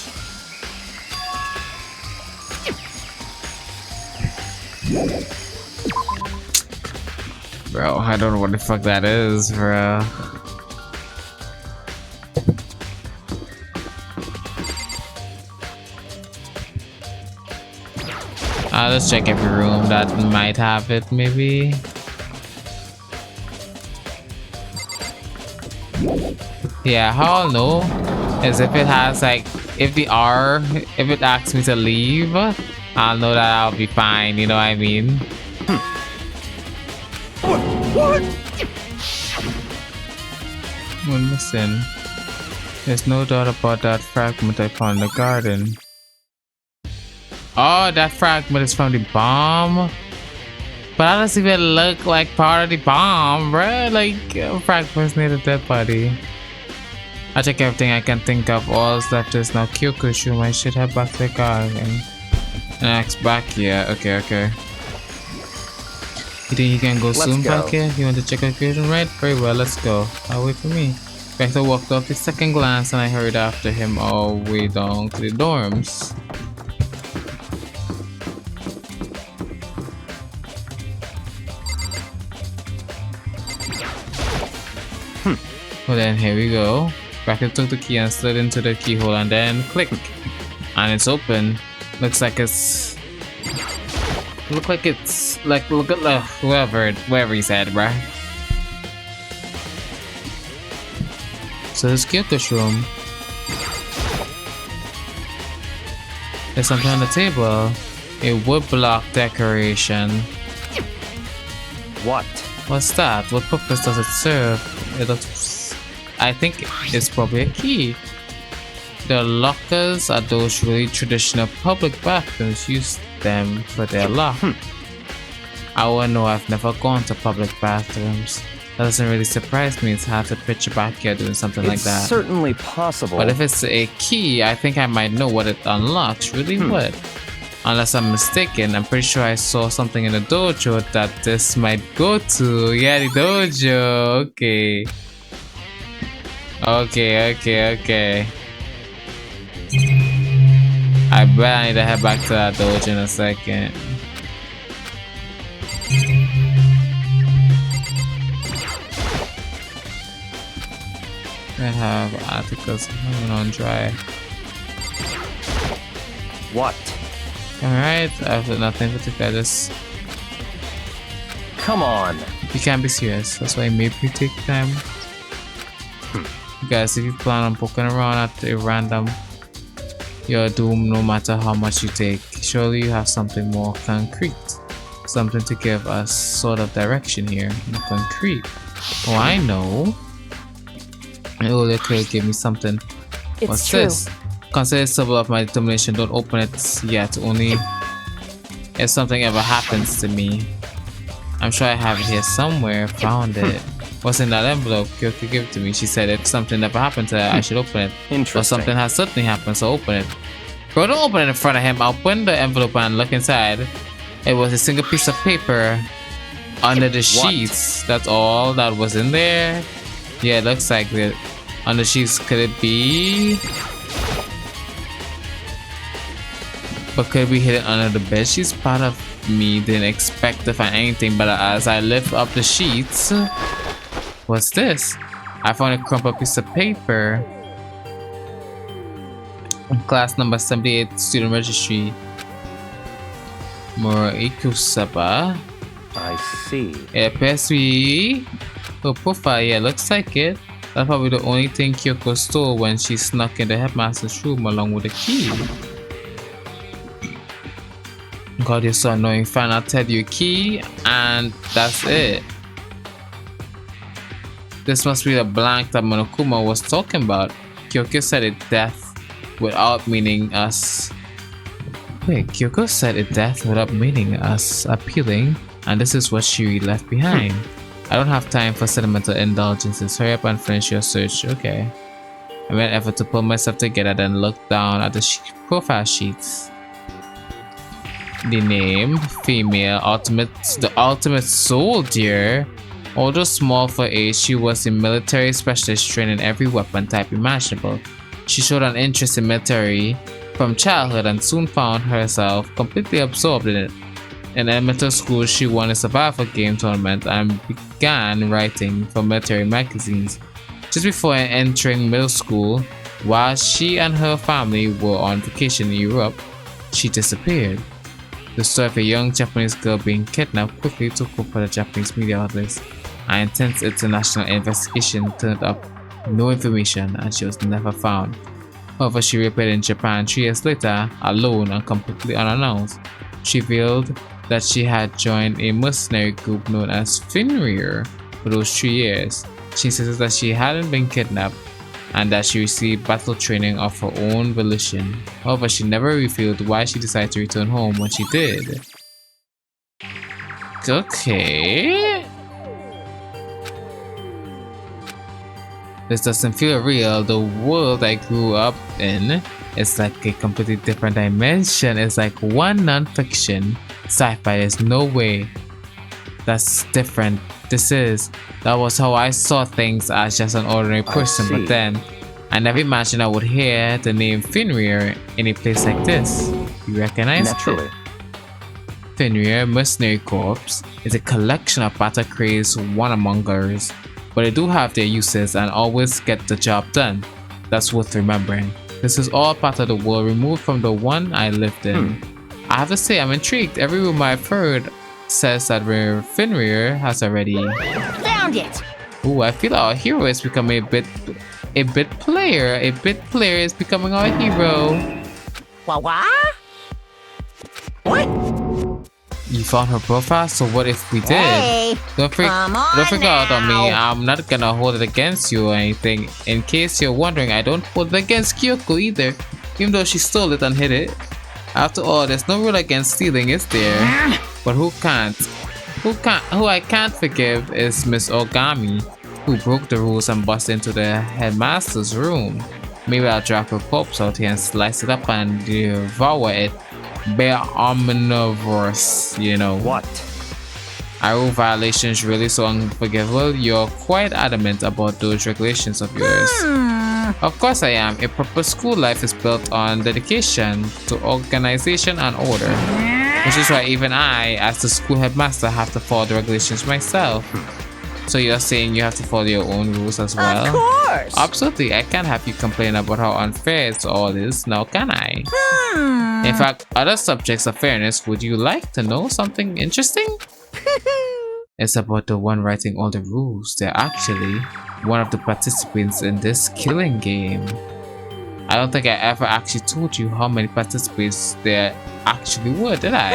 Bro, I don't know what the fuck that is, bro. Let's check every room that might have it, maybe. Yeah, how I'll know is if it has like, if it asks me to leave, I'll know that I'll be fine, you know what I mean? What? One missing. There's no doubt about that fragment I found in the garden. Oh, that fragment is from the bomb. But that doesn't even look like part of the bomb, bruh. Like, fragments near the dead body. I check everything I can think of. All that's left is now Kyoko's room. I should head back to the garden. And ask back here. Okay, okay. You think you can go soon back here? You want to check out Kyoko's room, right? Very well, let's go. I'll wait for me. Vector walked off the second glance and I hurried after him all the way down to the dorms. Well then, here we go. Vector took the key and slid into the keyhole and then click. And it's open. Looks like it's... look at whoever he said, bruh. So this Kyoko's room. There's something on the table. A wood block decoration. What? What's that? What purpose does it serve? It looks... I think it's probably a key. The lockers are those really traditional public bathrooms. Use them for their lock. I wouldn't know, I've never gone to public bathrooms. That doesn't really surprise me. It's hard to picture back here doing something like that. It's certainly possible. But if it's a key, I think I might know what it unlocks. Really would. Unless I'm mistaken, I'm pretty sure I saw something in the dojo that this might go to. Yeah, the dojo. Okay. Okay. I bet I need to head back to that dojo in a second. I have articles hanging on dry. What? Alright, I have nothing particular. Just... come on. You can't be serious. That's why maybe you take time. Guys, if you plan on poking around at a random You're doomed no matter how much you take. Surely you have something more concrete. Something to give us sort of direction here. More concrete. Oh, I know. Oh, okay, give me something. It's What's true. this? Consider it symbol of my determination. Don't open it yet. Only if something ever happens to me. I'm sure I have it here somewhere. Found it. What's in that envelope? Kyoko, give it to me. She said if something ever happened to her, I should open it. Interesting. Or something has certainly happened, so open it. Bro, don't open it in front of him. Open the envelope and look inside. It was a single piece of paper under the sheets. That's all that was in there. Yeah, it looks like it. On the sheets, could it be? But could we hid it under the bed sheets? Part of me didn't expect to find anything, but as I lift up the sheets, what's this? I found a crumpled piece of paper. Class number 78, student registry. Moro Ikusaba. I see. It appears to be her profile. Yeah, looks like it. That's probably the only thing Kyoko stole when she snuck in the headmaster's room along with the key. God, you're so annoying. Fine, I'll tell you a key, and that's it. This must be the blank that Monokuma was talking about. Kyoko said it death without meaning us. Wait, Kyoko said it death without meaning us. Appealing, and this is what she left behind. I don't have time for sentimental indulgences. Hurry up and finish your search. Okay. I made an effort to pull myself together, then looked down at the profile sheets. The name, female, the ultimate soldier. Although small for age, she was a military specialist trained in every weapon type imaginable. She showed an interest in military from childhood and soon found herself completely absorbed in it. In elementary school, she won a survival game tournament and began writing for military magazines. Just before entering middle school, while she and her family were on vacation in Europe, she disappeared. The story of a young Japanese girl being kidnapped quickly took over the Japanese media outlets. An intense international investigation turned up no information and she was never found. However, she reappeared in Japan 3 years later, alone and completely unannounced. She revealed that she had joined a mercenary group known as Fenrir for those 3 years. She insisted that she hadn't been kidnapped and that she received battle training of her own volition. However, she never revealed why she decided to return home when she did. Okay. This doesn't feel real. The world I grew up in is like a completely different dimension. It's like one non-fiction sci-fi. There's no way that's different. That was how I saw things as just an ordinary person, but then I never imagined I would hear the name Fenrir in a place like this. You recognize Naturally. it? Fenrir Mercenary Corps is a collection of battle-crazed one-amongers, but they do have their uses and always get the job done. That's worth remembering. This is all part of the world removed from the one I lived in. I have to say, I'm intrigued. Every rumor I've heard says that Fenrir has already Found it! Ooh, I feel our hero is becoming a bit player. A bit player is becoming our hero. What? You found her profile, so what if we did? Hey, Don't freak out on me. I'm not gonna hold it against you or anything. In case you're wondering, I don't hold it against Kyoko either, even though she stole it and hid it. After all, there's no rule against stealing, is there? But who I can't forgive is Miss Ogami, who broke the rules and busted into the headmaster's room. Maybe I'll drag her corpse out here and slice it up and devour it. Bare omnivorous, you know. What? Are rule violations really so unforgivable? You're quite adamant about those regulations of yours. Of course I am. A proper school life is built on dedication to organization and order. Which is why even I, as the school headmaster, have to follow the regulations myself. So you're saying you have to follow your own rules as well? Of course! Absolutely. I can't have you complain about how unfair it's all is, now can I? In fact, other subjects of fairness, would you like to know something interesting? It's about the one writing all the rules. They're actually one of the participants in this killing game. I don't think I ever actually told you how many participants there actually were, did I?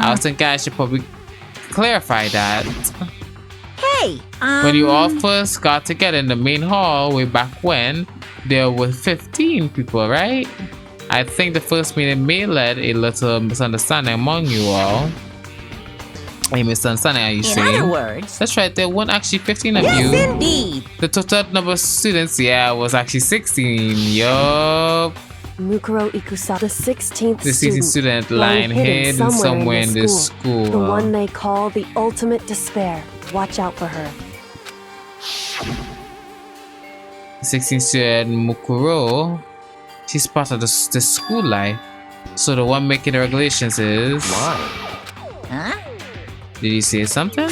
I was thinking I should probably clarify that. Hey, When you all first got together in the main hall way back when, there were 15 people, right? I think the first meeting may lead a little misunderstanding among you all. A misunderstanding, are you in saying? other words, That's right, there weren't actually 15 of yes, you. indeed. The total number of students, yeah, was actually 16. Yup. Mukuro Ikusaba, the 16th The 16th student lying hidden somewhere in this school. The one they call the ultimate despair. Watch out for her. 16th student Mukuro, she's part of the school life. So the one making the regulations is... Why? Huh? Did you say something?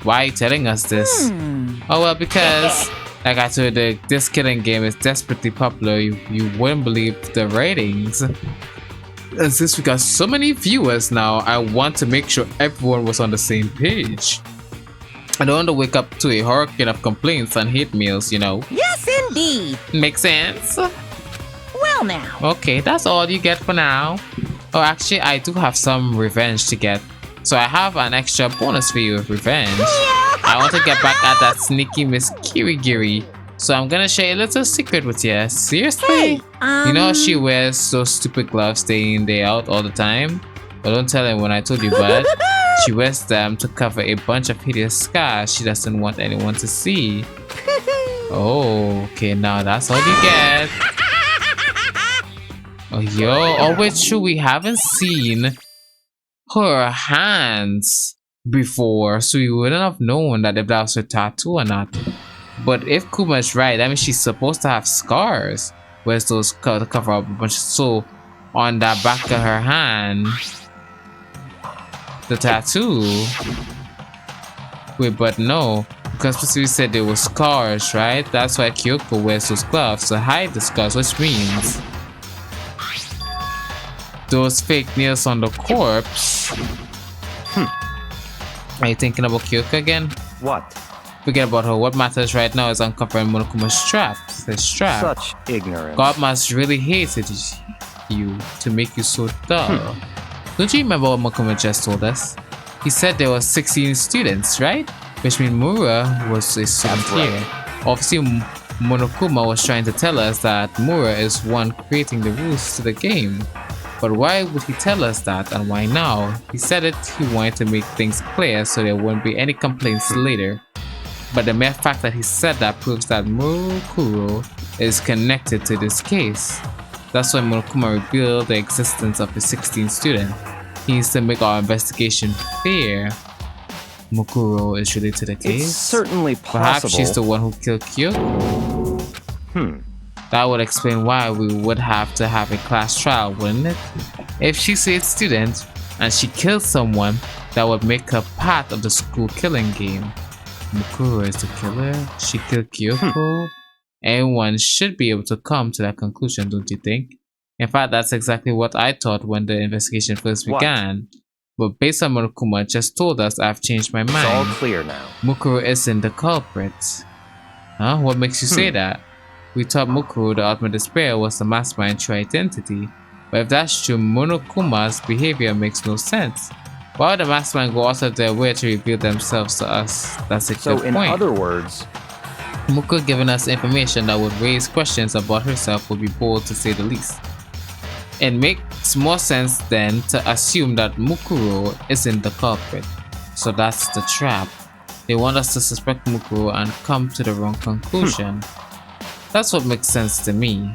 Why are you telling us this? Oh well, because like I told you, this killing game is desperately popular. You wouldn't believe the ratings. And since we got so many viewers now, I want to make sure everyone was on the same page. I don't want to wake up to a hurricane of complaints and hate mails, you know. Yes, indeed. Makes sense? Well now. Okay, that's all you get for now. Oh, actually, I do have some revenge to get. So I have an extra bonus for you with revenge. I want to get back at that sneaky Miss Kirigiri. So I'm gonna share a little secret with you. Seriously? Hey, You know she wears those stupid gloves day in, day out all the time? Well, don't tell anyone I told you, but she wears them to cover a bunch of hideous scars she doesn't want anyone to see. Oh, okay, now that's all you get. Oh, yo, oh wait, true, we haven't seen her hands before, so we wouldn't have known that if that was her tattoo or not. But if Kuma's right, that means she's supposed to have scars. Where's those to cover up a bunch of, so on the back of her hand, the tattoo. Wait, but no, because we said there were scars, right? That's why Kyoko wears those gloves to hide the scars, which means those fake nails on the corpse. Are you thinking about Kyoko again? What? Forget about her. What matters right now is uncovering Monokuma's strap. The strap. Such ignorance. God must really hated you to make you so dull. Don't you remember what Monokuma just told us? He said there were 16 students, right? Which means Mura was a student here. Obviously, Monokuma was trying to tell us that Mura is one creating the rules to the game. But why would he tell us that, and why now? He said it, he wanted to make things clear so there wouldn't be any complaints later. But the mere fact that he said that proves that Murukuro is connected to this case. That's why Monokuma revealed the existence of the 16th student. He needs to make our investigation fair. Mukuro is related to the case? It's certainly possible. Perhaps she's the one who killed Kyoko? That would explain why we would have to have a class trial, wouldn't it? If she's a student and she killed someone, that would make her part of the school killing game. Mukuro is the killer. She killed Kyoko. Anyone should be able to come to that conclusion, don't you think? In fact, that's exactly what I thought when the investigation first began. But based on Monokuma just told us, I've changed my mind. It's all clear now. Mukuro isn't the culprit. Huh? What makes you say that? We thought Mukuro, the ultimate despair, was the mastermind's true identity. But if that's true, Monokuma's behavior makes no sense. Why would the mastermind go out of their way to reveal themselves to us? That's a good point. So in other words, Mukuro giving us information that would raise questions about herself would be bold to say the least. It makes more sense then to assume that Mukuro isn't the culprit. So that's the trap. They want us to suspect Mukuro and come to the wrong conclusion. That's what makes sense to me.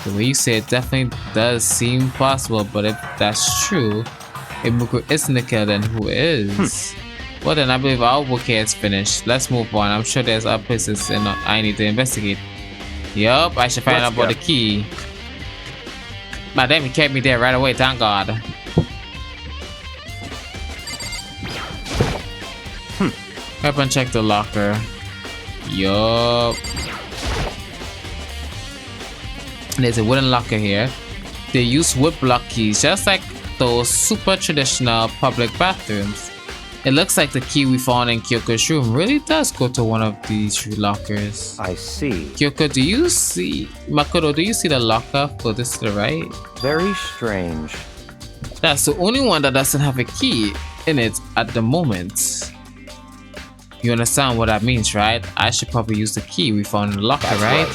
The way you say it definitely does seem possible, but if that's true, if Mukuro isn't the killer, then who is? Well then, I believe our work here is finished. Let's move on. I'm sure there's other places I need to investigate. Yup, I should find out about the key. My damn, he kept me there right away, thank God. Help and check the locker. Yup. There's a wooden locker here. They use wood block keys, just like those super traditional public bathrooms. It looks like the key we found in Kyoko's room really does go to one of these three lockers. I see. Kyoko, do you see... Makoto, do you see the locker furthest to the right? Very strange. That's the only one that doesn't have a key in it at the moment. You understand what that means, right? I should probably use the key we found in the locker, right?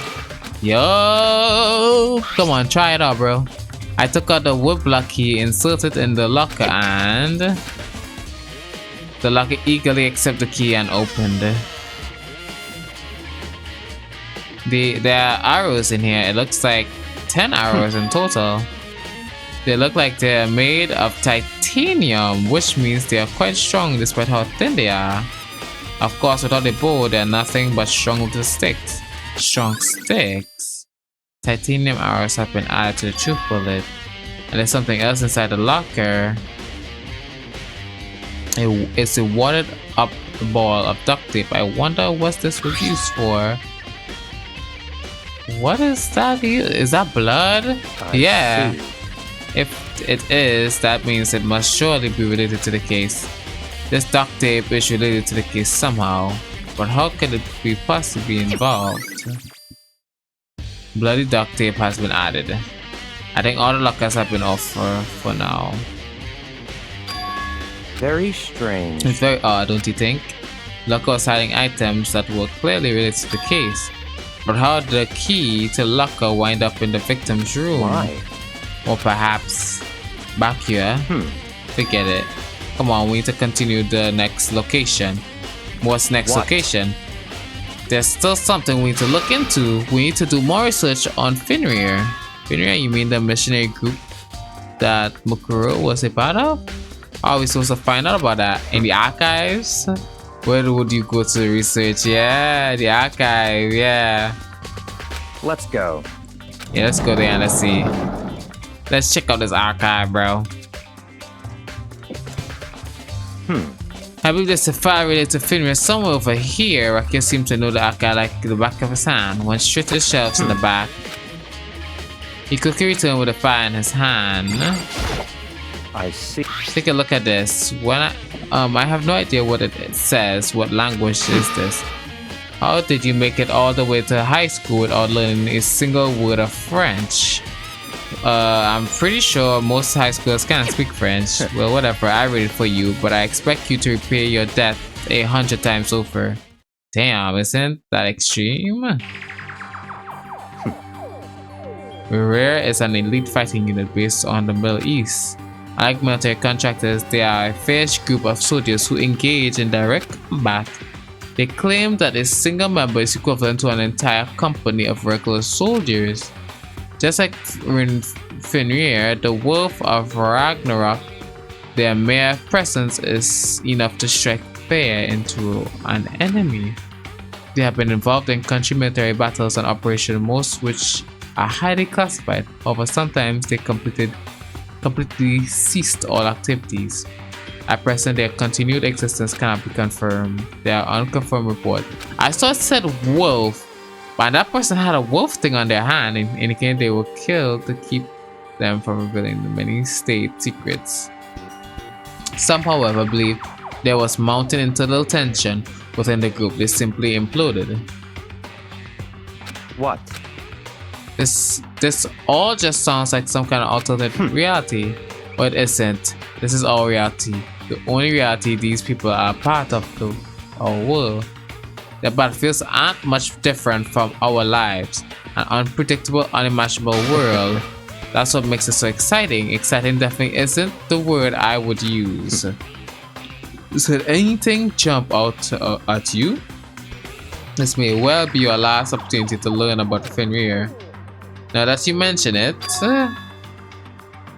Yo! Come on, try it out, bro. I took out the woodblock key, inserted in the locker, and... the locker eagerly accepted the key and opened. There are arrows in here. It looks like 10 arrows in total. They look like they're made of titanium, which means they are quite strong despite how thin they are. Of course, without the bow, they're nothing but strong with the sticks. Strong sticks? Titanium arrows have been added to the truth bullet. And there's something else inside the locker. It's a watered up ball of duct tape. I wonder what this was used for. What is that? Is that blood? Yeah. If it is, that means it must surely be related to the case. This duct tape is related to the case somehow. But how could it be possibly involved? Bloody duct tape has been added. I think all the lockers have been off for now. Very strange. It's very odd, don't you think? Locker was hiding items that were clearly related to the case. But how did the key to the locker wind up in the victim's room? Why? Or perhaps back here? Forget it. Come on, we need to continue the next location. What's next location? There's still something we need to look into. We need to do more research on Fenrir. Fenrir, you mean the missionary group that Mukuro was a part of? How are we supposed to find out about that? In the archives? Where would you go to research? Yeah, the archive, yeah. Let's go. Yeah, let's go there and let's see. Let's check out this archive, bro. I believe there's a file related to Fenrir somewhere over here. Rakia seems to know the archive like the back of his hand. Went straight to the shelves in the back. He quickly returned with a file in his hand. I see. Take a look at this. When I have no idea what it says. What language is this? How did you make it all the way to high school without learning a single word of French? I'm pretty sure most high schoolers can't speak French. Well, whatever, I read it for you, but I expect you to repay your debt 100 times over. Damn, isn't that extreme? Rare is an elite fighting unit based on the Middle East. Like military contractors, they are a fierce group of soldiers who engage in direct combat. They claim that a single member is equivalent to an entire company of regular soldiers. Just like in Fenrir, the Wolf of Ragnarok, their mere presence is enough to strike fear into an enemy. They have been involved in country military battles and operations, most which are highly classified. However, sometimes they completely ceased all activities. At present, their continued existence cannot be confirmed. They are unconfirmed report. I saw it said wolf, but that person had a wolf thing on their hand, indicating they were killed to keep them from revealing the many state secrets. Some, however, believe there was mounting internal tension within the group. They simply imploded. What? This all just sounds like some kind of alternate reality, but it isn't. This is our reality. The only reality these people are part of our world. The battlefields aren't much different from our lives. An unpredictable, unimaginable world. That's what makes it so exciting. Exciting definitely isn't the word I would use. Did anything jump out at you? This may well be your last opportunity to learn about Fenrir. Now that you mention it, the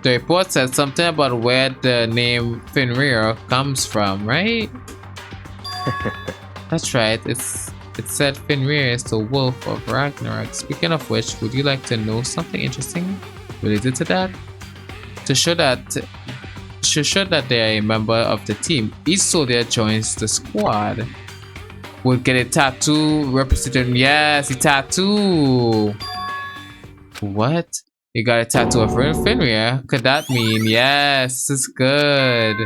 report said something about where the name Fenrir comes from, right? That's right, it said Fenrir is the Wolf of Ragnarok. Speaking of which, would you like to know something interesting related to that? To show that they are a member of the team, each soldier joins the squad would get a tattoo representing, yes, a tattoo. What? You got a tattoo of Fenrir? Could that mean, yes, this is good.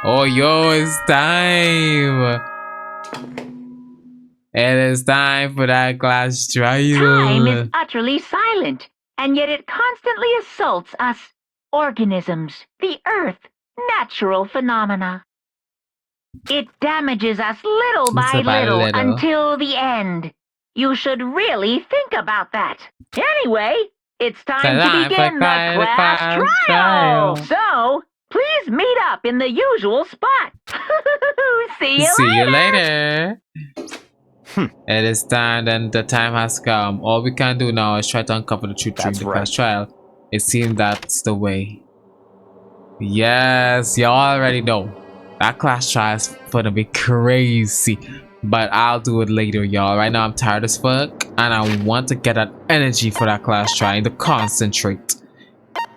Oh, yo, it's time. It is time for that class trial. Time is utterly silent, and yet it constantly assaults us. Organisms, the earth, natural phenomena. It damages us little by little until the end. You should really think about that. Anyway, it's time to begin the class trial. So, please meet up in the usual spot. See you later. It is time, and the time has come. All we can do now is try to uncover the truth during the class trial. It seems that's the way. Yes, y'all already know. That class trial is gonna be crazy. But I'll do it later, y'all. Right now I'm tired as fuck, and I want to get that energy for that class trial to concentrate.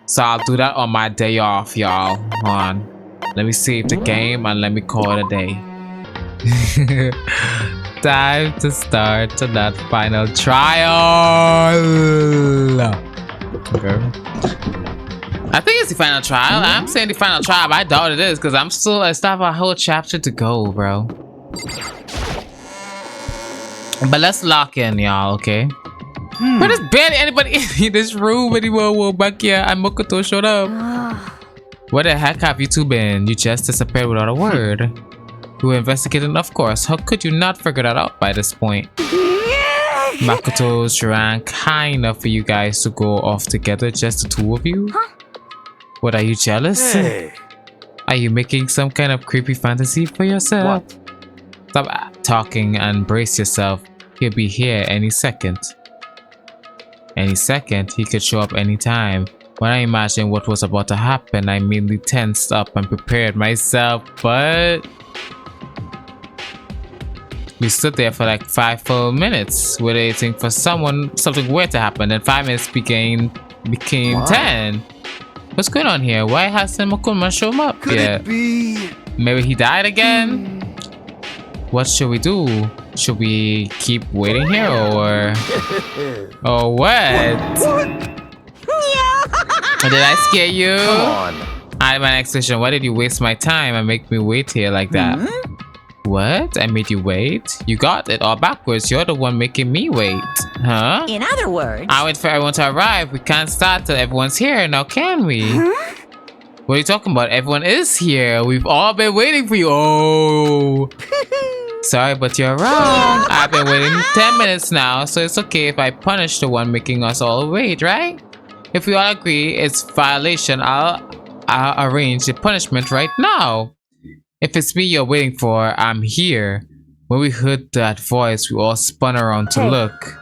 So I'll do that on my day off, y'all. Hold on. Let me save the game and let me call it a day. Time to start that final trial. Okay. I think it's the final trial. I'm saying the final trial, but I doubt it is because I still have a whole chapter to go, bro. But let's lock in, y'all, okay? But there's barely anybody in this room anymore. Well, back here, and Mokoto showed up. Where the heck have you two been? You just disappeared without a word. We were investigating, of course. How could you not figure that out by this point? Makoto's ran kind enough for you guys to go off together, just the two of you? What, are you jealous? Hey. Are you making some kind of creepy fantasy for yourself? What? Stop talking and brace yourself. He'll be here any second. Any second, he could show up anytime. When I imagined what was about to happen, I immediately tensed up and prepared myself, but... we stood there for like 5 full minutes, waiting for something weird to happen. Then 5 minutes became 10. What's going on here? Why hasn't Makuma shown up yet? Could it be? Maybe he died again? What should we do? Should we keep waiting here or what? Did I scare you? Come on. I have my next question. Why did you waste my time and make me wait here like that? What? I made you wait? You got it all backwards. You're the one making me wait. Huh? In other words, I wait for everyone to arrive. We can't start till everyone's here now, can we? What are you talking about? Everyone is here. We've all been waiting for you. Oh. Sorry, but you're wrong. I've been waiting 10 minutes now, so it's okay if I punish the one making us all wait, right? If we all agree it's violation, I'll arrange the punishment right now. If it's me you're waiting for, I'm here. When we heard that voice, we all spun around to look.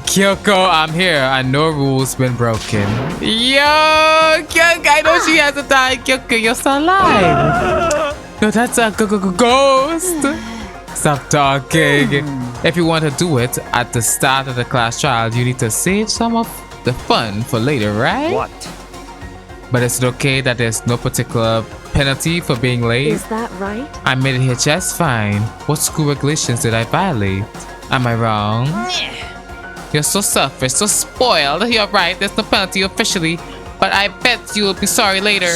Kyoko, I'm here, and no rules been broken. Yo, Kyoko, I know she hasn't died. Kyoko, you're still alive. No, that's a ghost. Stop talking. If you want to do it at the start of the class trial, you need to save some of the fun for later, right? What? But is it okay that there's no particular penalty for being late? Is that right? I made it here just fine. What school regulations did I violate? Am I wrong? You're so selfish, so spoiled. You're right, there's no penalty officially, but I bet you'll be sorry later.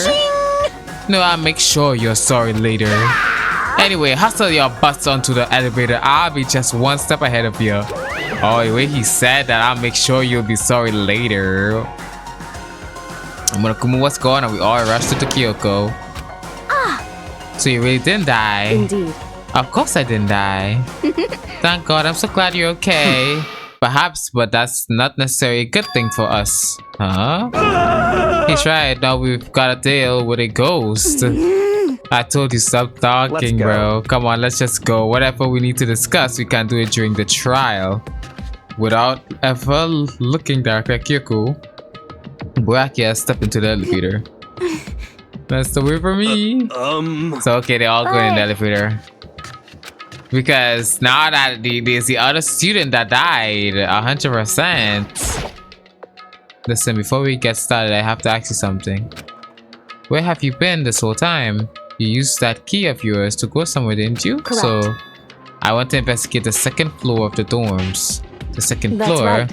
No, I'll make sure you're sorry later. Anyway, hustle your butts onto the elevator. I'll be just one step ahead of you. Oh, the way he said that, I'll make sure you'll be sorry later. Monokuma, what's going on? We all rushed to Kyoko. So you really didn't die? Indeed. Of course I didn't die. Thank God, I'm so glad you're okay. Perhaps, but that's not necessarily a good thing for us. Huh? He's right, now we've got to deal with a ghost. I told you stop talking, bro. Come on, let's just go. Whatever we need to discuss, we can do it during the trial. Without ever looking directly at Kyoko, Boyakia stepped into the elevator. That's the way for me. So okay, they all go in the elevator. Because now that there's the other student that died, 100%. Listen, before we get started, I have to ask you something. Where have you been this whole time? You used that key of yours to go somewhere, didn't you? Correct. So, I want to investigate the second floor of the dorms. The second That's floor? right.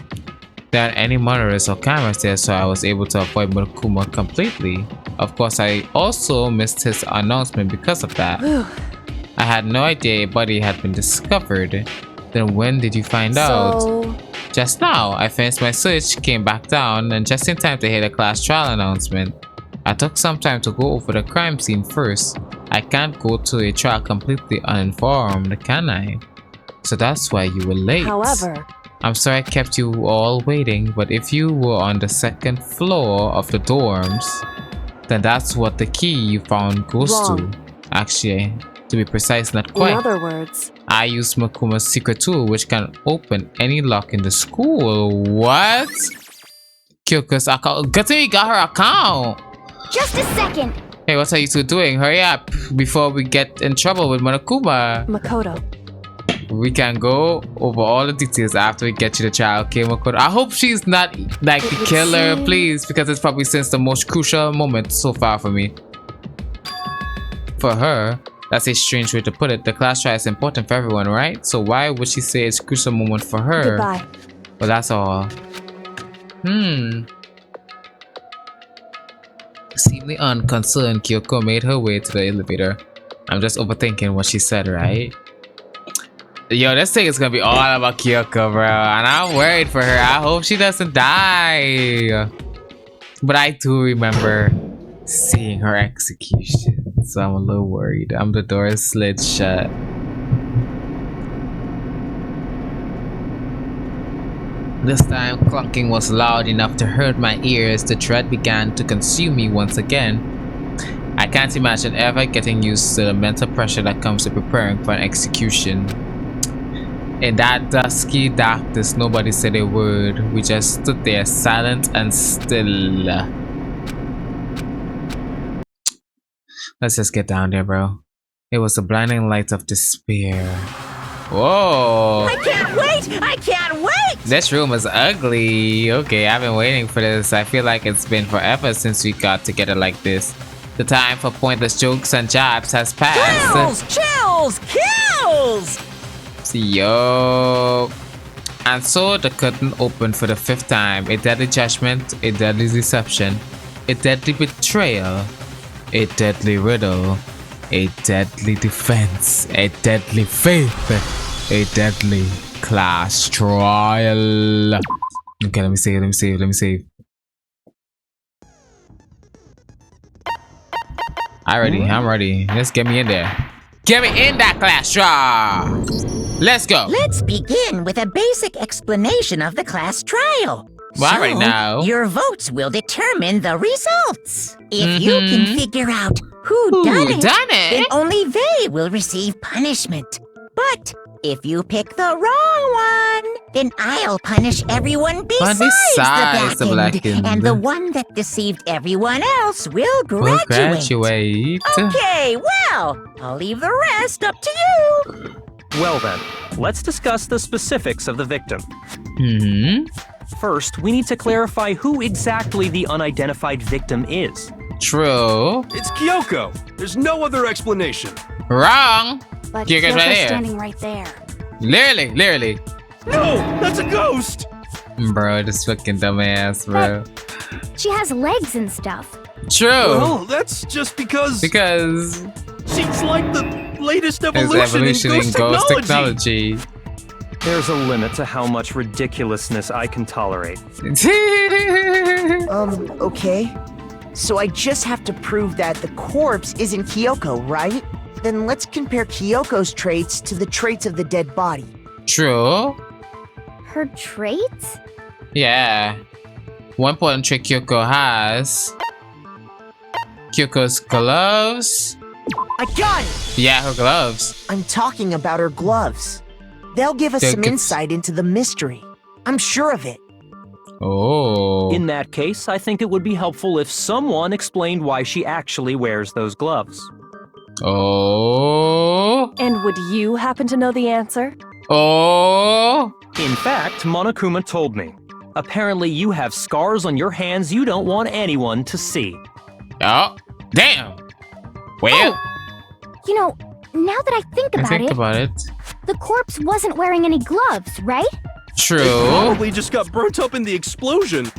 there aren't any monitors or cameras there, so I was able to avoid Monokuma completely. Of course, I also missed his announcement because of that. I had no idea a body had been discovered. Then when did you find out? Just now. I finished my search, came back down, and just in time to hear the class trial announcement. I took some time to go over the crime scene first. I can't go to a trial completely uninformed, can I? So that's why you were late. However, I'm sorry I kept you all waiting, but if you were on the second floor of the dorms, then that's what the key you found goes Wrong. to. Actually, to be precise, not quite. in other words, I used Makuma's secret tool, which can open any lock in the school. What? Kyoko's account. Good thing you got her account. Just a second. Hey, what are you two doing? Hurry up before we get in trouble with Monokuma. Makoto. We can go over all the details after we get you the child, okay, Makoto? I hope she's not like the killer, please, because it's probably since the most crucial moment so far for me. For her, that's a strange way to put it. The class trial is important for everyone, right? So why would she say it's a crucial moment for her? Goodbye. Well, that's all. Seemingly unconcerned, Kyoko made her way to the elevator. I'm just overthinking what she said, right? Yo, this thing is gonna be all about Kyoko, bro. And I'm worried for her. I hope she doesn't die. But I do remember seeing her execution. So I'm a little worried. The door slid shut. This time, clunking was loud enough to hurt my ears. The dread began to consume me once again. I can't imagine ever getting used to the mental pressure that comes with preparing for an execution. In that dusky darkness, nobody said a word. We just stood there, silent and still. Let's just get down there, bro. It was the blinding light of despair. Whoa! I can't wait! I can't wait! This room is ugly. Okay, I've been waiting for this. I feel like it's been forever since we got together like this. The time for pointless jokes and jabs has passed. Chills! Kills! Yo. And so the curtain opened for the 5th time. A deadly judgment, a deadly deception, a deadly betrayal, a deadly riddle, a deadly defense, a deadly faith, a deadly class trial. Okay, let me save. I'm ready. Let's get me in there. Get me in that class trial. Let's go. Let's begin with a basic explanation of the class trial. Well, I already know. Your votes will determine the results. If you can figure out who done it, then only they will receive punishment. But if you pick the wrong one, then I'll punish everyone besides the blackened. And the one that deceived everyone else will graduate. Okay, well, I'll leave the rest up to you. Well then, let's discuss the specifics of the victim. First, we need to clarify who exactly the unidentified victim is. True. It's Kyoko. There's no other explanation. Wrong. But Kyoko's right there. standing right there. Literally. No, that's a ghost. Bro, this fucking dumbass, bro. She has legs and stuff. True. Well, that's just because she's like the latest evolution in ghost technology. There's a limit to how much ridiculousness I can tolerate. Okay. So I just have to prove that the corpse isn't Kyoko, right? Then let's compare Kyoko's traits to the traits of the dead body. True. Her traits? Yeah. One important trait Kyoko has. Kyoko's gloves. I got it! Yeah, her gloves. I'm talking about her gloves. They'll give us some insight into the mystery. I'm sure of it. Oh. In that case, I think it would be helpful if someone explained why she actually wears those gloves. Oh. And would you happen to know the answer? Oh. In fact, Monokuma told me. Apparently you have scars on your hands you don't want anyone to see. Oh, damn. Well. You know, now that I think about it, it. the corpse wasn't wearing any gloves, right? True. It probably just got burnt up in the explosion.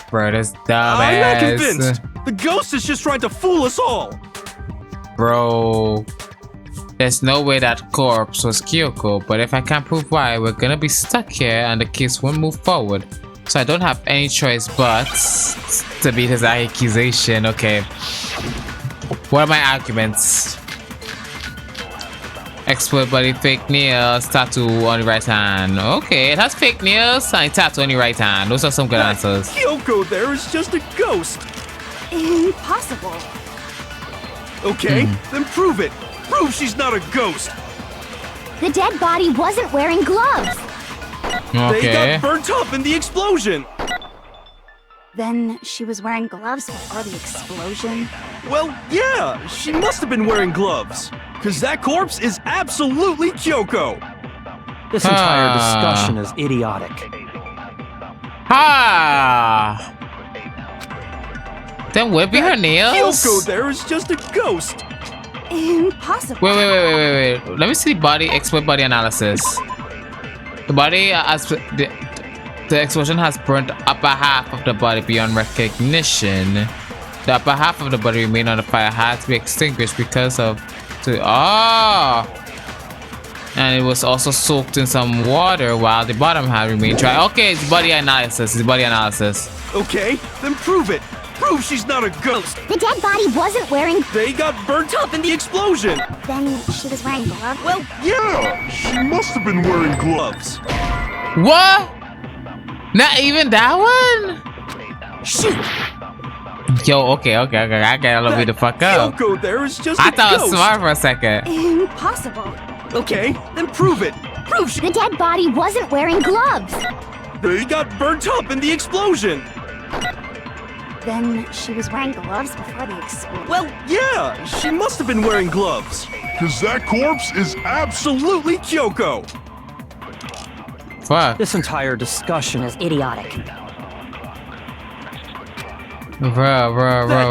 Bro, that's dumbass. I'm not convinced. The ghost is just trying to fool us all. Bro, there's no way that corpse was Kyoko, but if I can't prove why, we're gonna be stuck here and the case won't move forward. So I don't have any choice but to beat his accusation. Okay. What are my arguments? Expert body, fake nails, tattoo on the right hand. Okay, it has fake nails and tattoo on the right hand. Those are some good answers. Kyoko there is just a ghost. Impossible. Okay, then prove it. Prove she's not a ghost. The dead body wasn't wearing gloves. Okay. They got burnt up in the explosion. Then she was wearing gloves before the explosion. Well, yeah, she must have been wearing gloves. Because that corpse is absolutely Kyoko. This entire discussion is idiotic. Ha! Then would it be her nails? Kyoko there is just a ghost. Impossible. Wait. Let me see the body expert body analysis. The body the explosion has burnt upper half of the body beyond recognition. The upper half of the body remained on the fire had to be extinguished because of and it was also soaked in some water while the bottom had remained dry. Okay, it's body analysis. Okay, then prove it. Prove she's not a ghost. The dead body wasn't wearing. They got burnt up in the explosion. Then she was wearing gloves. Well, yeah, she must have been wearing gloves. What? Not even that one? Shoot. Yo, okay. I gotta love you the fuck up. Kyoko there is just I a thought I was ghost. smart for a second. Impossible. Okay, then prove it. Prove she. The dead body wasn't wearing gloves. They got burnt up in the explosion. Then she was wearing gloves before the explosion. Well, yeah, she must have been wearing gloves. Because that corpse is absolutely Kyoko. Fuck. This entire discussion is idiotic. Bro,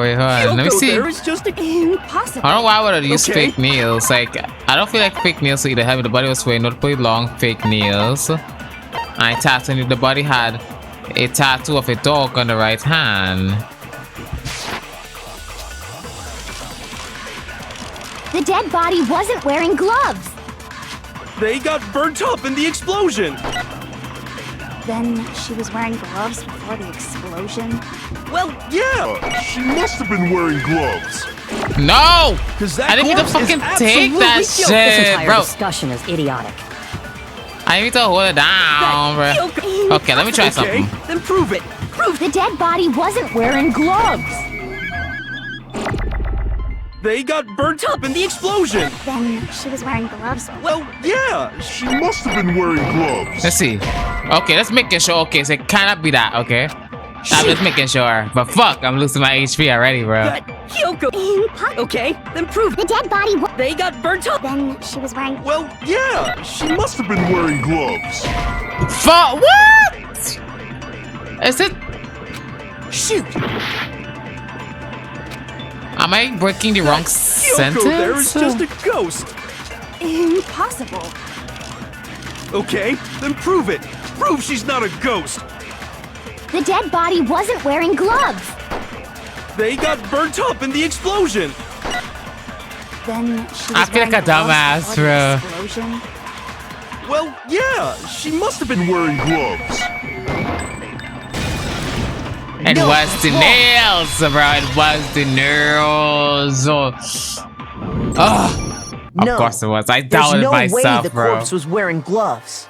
wait, hold on. Let me see. There is just a impossible. I don't know why would I use Okay. fake nails. Like, I don't feel like fake nails would either have the body was wearing notably long fake nails. I tattooed the body had a tattoo of a dog on the right hand. The dead body wasn't wearing gloves. They got burnt up in the explosion. Then she was wearing gloves before the explosion. Well, yeah, she must have been wearing gloves. No! Because that I didn't mean to corpse is fucking take that absolutely Kyoko. This shit, entire bro. discussion is idiotic. I need to hold it down, bro. Okay, let me try Okay, something. then prove it. Proof the dead body wasn't wearing gloves. They got burnt up in the explosion. Then she was wearing gloves. Well, yeah, she must have been wearing gloves. Let's see. Okay, let's make sure. Okay, so it cannot be that, okay? I'm just making sure. But fuck, I'm losing my HP already, bro. That Kyoko. Okay, then prove The dead body. they got burnt up. Then she was wearing. Well, yeah, she must have been wearing gloves. Fuck, what? Is it? Shoot. Am I breaking the wrong Kyoko there is sentence? just a ghost. Impossible. Okay, then prove it. Prove she's not a ghost. The dead body wasn't wearing gloves. They got burnt up in the explosion. Then she was I feel like a wearing gloves dumbass, before the bro. explosion. Well, yeah, she must have been wearing gloves. It was the nails, bro. It was the nails. Of course it was. I doubted There's no myself, way the bro. corpse was wearing gloves.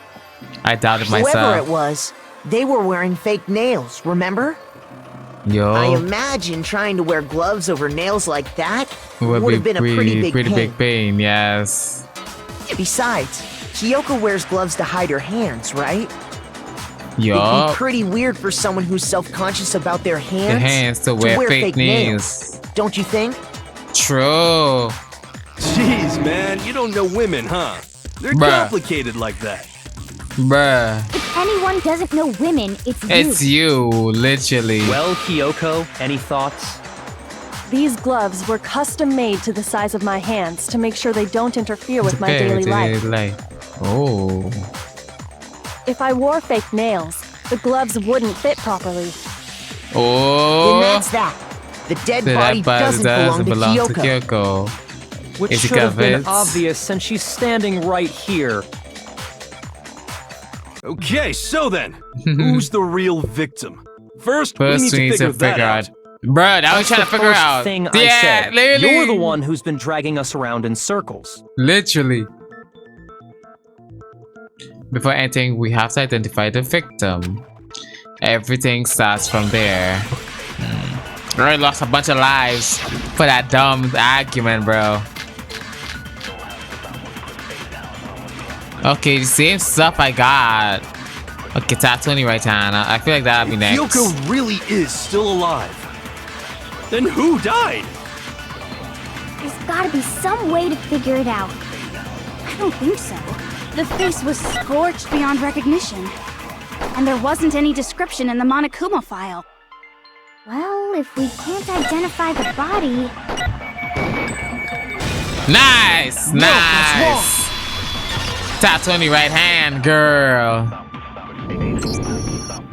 I doubted Whoever myself. it was, they were wearing fake nails, remember? Yo. I imagine trying to wear gloves over nails like that would would have been a pretty big pain. big pain, yes. Besides, Kyoko wears gloves to hide her hands, right? It'd be Yup. pretty weird for someone who's self-conscious about their hands, The hands to wear fake nails. Don't you think? True. Jeez, man, you don't know women, huh? They're Bruh. complicated like that. Bruh. If anyone doesn't know women, it's you. It's you, literally. Well, Kyoko, any thoughts? These gloves were custom made to the size of my hands to make sure they don't interfere with my daily life. Oh. If I wore fake nails, the gloves wouldn't fit properly. Oh. Then that's that. The dead body doesn't belong to Kyoko. Which should have been obvious since she's standing right here. Okay, so then, who's the real victim? First we need to figure that out. Bruh, now we're trying to figure out. Thing I said. Literally. You're the one who's been dragging us around in circles. Literally. Before anything, we have to identify the victim. Everything starts from there. I already lost a bunch of lives for that dumb argument, bro. Okay, the same stuff I got. Okay, Tatooine right now. I feel like that'll be next. Kyoko really is still alive. Then who died? There's gotta be some way to figure it out. I don't think so. The face was scorched beyond recognition. And there wasn't any description in the Monokuma file. Well, if we can't identify the body... Nice! Nice! Tatooine right hand, girl.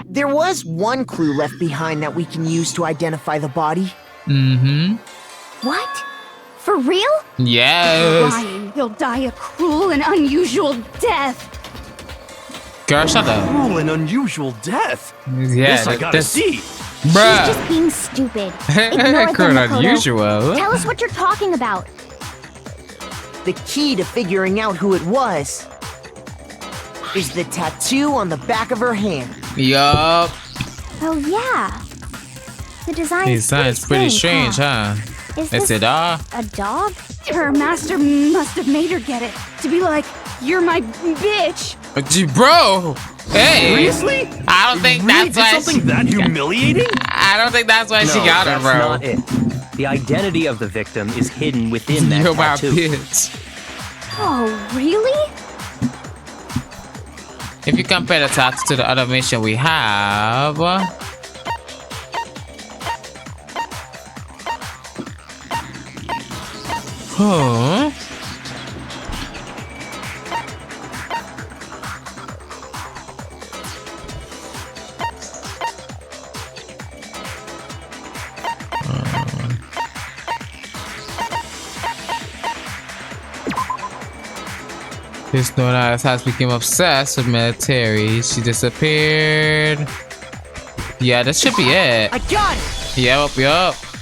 There was one clue left behind that we can use to identify the body. Mm-hmm. What? For real? Yes. Lying, he'll die a cruel and unusual death. Girl, shut up. Cruel and unusual death? Yeah, this I gotta see. Bruh. She's just being stupid. Ignore Cruel them, and Makoto. unusual. Tell us what you're talking about. The key to figuring out who it was is the tattoo on the back of her hand. Yup. Oh yeah. The design It's pretty strange, huh? Is Is this it a dog? Her master must have made her get it. To be like, you're my bitch. Bro! Hey! Seriously? I don't think really that's why something that humiliating? I don't think that's why she got it, bro. That's not it. The identity of the victim is hidden within that You're my tattoo. bitch. Oh, really? If you compare the tattoo to the other mission we have... Huh? This Nona has become obsessed with military. She disappeared. Yeah, that should be it. I got it! Yup.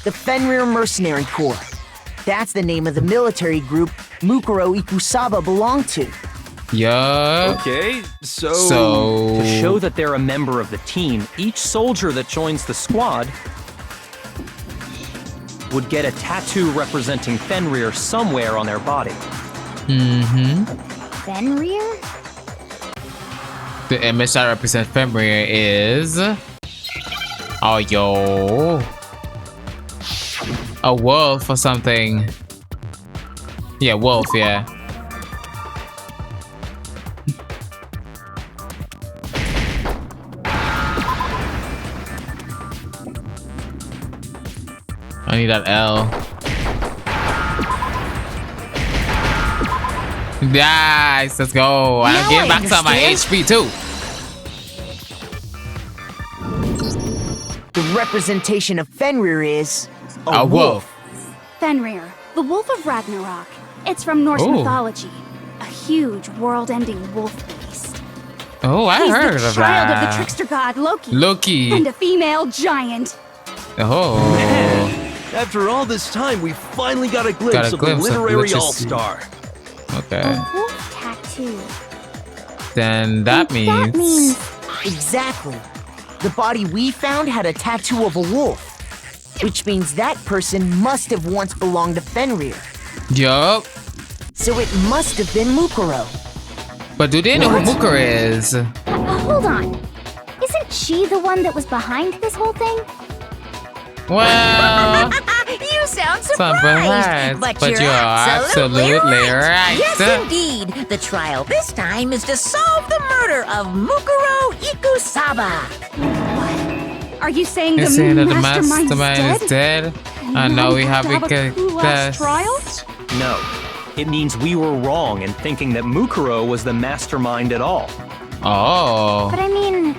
The Fenrir Mercenary Corps. That's the name of the military group Mukuro Ikusaba belonged to. Yup. Okay, so... To show that they're a member of the team, each soldier that joins the squad would get a tattoo representing Fenrir somewhere on their body. Mm-hmm. Fenrir? The image that represents Fenrir is... Oh, yo. A wolf or something. Yeah, wolf, yeah. I need that L. Nice, let's go. I'm getting back to my HP too. The representation of Fenrir is a wolf. Fenrir, the Wolf of Ragnarok. It's from Norse mythology. A huge, world-ending wolf beast. Oh, I heard of that. He's the child of the trickster god Loki. And a female giant. Oh. Man, after all this time, we finally got a glimpse of the literary all-star. Okay. A wolf tattoo. Then that means... Exactly. The body we found had a tattoo of a wolf. Which means that person must have once belonged to Fenrir. Yup. So it must have been Mukuro. But do they know who Mukuro is? Hold on. Isn't she the one that was behind this whole thing? Well... You sound surprised, but you're absolutely right. Yes, indeed. The trial this time is to solve the murder of Mukuro Ikusaba. What? Are you saying You're the saying that the mastermind is dead? I know we have last trial? No. It means we were wrong in thinking that Mukuro was the mastermind at all. Oh. But I mean,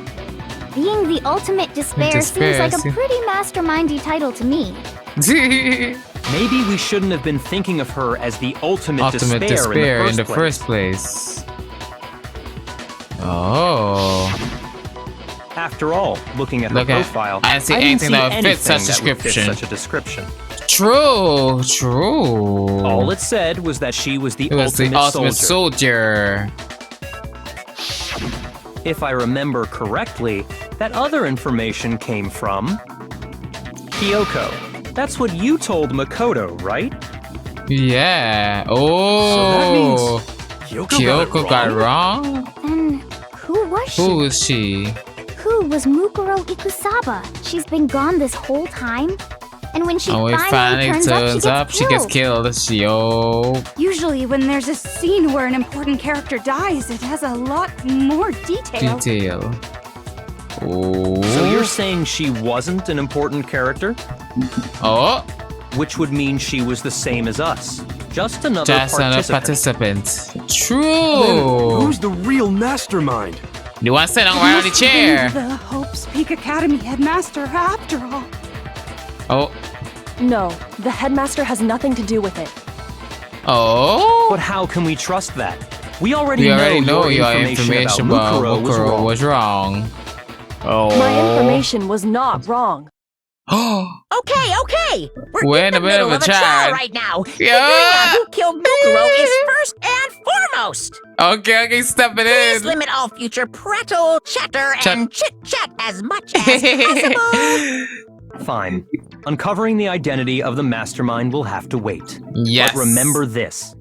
being the ultimate despair seems like a pretty mastermindy title to me. Maybe we shouldn't have been thinking of her as the ultimate despair in the first place. Oh. After all, looking at her profile, I didn't see anything that would fit such a description. True. All it said was that she was the ultimate soldier. If I remember correctly, that other information came from Kyoko. That's what you told Makoto, right? Yeah. Oh. So that means Kyoko got it wrong? And who was she? Who was she? Who was Mukuro Ikusaba? She's been gone this whole time? And when she finally turns up, she gets killed. Usually when there's a scene where an important character dies, it has a lot more detail. Oh. So you're saying she wasn't an important character? Oh. Which would mean she was the same as us. Just another participant. True. Then who's the real mastermind? You want to sit on the chair? The Hope's Peak Academy headmaster, after all. Oh. No, the headmaster has nothing to do with it. Oh. But how can we trust that? We already know your information about Mukuro was wrong. Oh. My information was not wrong. Okay. We're in the middle of a trial right now. Figuring out who killed Mukuro is first and foremost. Okay, step it in. Please limit all future prattle, chatter, and chit-chat as much as possible. Fine. Uncovering the identity of the mastermind will have to wait. Yes. But remember this.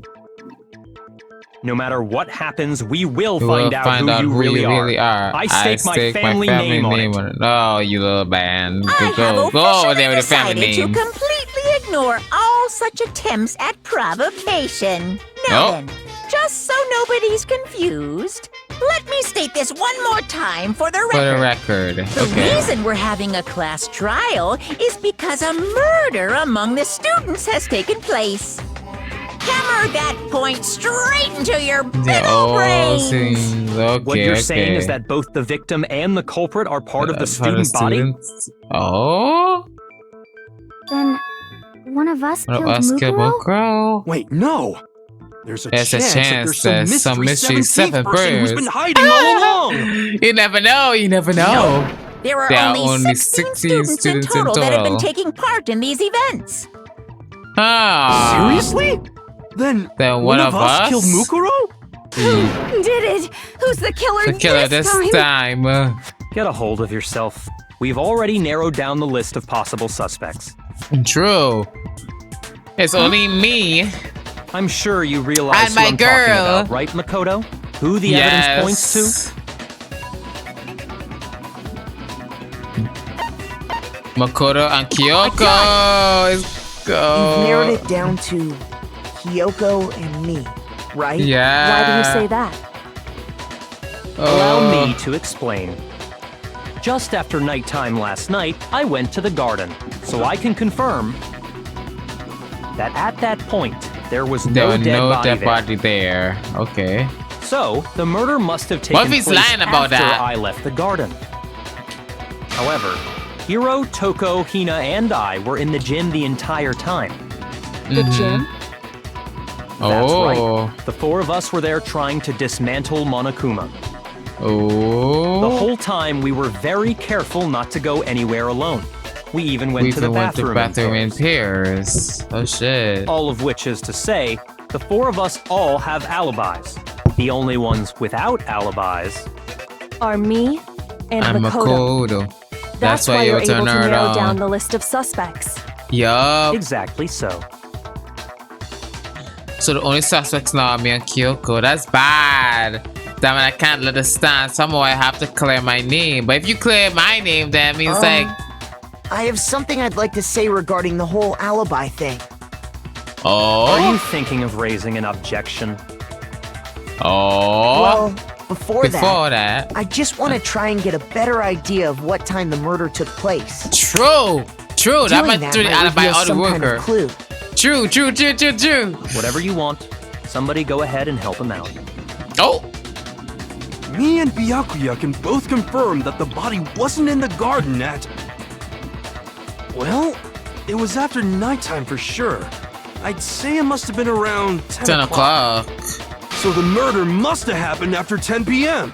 No matter what happens, we will find out who you really are. I stake my family name on it. Oh, you little man. Go over there with the family name. To completely ignore all such attempts at provocation. Now then, just so nobody's confused, let me state this one more time for the record. The reason we're having a class trial is because a murder among the students has taken place. Hammer that point straight into your middle brains. What you're saying is that both the victim and the culprit are part of the student body? Oh? Then one of us killed Mukuro? Wait, no. There's a chance that there's some mystery 7th person who's been hiding all along. You never know. No. There are only 16 students in total that have been taking part in these events. Seriously? Then one of us killed Mukuro? Who did it? Who's the killer, this time? Get a hold of yourself. We've already narrowed down the list of possible suspects. True. It's only me. I'm sure you realize and my who I'm girl. Talking about, right, Makoto? Who the evidence points to? Makoto and Kyoko. You've narrowed it down to Kyoko and me, right? Yeah. Why do you say that? Allow me to explain. Just after nighttime last night, I went to the garden, so I can confirm that at that point, there was no dead body there. Okay. So, the murder must have taken place after I left the garden. However, Hiro, Toko, Hina, and I were in the gym the entire time. The gym? That's right. The 4 of us were there trying to dismantle Monokuma. Oh. The whole time we were very careful not to go anywhere alone. We even went to the bathroom in pairs. Oh shit. All of which is to say, the 4 of us all have alibis. The only ones without alibis are me and Makoto. That's why you're able to narrow down the list of suspects. Yup. Exactly so. So the only suspects now are me and Kyoko. That's bad. That means I can't let it stand. Somehow I have to clear my name. But if you clear my name, that means I have something I'd like to say regarding the whole alibi thing. Oh? Are you thinking of raising an objection? Oh? Well, before that, I just want to try and get a better idea of what time the murder took place. True. That might do the alibi of the worker. Clue. True. Whatever you want. Somebody go ahead and help him out. Oh. Me and Byakuya can both confirm that the body wasn't in the garden at... Well, it was after nighttime for sure. I'd say it must have been around 10 o'clock. So the murder must have happened after 10 p.m.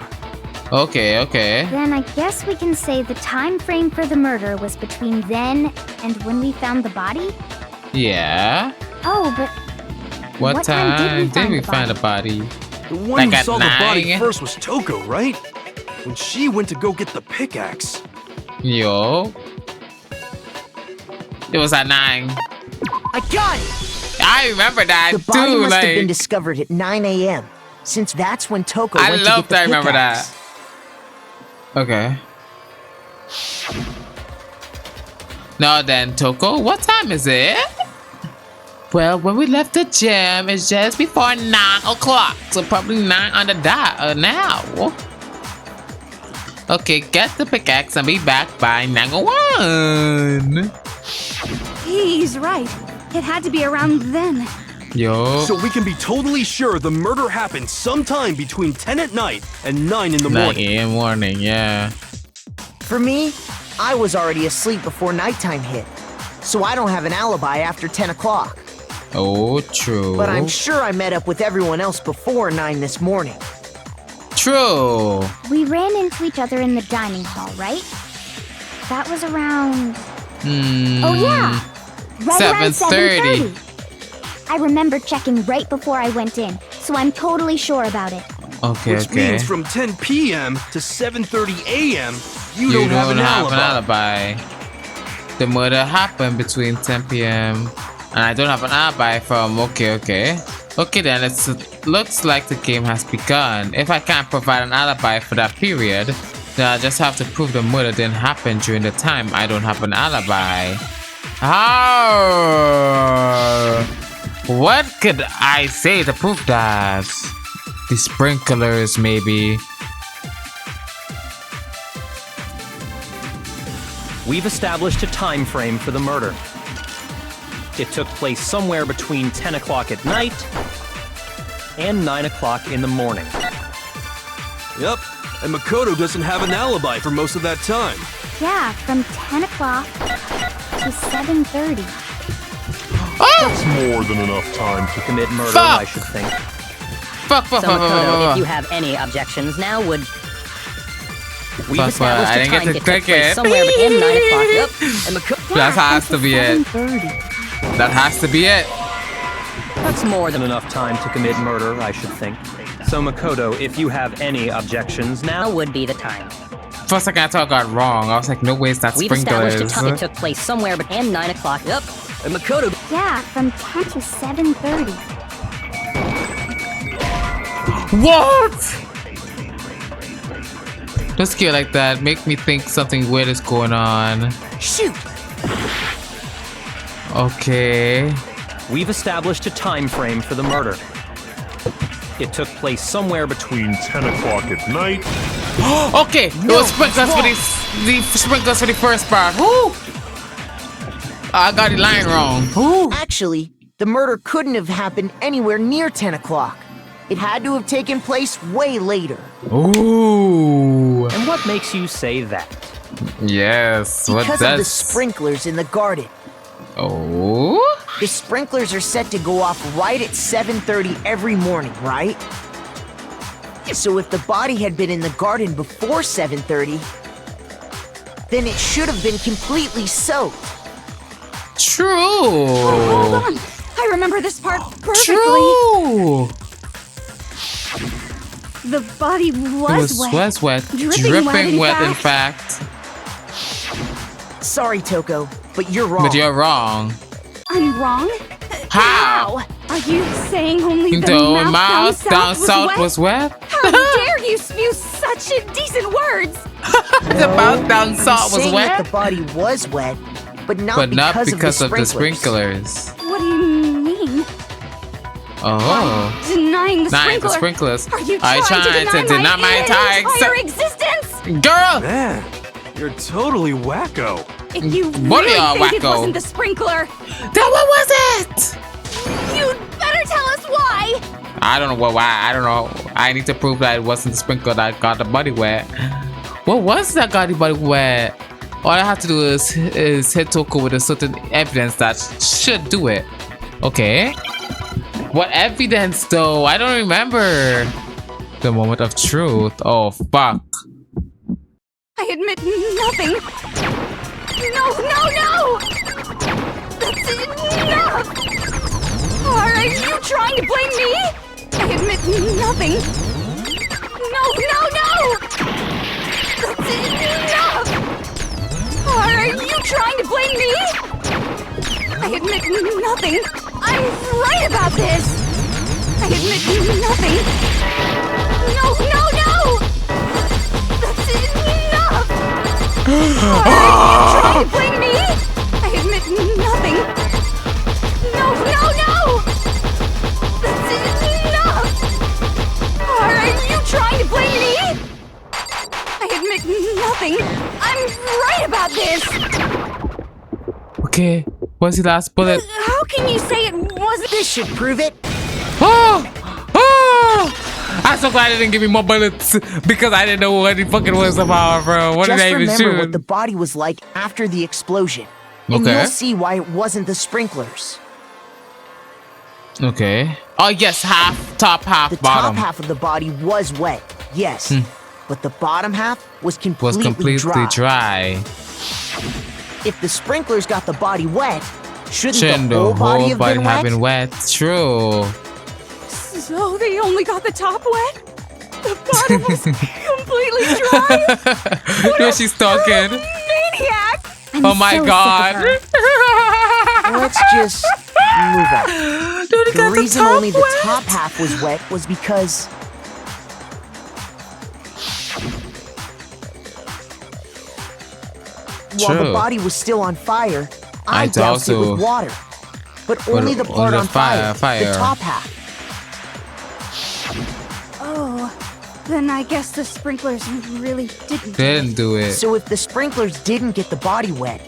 Okay. Then I guess we can say the time frame for the murder was between then and when we found the body? Yeah. Oh, but... What time did we find the body? The one who saw the body first was Toko, right? When she went to go get the pickaxe. Yo. It was at 9. I got it! I remember that the body too. must have been discovered at 9 a.m. since that's when Toko went to get the pickaxe. I remember that. Okay. Now then, Toko, what time is it? Well, when we left the gym, it's just before 9 o'clock. So probably 9 on the dot now. Okay, get the pickaxe and be back by 9:01. He's right. It had to be around then. Yo. So we can be totally sure the murder happened sometime between 10 at night and 9 in the morning. 9 in the morning, yeah. For me, I was already asleep before nighttime hit. So I don't have an alibi after 10 o'clock. Oh, true. But I'm sure I met up with everyone else before 9 this morning. True. We ran into each other in the dining hall, right? That was around... Oh yeah! Right around 7:30. I remember checking right before I went in, so I'm totally sure about it. Okay, Which means from 10 p.m. to 7:30 a.m., you don't have an alibi. The murder happened between 10 p.m. and I don't have an alibi from... Okay, then it looks like the game has begun. If I can't provide an alibi for that period, then I just have to prove the murder didn't happen during the time I don't have an alibi. How? What could I say to prove that? The sprinklers, maybe. We've established a time frame for the murder. It took place somewhere between 10 o'clock at night and 9 o'clock in the morning. Yep, and Makoto doesn't have an alibi for most of that time. Yeah, from 10 o'clock to 7:30. That's more than enough time to commit murder, I should think. So Makoto, if you have any objections now, would... We've established a time to click it somewhere between 9 o'clock. Yep, and Makoto... That has to be it. That has to be it. That's more than enough time to commit murder, I should think. So Makoto, if you have any objections now would be the time. First second I thought I got wrong. I was like, no ways, that's sprinklers. We've established a time. It took place somewhere between 9 o'clock. Yep, and Makoto... Yeah, from 10 to 7:30. What? Don't scare like that. Make me think something weird is going on. Shoot. Okay. We've established a time frame for the murder. It took place somewhere between 10 o'clock at night. Okay, it was sprinklers for the sprinklers for the first part. Woo! I got the line wrong. Woo. Actually, the murder couldn't have happened anywhere near 10 o'clock. It had to have taken place way later. Ooh. And what makes you say that? Yes, what does? Because of the sprinklers in the garden. Oh? The sprinklers are set to go off right at 7:30 every morning, right? So if the body had been in the garden before 7:30, then it should have been completely soaked. True. Oh, hold on. I remember this part perfectly. True. The body was wet. Dripping wet, in fact. Sorry, Toko, but you're wrong. But you're wrong. I'm wrong? How? Are you saying only the mouth down south was wet? How dare you spew such indecent words? The mouth down south was wet? That the body was wet, but not because of the sprinklers. What do you mean? Oh. Denying the sprinklers. Are you trying to deny my entire existence? Girl! Man, you're totally wacko. If you really think wacko? It wasn't the sprinkler, then what was it? You'd better tell us why. why? I don't know why. I don't know. I need to prove that it wasn't the sprinkler that got the body wet. What was that got the body wet? All I have to do is hit Toko with a certain evidence that should do it. Okay. What evidence though? I don't remember. The moment of truth. Oh fuck. I admit nothing. No! That's enough! Are you trying to blame me? I admit nothing. No! That's enough! Are you trying to blame me? I admit nothing. I'm right about this. I admit nothing. No! That's enough! Are you trying to blame me? I admit nothing. No! That's enough! Are you trying to blame me? I admit nothing. I'm right about this. Okay, what's the last bullet? How can you say it wasn't? This should prove it. Oh! I'm so glad they didn't give me more bullets because I didn't know what it fucking was about, bro. What did I even shoot? Just remember what the body was like after the explosion. And Okay. you'll see why it wasn't the sprinklers. Okay. Oh yes, top half, The bottom. top half of the body was wet, yes. But the bottom half was Was completely dry. dry. If the sprinklers got the body wet, shouldn't Shouldn't the whole body have been have wet? been wet? True. So they only got the top wet? The bottom was completely dry? Yeah, she's talking. Maniac! Oh my god. Let's just move on. Dude, he The got reason top only the wet. top half was wet was because while True. the body was still on fire, I I doused it also- with water. But only the part only on the fire- the fire. top half. Oh, then I guess the sprinklers really didn't. Didn't do it. So if the sprinklers didn't get the body wet,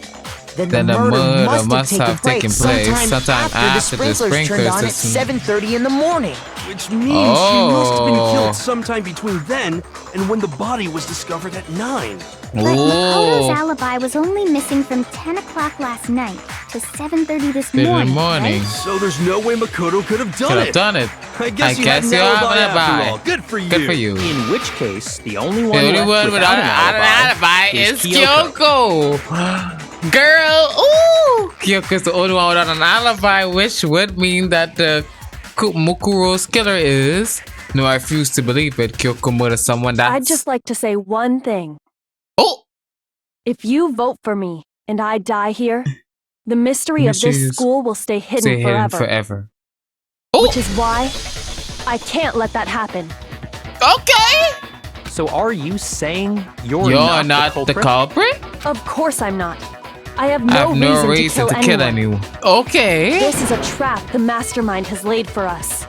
then Then the the murder murder must have taken place sometime after the sprinklers turned on at 7:30 in the morning. Which means she must have been Oh. killed sometime between then and when the body was discovered at 9. But Makoto's Oh, alibi was only missing from 10 o'clock last night to 7:30 this in the morning. morning. So there's no way Makoto could have done Could it. have done it. I guess you had an you have alibi an after alibi. all. Good for you. Good for you. In which case, the only The one only left one without an alibi is Kyoko. Kyoko. Girl, ooh! Kyoko's the only one without an alibi, which would mean that the Mukuro's killer is. No, I refuse to believe it. Kyoko murdered someone that's. I'd just like to say one thing. Oh! If you vote for me and I die here, the mystery of this Mysteries school will stay hidden Stay hidden forever. forever. Which is why I can't let that happen. Okay! So are you saying you're You're not not the culprit? Of course I'm not. I have I no, have no reason to kill anyone. Okay. This is a trap the mastermind has laid for us.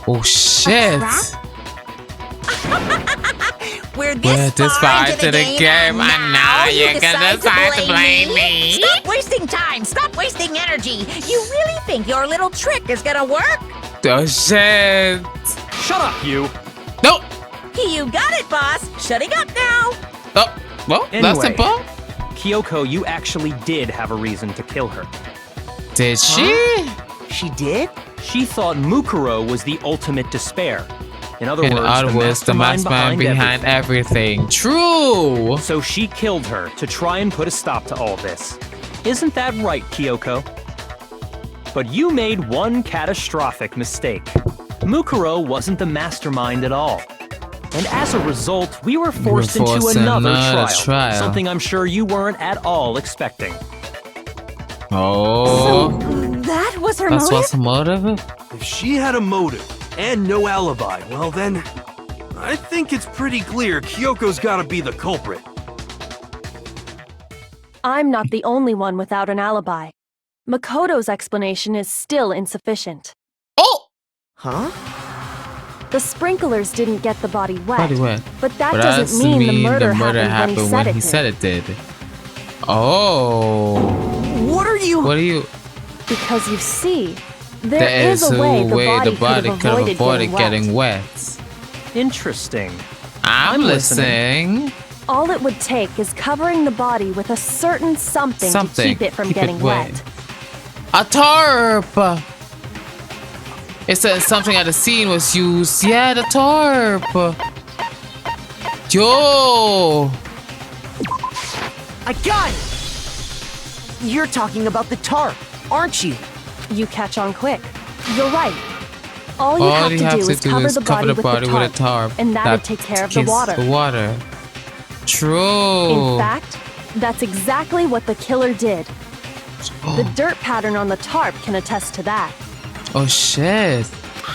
Oh shit. We're We're this far into the game, and now you're gonna decide to blame me. Stop wasting time. Stop wasting energy. You really think your little trick is gonna work? Oh shit. Shut up, you. No. You got it, boss. Shutting up now. Oh, well, that's Anyway. simple. Kyoko, you actually did have a reason to kill her. Did she? She did? She thought Mukuro was the ultimate despair. In other In words, other words, the mastermind behind everything. True. So she killed her to try and put a stop to all this. Isn't that right, Kyoko? But you made one catastrophic mistake. Mukuro wasn't the mastermind at all. And as a result, we were forced into another trial. Something I'm sure you weren't at all expecting. Oh. That was her That's motive? what's the motive? If she had a motive and no alibi, well then, I think it's pretty clear Kyoko's gotta be the culprit. I'm not the only one without an alibi. Makoto's explanation is still insufficient. Oh! Huh? The sprinklers didn't get the body wet. Body wet. But that doesn't mean the murder happened when he said it did. Oh. What are you? What are you? Because you see, There is a way the body could have avoided getting wet. Interesting. I'm listening. All it would take is covering the body with a certain something to keep it from getting wet. A tarp! It said something at the scene was used. Yeah, the tarp. Yo! I got it! You're talking about the tarp, aren't you? You catch on quick. You're right. All you have to do is cover the body with a tarp, and that'll take care of the water. True. In fact, that's exactly what the killer did. The dirt pattern on the tarp can attest to that. Oh shit.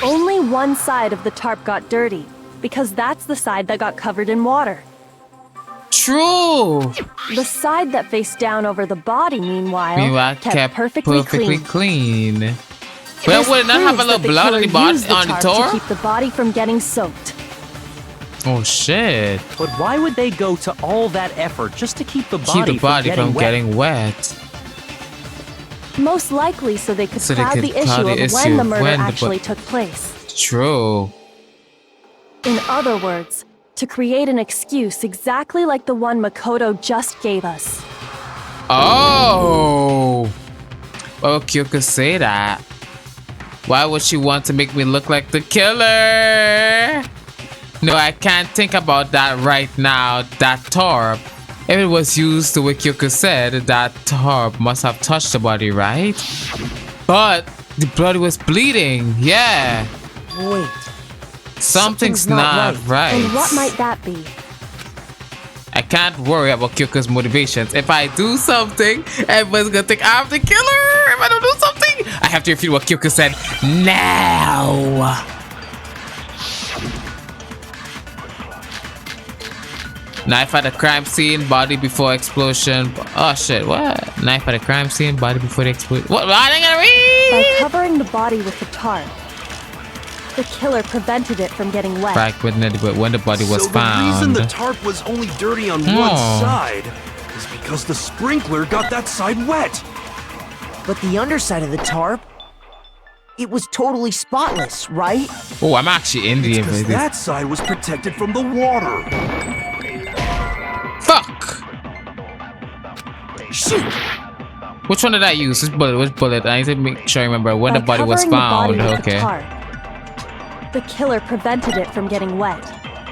Only one side of the tarp got dirty, because that's the side that got covered in water. True. The side that faced down over the body, meanwhile, kept perfectly clean. But would it not have a little blood on the tarp? To keep the body from getting soaked. Oh shit. But why would they go to all that effort just to keep the body from getting wet? Most likely so they could cloud the issue of when the murder actually took place. True. In other words, to create an excuse exactly like the one Makoto just gave us. Oh! Why would Kyoko say that? Why would she want to make me look like the killer? No, I can't think about that right now. That tarp. If it was used the way Kyoko said, that tarp must have touched the body, right? But the blood was bleeding. Yeah. Wait. Something's not right. And what might that be? I can't worry about Kyoko's motivations. If I do something, everyone's gonna think I'm the killer. If I don't do something, I have to repeat what Kyoko said now. Knife at the crime scene, body before explosion. Oh shit, what? Knife at the crime scene, body before the explosion. What? I didn't gonna read! By covering the body with the tarp, the killer prevented it from getting wet. Back when the body was found. So the reason the tarp was only dirty on one side is because the sprinkler got that side wet. But the underside of the tarp, it was totally spotless, right? Oh, I'm actually Indian. Because that side was protected from the water. Fuck! Shoot! Which one did I use? Which bullet? I need to make sure I remember when the body was found. Okay. The killer prevented it from getting wet.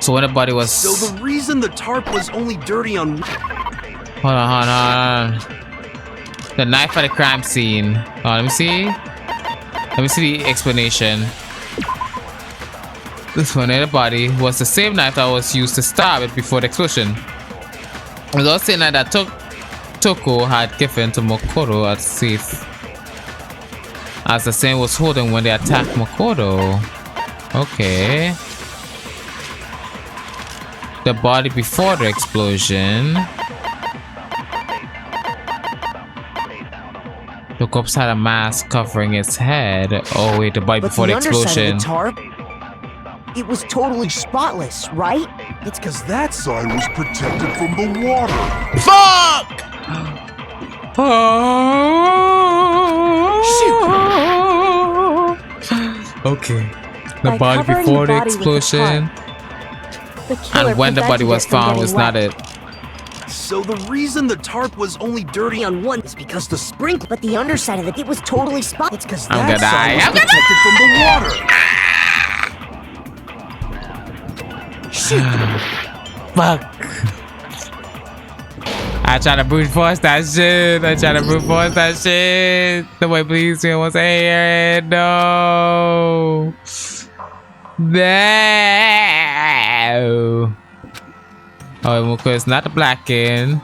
So when the body was... So the reason the tarp was only dirty on... Hold on. The knife at the crime scene. Oh, let me see. Let me see the explanation. This one in the body was the same knife that was used to stab it before the explosion. It was also saying that Toko had given to Makoto at safe, as the same was holding when they attacked Makoto. Okay. The body before the explosion. The corpse had a mask covering its head. Oh wait, the body before the explosion. Of the tarp, it was totally spotless, right? It's because that side was protected from the water. Fuck! Shoot! Okay. The body before the explosion. And when the body was found was not it. So the reason the tarp was only dirty on one is because the sprinkler, but the underside of it was totally spotless. It's because that side was protected from the water. Shoot! Fuck. I try to brute force that shit. Nobody please me once I hear it. No. No. Oh, Muko is not a blackened.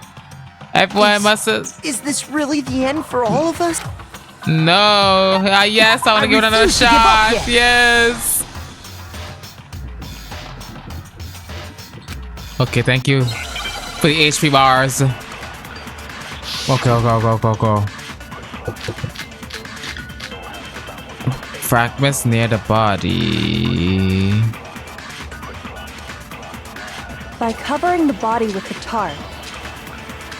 Everyone must have... Is this really the end for all of us? No. Yes, I want to give it another shot. Yes. Okay, thank you for the HP bars. Go. Fragments near the body. By covering the body with the tarp,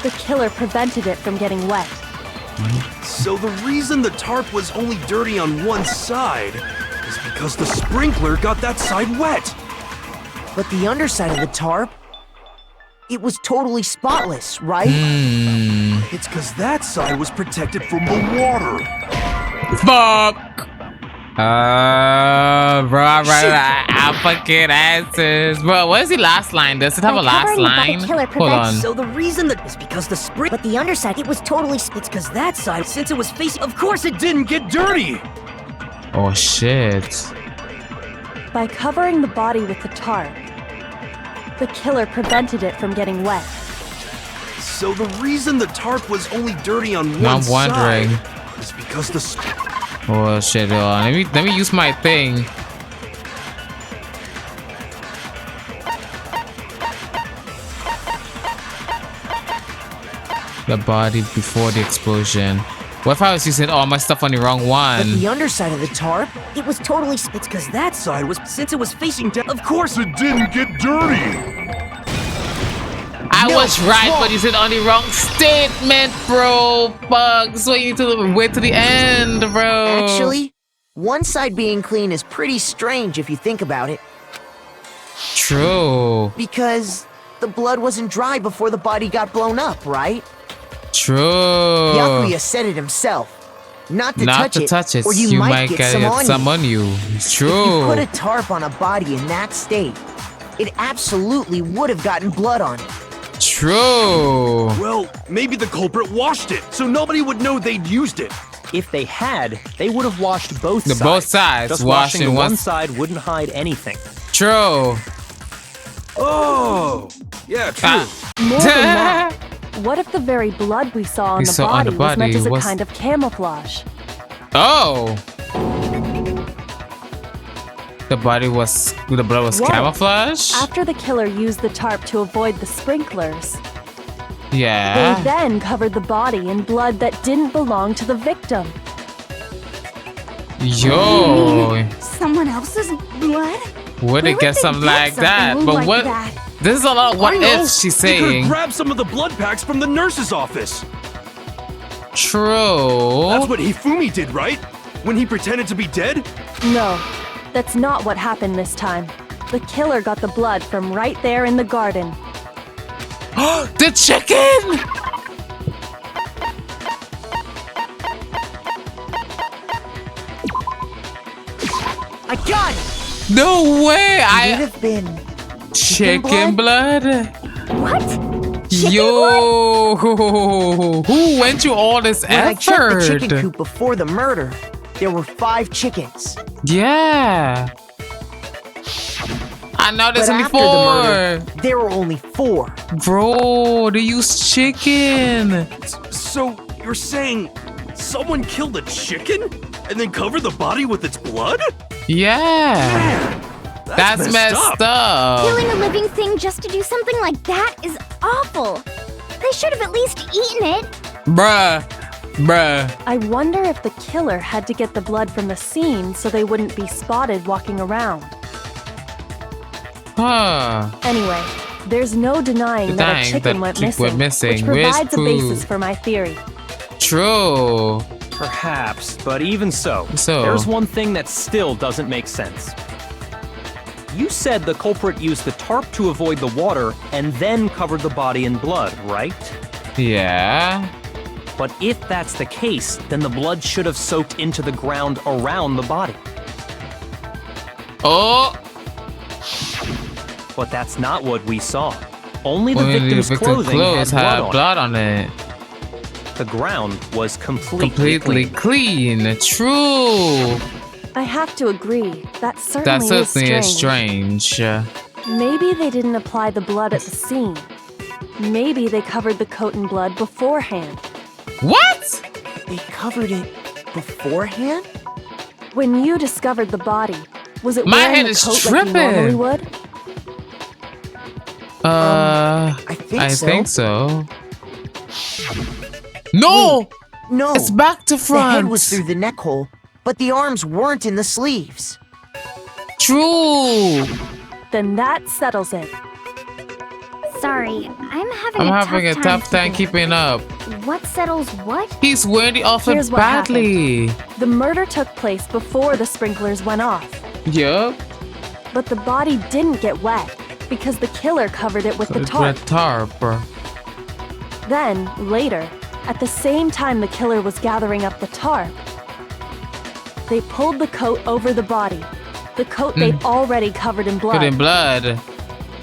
the killer prevented it from getting wet. So the reason the tarp was only dirty on one side is because the sprinkler got that side wet. But the underside of the tarp, it was totally spotless, right? It's because that side was protected from the water. Fuck! Bro, I'm fucking answers. Bro, what is the last line? Does it have a last line? Hold on. So the reason that is because the spring, but the underside, it was totally. It's because that side, since it was facing. Of course, it didn't get dirty. Oh shit! By covering the body with the tarp, the killer prevented it from getting wet. So the reason the tarp was only dirty on one side is because the. Oh shit! Let me use my thing. The body before the explosion. What if I was using all my stuff on the wrong one? But the underside of the tarp, it was totally. It's because that side was, since it was facing down. Of course, it didn't get dirty. I was right, but you said on the wrong statement, bro. Fuck. So you need to wait to the end, bro. Actually, one side being clean is pretty strange if you think about it. True. Because the blood wasn't dry before the body got blown up, right? True. Byakuya said it himself. Not to touch it, or you might get some on you. It's true. If you put a tarp on a body in that state, it absolutely would have gotten blood on it. True. Well, maybe the culprit washed it, so nobody would know they'd used it. If they had, they would have washed both sides. Both sides. Just washing one side wouldn't hide anything. True. Oh, yeah, true. More than that, what if the very blood we saw on the body was meant as a kind of camouflage? Oh. The blood was camouflage? After the killer used the tarp to avoid the sprinklers, yeah, they then covered the body in blood that didn't belong to the victim. Yo. Someone else's blood? Would it get something like that? But what? This is a lot of what ifs she's saying. They could grab some of the blood packs from the nurse's office. True. That's what Hifumi did, right? When he pretended to be dead? No. That's not what happened this time. The killer got the blood from right there in the garden. The chicken! I got it! No way! It would have been chicken blood? What? Yo! Who went to all this effort? I checked the chicken coop before the murder. There were 5 chickens. Yeah. I noticed before. The murder, there were only 4. Bro, they used chicken. So you're saying someone killed a chicken and then covered the body with its blood? Yeah. Man, that's messed up. Killing a living thing just to do something like that is awful. They should have at least eaten it. Bruh. I wonder if the killer had to get the blood from the scene so they wouldn't be spotted walking around. Huh. Anyway, there's no denying that a chicken went missing, which provides a basis for my theory. True. Perhaps, but even so, there's one thing that still doesn't make sense. You said the culprit used the tarp to avoid the water and then covered the body in blood, right? Yeah. But if that's the case, then the blood should have soaked into the ground around the body. Oh! But that's not what we saw. Only the victim's clothing had blood on it. The ground was completely clean. True. I have to agree. That certainly is strange. Maybe they didn't apply the blood at the scene. Maybe they covered the coat in blood beforehand. What? They covered it beforehand? When you discovered the body, was it My wearing head the is coat tripping. like you normally would? I think so. No! Wait, no! It's back to front! The head was through the neck hole, but the arms weren't in the sleeves. True! Then that settles it. Sorry, I'm having a tough time keeping up. What settles what? He's wearing the outfit Here's what badly. happened. The murder took place before the sprinklers went off. Yup. But the body didn't get wet because the killer covered it with the tarp. Then, later, at the same time the killer was gathering up the tarp, they pulled the coat over the body. The coat they'd already covered in blood.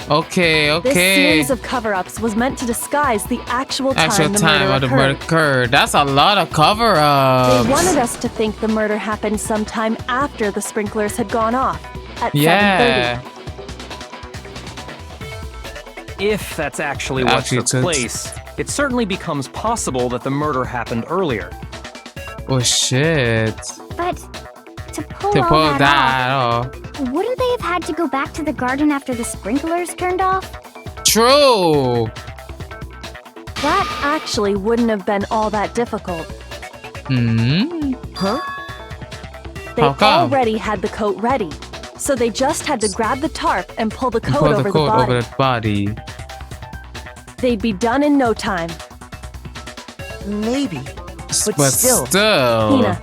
Okay. This series of cover-ups was meant to disguise the actual time the murder occurred. That's a lot of cover-ups. They wanted us to think the murder happened sometime after the sprinklers had gone off, at 7:30. If that's actually what took place, it certainly becomes possible that the murder happened earlier. Oh shit. But to pull that off, wouldn't they have had to go back to the garden after the sprinklers turned off? True. That actually wouldn't have been all that difficult. Huh? They already had the coat ready, so they just had to grab the tarp and pull the coat over the body. They'd be done in no time. Maybe. But still. Hina,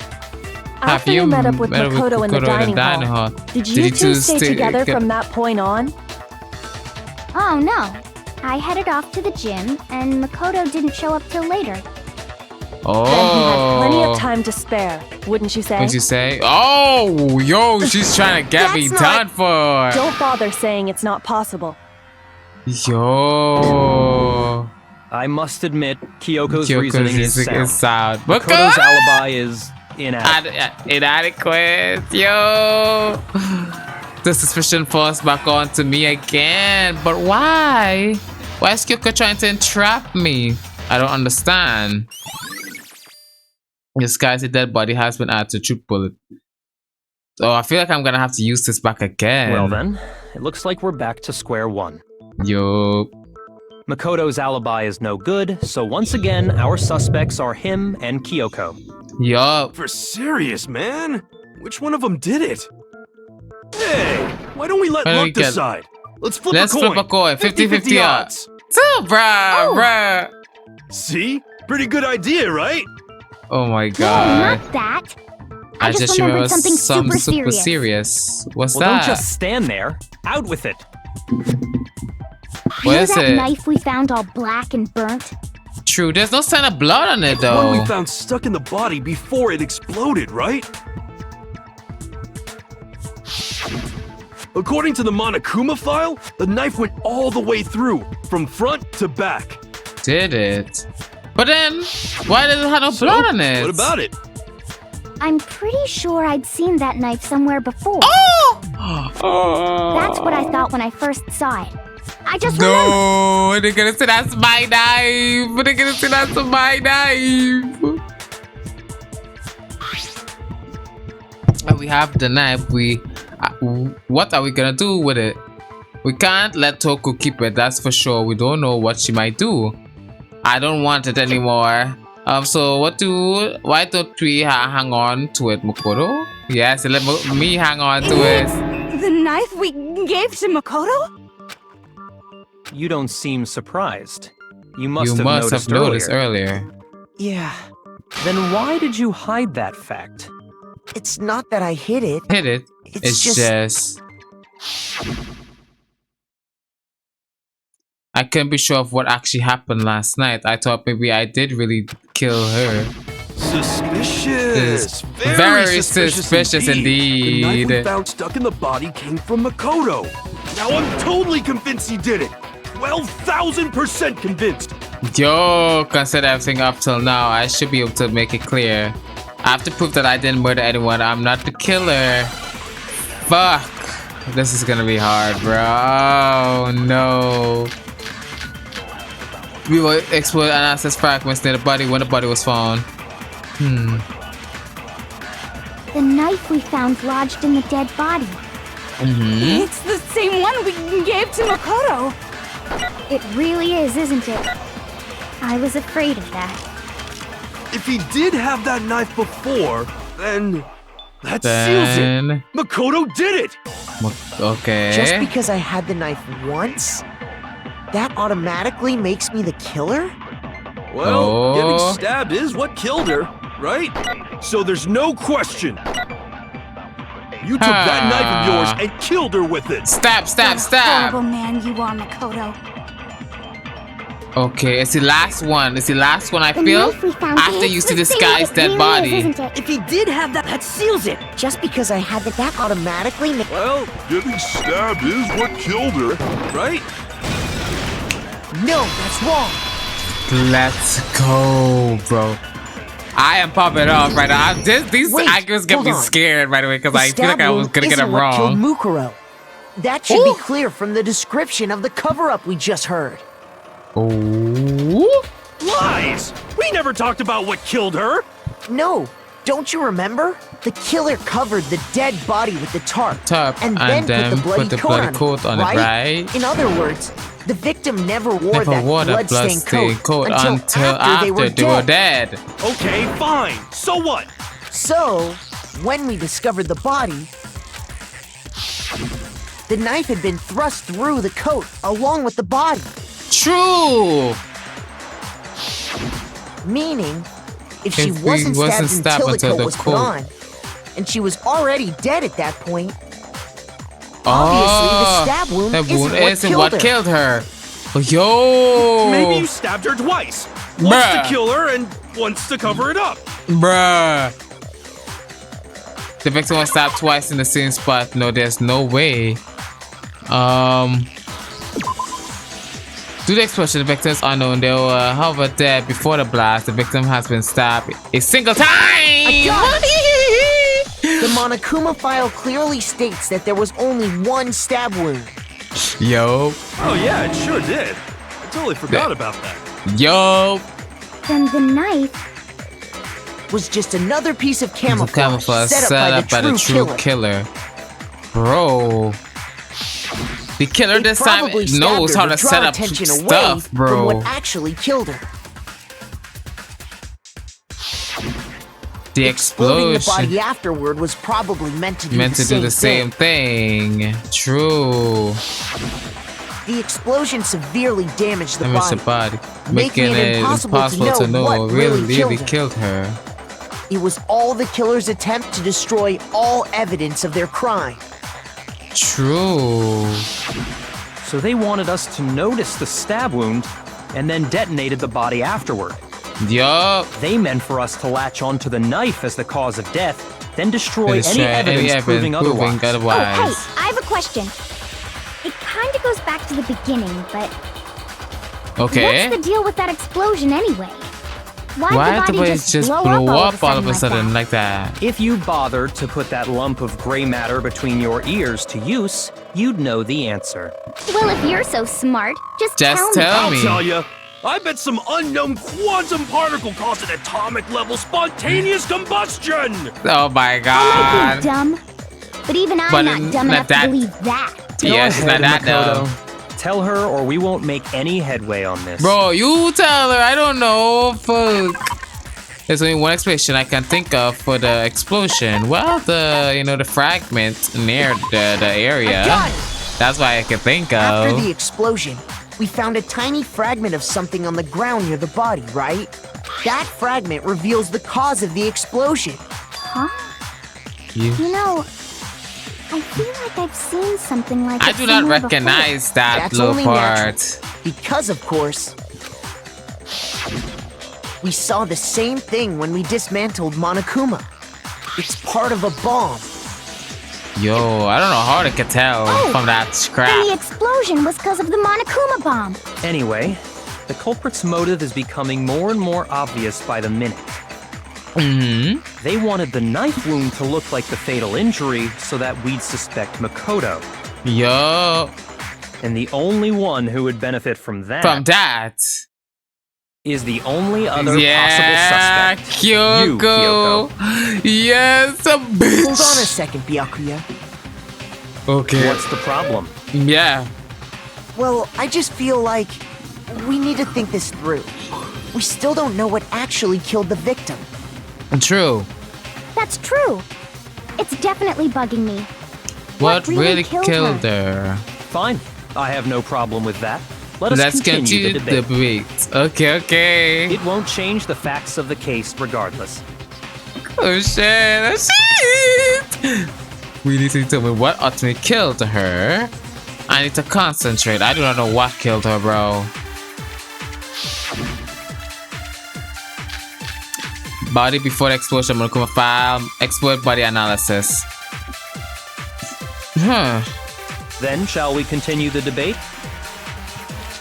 after you met up with Makoto in the dining hall, did you two stay together from that point on? Oh no. I headed off to the gym, and Makoto didn't show up till later. Oh. Then he had plenty of time to spare, wouldn't you say? Wouldn't you say? Oh, yo, she's trying to get me done for. Don't bother saying it's not possible. Yo. I must admit, Kyoko's reasoning is sound. Makoto's alibi is inadequate. Yo. The suspicion falls back onto me again. But why? Why is Kyoko trying to entrap me? I don't understand. This guy's dead body has been added to troop bullet. Oh, I feel like I'm gonna have to use this back again. Well then, it looks like we're back to square one. Yo. Makoto's alibi is no good, so once again, our suspects are him and Kyoko. Yup. For serious, man? Which one of them did it? Hey, why don't we let luck decide? Let's flip a coin. 50-50 odds. Bruh. See? Pretty good idea, right? Oh my god. No, not that. I just remembered something super serious. What's that? Don't just stand there. Out with it. What is that knife we found all black and burnt? True, there's no sign of blood on it though. One we found stuck in the body before it exploded, right? According to the Monokuma file, the knife went all the way through, from front to back. Did it? But then, why does it have no blood on it? What about it? I'm pretty sure I'd seen that knife somewhere before. Oh! That's what I thought when I first saw it. I just remembered. They're gonna say that's my knife. They're gonna say that's my knife. And we have the knife. What are we gonna do with it? We can't let Toku keep it. That's for sure. We don't know what she might do. I don't want it anymore. So why don't we hang on to it, Makoto? Yes, let me hang on to it. The knife we gave to Makoto? You don't seem surprised. You must have noticed earlier. Yeah. Then why did you hide that fact? It's not that I hid it. It's just... I can't be sure of what actually happened last night. I thought maybe I did really kill her. Suspicious. Very suspicious indeed. The knife we found stuck in the body came from Makoto. Now I'm totally convinced he did it. 12,000% convinced. Yo, consider everything up till now. I should be able to make it clear. I have to prove that I didn't murder anyone. I'm not the killer. Fuck. This is gonna be hard, bro. Oh, no. We will explode and access fragments near the body when the body was found. The knife we found lodged in the dead body. It's the same one we gave to Makoto. It really is, isn't it? I was afraid of that. If he did have that knife before, then that seals it. Makoto did it. Okay. Just because I had the knife once that automatically makes me the killer? Well, getting stabbed is what killed her, right? So there's no question. You took that knife of yours and killed her with it. Stab. Horrible man you are, Makoto. Okay, it's the last one. I feel. After you see this guy's dead body. If he did have that seals it. Just because I had that automatically makes... Well, getting stabbed is what killed her, right? No, that's wrong. Let's go, bro. I am popping off right now. These actors get me scared right away because I feel like I was gonna get it wrong. Killed Mukuro. That should be clear from the description of the cover-up we just heard. Oh! Lies! We never talked about what killed her. No, don't you remember? The killer covered the dead body with the tarp and then put the bloody coat on it, right? In other words, the victim never wore that blood-stained coat until after they were dead. Okay, fine. So what? So, when we discovered the body, the knife had been thrust through the coat along with the body. True! Meaning, if she wasn't stabbed until the coat was put on, and she was already dead at that point, obviously the stab wound isn't what killed her. Yo! Maybe you stabbed her twice. Once to kill her and once to cover it up. Bruh. The victim was stabbed twice in the same spot. No, there's no way. Due to the explosion, the victim is unknown. They were, however, dead before the blast. The victim has been stabbed a single time. The Monokuma file clearly states that there was only one stab wound. Yo. Oh yeah, it sure did. I totally forgot about that. Yo. Then the knife was just another piece of camouflage set up by the true killer. Bro. The killer this time knows how to set up stuff, bro. From what actually killed her. The explosion. The body afterward was probably meant to do the same thing. True. The explosion severely damaged the body, making it impossible to know what really killed her. It was all the killer's attempt to destroy all evidence of their crime. True. So they wanted us to notice the stab wound and then detonated the body afterward. Yup. They meant for us to latch onto the knife as the cause of death, then destroy any evidence proving otherwise. Oh, hey, I have a question. It kind of goes back to the beginning, but... Okay. What's the deal with that explosion anyway? Why did the body just blow up all of a sudden like that? If you bothered to put that lump of gray matter between your ears to use, you'd know the answer. Well, if you're so smart, just tell me. I'll tell you. I bet some unknown quantum particle caused an atomic-level spontaneous combustion! Oh my god. I might be dumb, but even I'm not dumb enough to believe that. Yeah, she's not that dumb. Tell her or we won't make any headway on this. Bro, you tell her. I don't know. Fuck. There's only one explanation I can think of for the explosion. Well, the fragment near the area. That's why I can think of. After the explosion, we found a tiny fragment of something on the ground near the body, right? That fragment reveals the cause of the explosion. Huh? You know, I feel like I've seen something like I do not recognize that little part. Because, of course, we saw the same thing when we dismantled Monokuma. It's part of a bomb. Yo, I don't know how to tell from that scrap. Then the explosion was because of the Monokuma bomb. Anyway, the culprit's motive is becoming more and more obvious by the minute. They wanted the knife wound to look like the fatal injury so that we'd suspect Makoto. Yo. And the only one who would benefit from that is the only other possible suspect. Kyoko. Yes, a bitch. Hold on a second, Byakuya. Okay. What's the problem? Yeah. Well, I just feel like we need to think this through. We still don't know what actually killed the victim. True. That's true. It's definitely bugging me. What really killed her? Fine. I have no problem with that. Let's continue the debate. Okay. It won't change the facts of the case regardless. Oh shit. We need to tell me what ultimately killed her. I need to concentrate. I do not know what killed her, bro. Body before the explosion. Monokuma file. Exploit body analysis. Then, shall we continue the debate?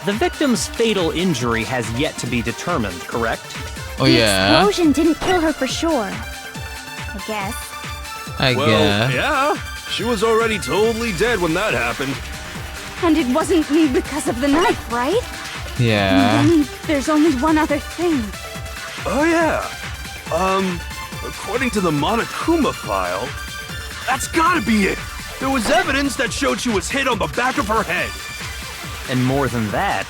The victim's fatal injury has yet to be determined, correct? Oh, yeah. The explosion didn't kill her for sure. I guess. Well, yeah. She was already totally dead when that happened. And it wasn't because of the knife, right? Yeah. And then there's only one other thing. Oh, yeah. According to the Monokuma file, that's gotta be it. There was evidence that showed she was hit on the back of her head. And more than that,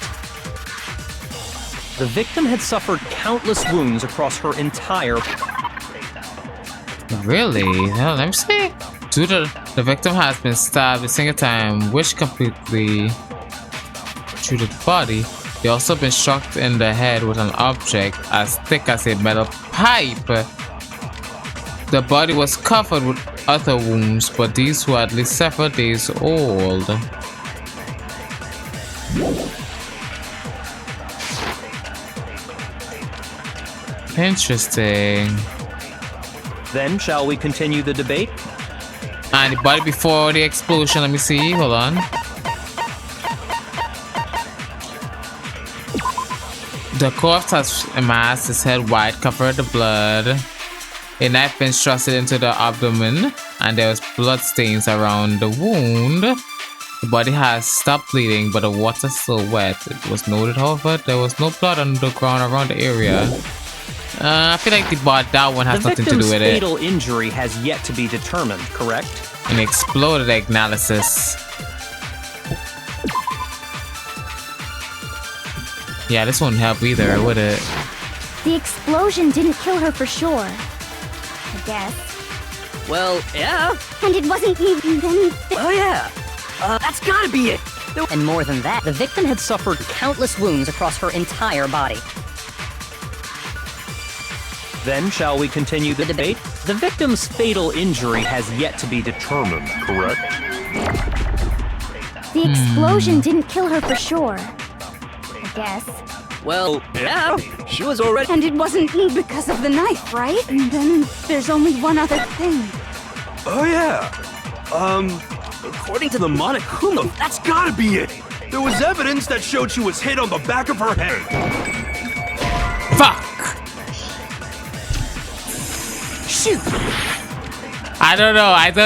the victim had suffered countless wounds across her entire... Really? Hell, let me see. The victim has been stabbed a single time, which completely through the body. They also been struck in the head with an object as thick as a metal pipe. The body was covered with other wounds, but these were at least several days old. Interesting. Then, shall we continue the debate? And the body before the explosion, let me see, hold on. The corpse has masked his head white, covered the blood. A knife been thrusted into the abdomen, and there was blood stains around the wound. The body has stopped bleeding, but the water still wet. It was noted, however, there was no blood on the ground around the area. I feel like that one has nothing to do with it. The victim's fatal injury has yet to be determined, correct? An exploded analysis. Yeah, this won't help either, would it? The explosion didn't kill her for sure. I guess. Well, yeah. And it wasn't even then. Oh, yeah. That's gotta be it. And more than that, the victim had suffered countless wounds across her entire body. Then, shall we continue the debate? The victim's fatal injury has yet to be determined, correct? The explosion didn't kill her for sure. I guess. Well, yeah. She was already... And it wasn't because of the knife, right? And then there's only one other thing. Oh, yeah. According to the Monokuma, that's gotta be it. There was evidence that showed she was hit on the back of her head. Fuck! Shoot! I don't know. The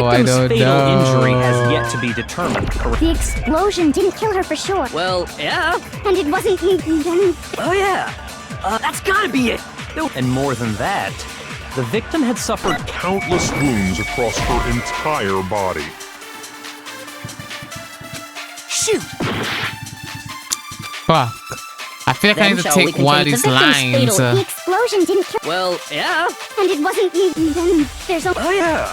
victim's fatal injury has yet to be determined, correct? The explosion didn't kill her for sure. Well, yeah. And it wasn't even... Oh, yeah. That's gotta be it. And more than that, the victim had suffered countless wounds across her entire body. Shoot! Fuck. I feel like I need to take one of these lines. The explosion didn't kill... Well, yeah. And it wasn't even... There's a... Oh, yeah.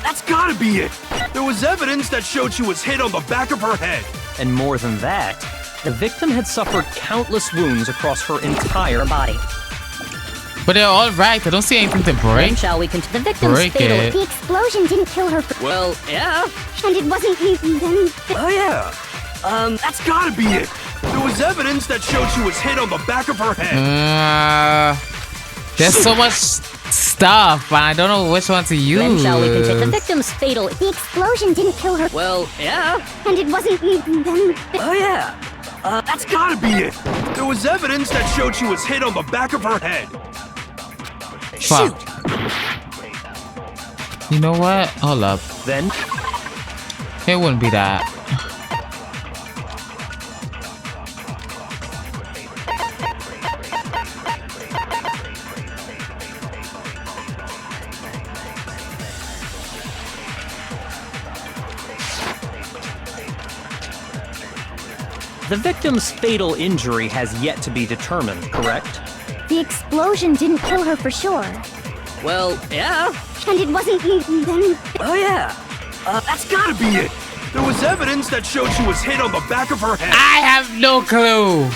That's gotta be it. There was evidence that showed she was hit on the back of her head. And more than that, the victim had suffered countless wounds across her entire body. But they're all right. I don't see anything to break. Then shall we continue? The victim's break fatal... it. The explosion didn't kill her for... Well, yeah. And it wasn't even... Oh, yeah. That's gotta be it. There was evidence that showed she was hit on the back of her head. There's so much stuff, and I don't know which one to use. Then shall we continue? The victim's fatal... The explosion didn't kill her. Well, yeah. And it wasn't even... Oh, yeah. That's gotta be it. There was evidence that showed she was hit on the back of her head. Fuck. You know what? Hold up. Then? It wouldn't be that. The victim's fatal injury has yet to be determined, correct? The explosion didn't kill her for sure. Well, yeah. And it wasn't even... Oh, yeah. That's gotta be it. There was evidence that showed she was hit on the back of her head. I have no clue.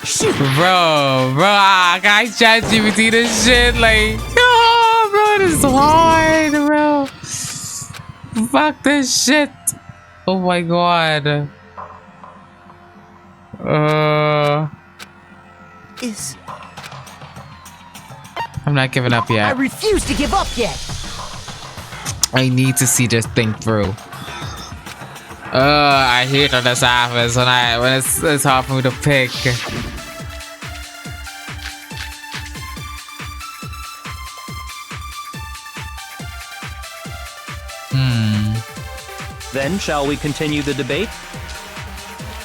Shoot. Bro, I can't ChatGPT this shit. Like, oh, bro, this is hard, bro. Fuck this shit. Oh my god. I'm not giving up yet. I refuse to give up yet. I need to see this thing through. I hate when this happens when it's hard for me to pick. Then shall we continue the debate?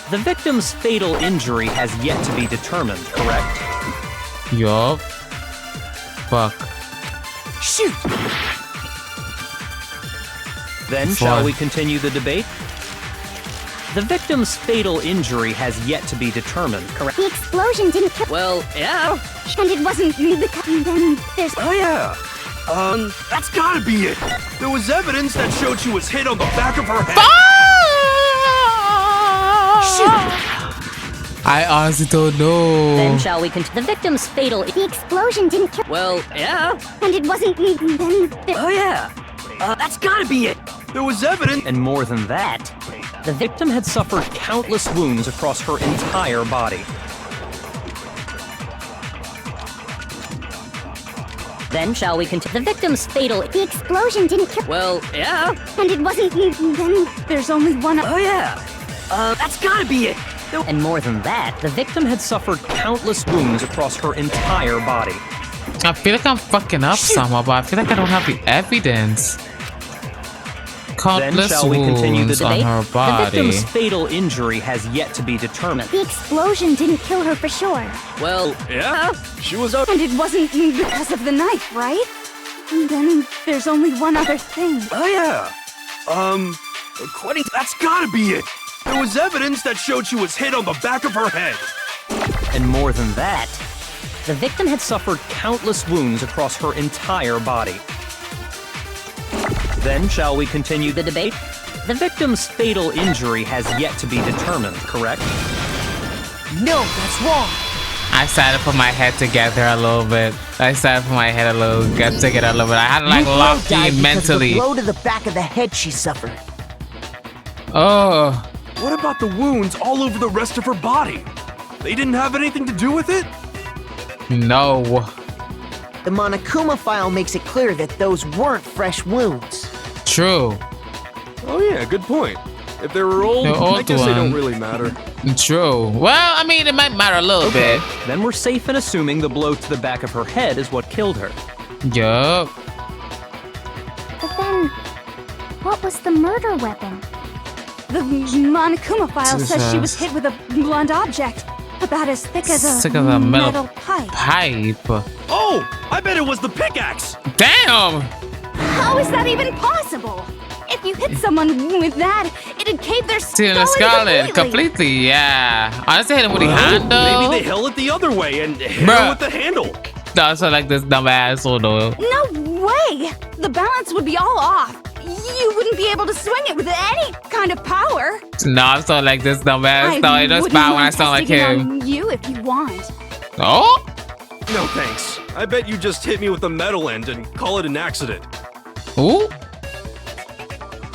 The victim's fatal injury has yet to be determined, correct? Yup. Fuck. Shoot! Then shall we continue the debate? The victim's fatal injury has yet to be determined, correct? The explosion didn't kill. Well, yeah. And it wasn't the. Then there's. Oh yeah. That's gotta be it. There was evidence that showed she was hit on the back of her head. I honestly don't know. Then shall we continue? The victim's fatal. The explosion didn't kill. Well, yeah. And it wasn't. Then oh yeah. That's gotta be it. There was evidence. And more than that, the victim had suffered countless wounds across her entire body. Then shall we continue? The victim's fatal. The explosion didn't kill. Well, yeah. And it wasn't. Then there's only one. Oh yeah. That's gotta be it. And more than that, the victim had suffered countless wounds across her entire body. I feel like I'm fucking up somehow, but I feel like I don't have the evidence. Countless wounds on her body. The victim's fatal injury has yet to be determined. The explosion didn't kill her for sure. Well, yeah. She was up. And it wasn't because of the knife, right? And then there's only one other thing. Oh yeah. That's gotta be it. There was evidence that showed she was hit on the back of her head. And more than that, the victim had suffered countless wounds across her entire body. Then shall we continue the debate? The victim's fatal injury has yet to be determined, correct? No, that's wrong. I started to put my head together a little bit. I had to like lock in mentally. The blow to the back of the head she suffered. Oh. What about the wounds all over the rest of her body? They didn't have anything to do with it? No. The Monokuma file makes it clear that those weren't fresh wounds. True. Oh yeah, good point. If they were old, I guess they don't really matter. True. Well, I mean, it might matter a little bit. Then we're safe in assuming the blow to the back of her head is what killed her. Yup. But then, what was the murder weapon? The Monokuma file says she was hit with a blunt object, about as thick as a metal pipe. Oh, I bet it was the pickaxe. Damn. How is that even possible? If you hit someone with that, it'd cave their skull completely. Yeah. Honestly, hit him with the handle. Maybe they held it the other way and hit her with the handle. No, so like this dumb asshole though. No way! The balance would be all off. You wouldn't be able to swing it with any kind of power. No, I'm so like this dumb ass. No, it does power when I sound like him. You if you want. Oh? No thanks. I bet you just hit me with the metal end and call it an accident. Ooh?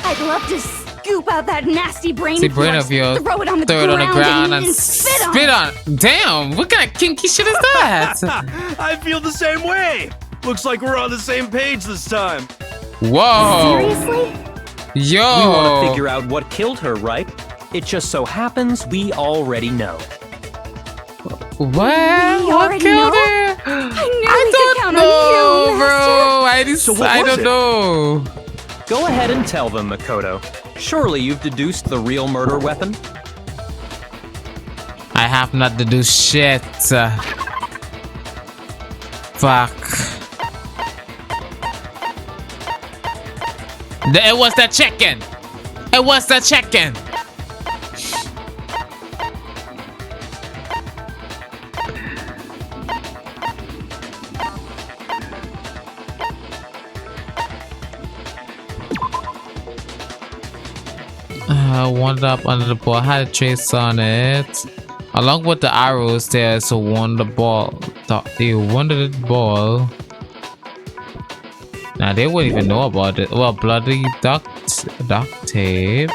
I'd love to scoop out that nasty brain of yours, throw it on the ground and spit on. Damn, what kind of kinky shit is that? I feel the same way. Looks like we're on the same page this time. Whoa. Seriously? Yo. We want to figure out what killed her, right? It just so happens we already know. What? What killed her? I don't know, bro. I don't know. Go ahead and tell them, Makoto. Surely you've deduced the real murder weapon? I have not deduced shit. Fuck. It was the chicken. It was the chicken. Wound up under the ball. Had a trace on it. Along with the arrows, there's a wonder ball. They wanted the ball. Now they wouldn't even know about it. Well, bloody duct tape.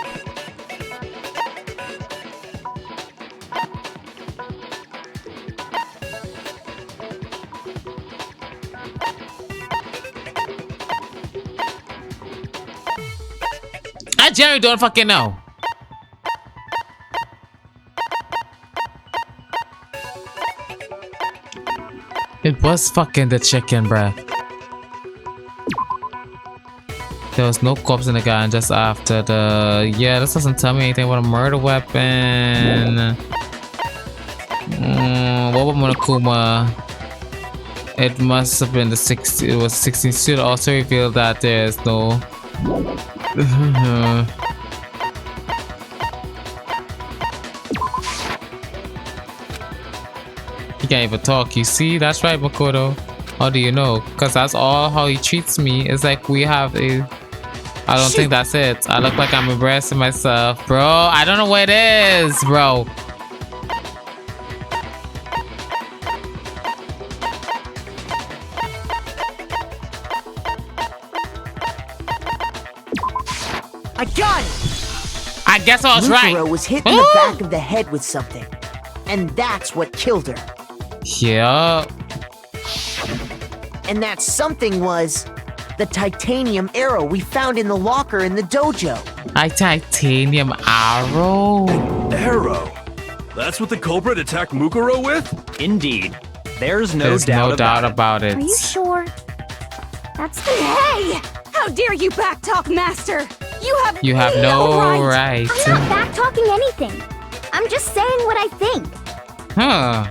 Jerry don't fucking know. It was fucking the chicken, bruh. There was no corpse in the gun just after the... Yeah, this doesn't tell me anything about a murder weapon. What about Monokuma? It must have been the 16th. It was 16th suit. Also revealed that there's no... He can't even talk. You see? That's right, Makoto. How do you know? Because that's all how he treats me. It's like we have a... I don't think that's it. I look like I'm embarrassing myself. Bro, I don't know what it is, bro. I got it! I guess I was right. Mukuro was hit in the back of the head with something. And that's what killed her. Yeah. And that something was the titanium arrow we found in the locker in the dojo. A titanium arrow? An arrow? That's what the culprit attacked Mukuro with? Indeed. There's no doubt about it. Are you sure? That's the... Hey! How dare you backtalk, Master? You have no right. I'm not backtalking anything. I'm just saying what I think. Huh.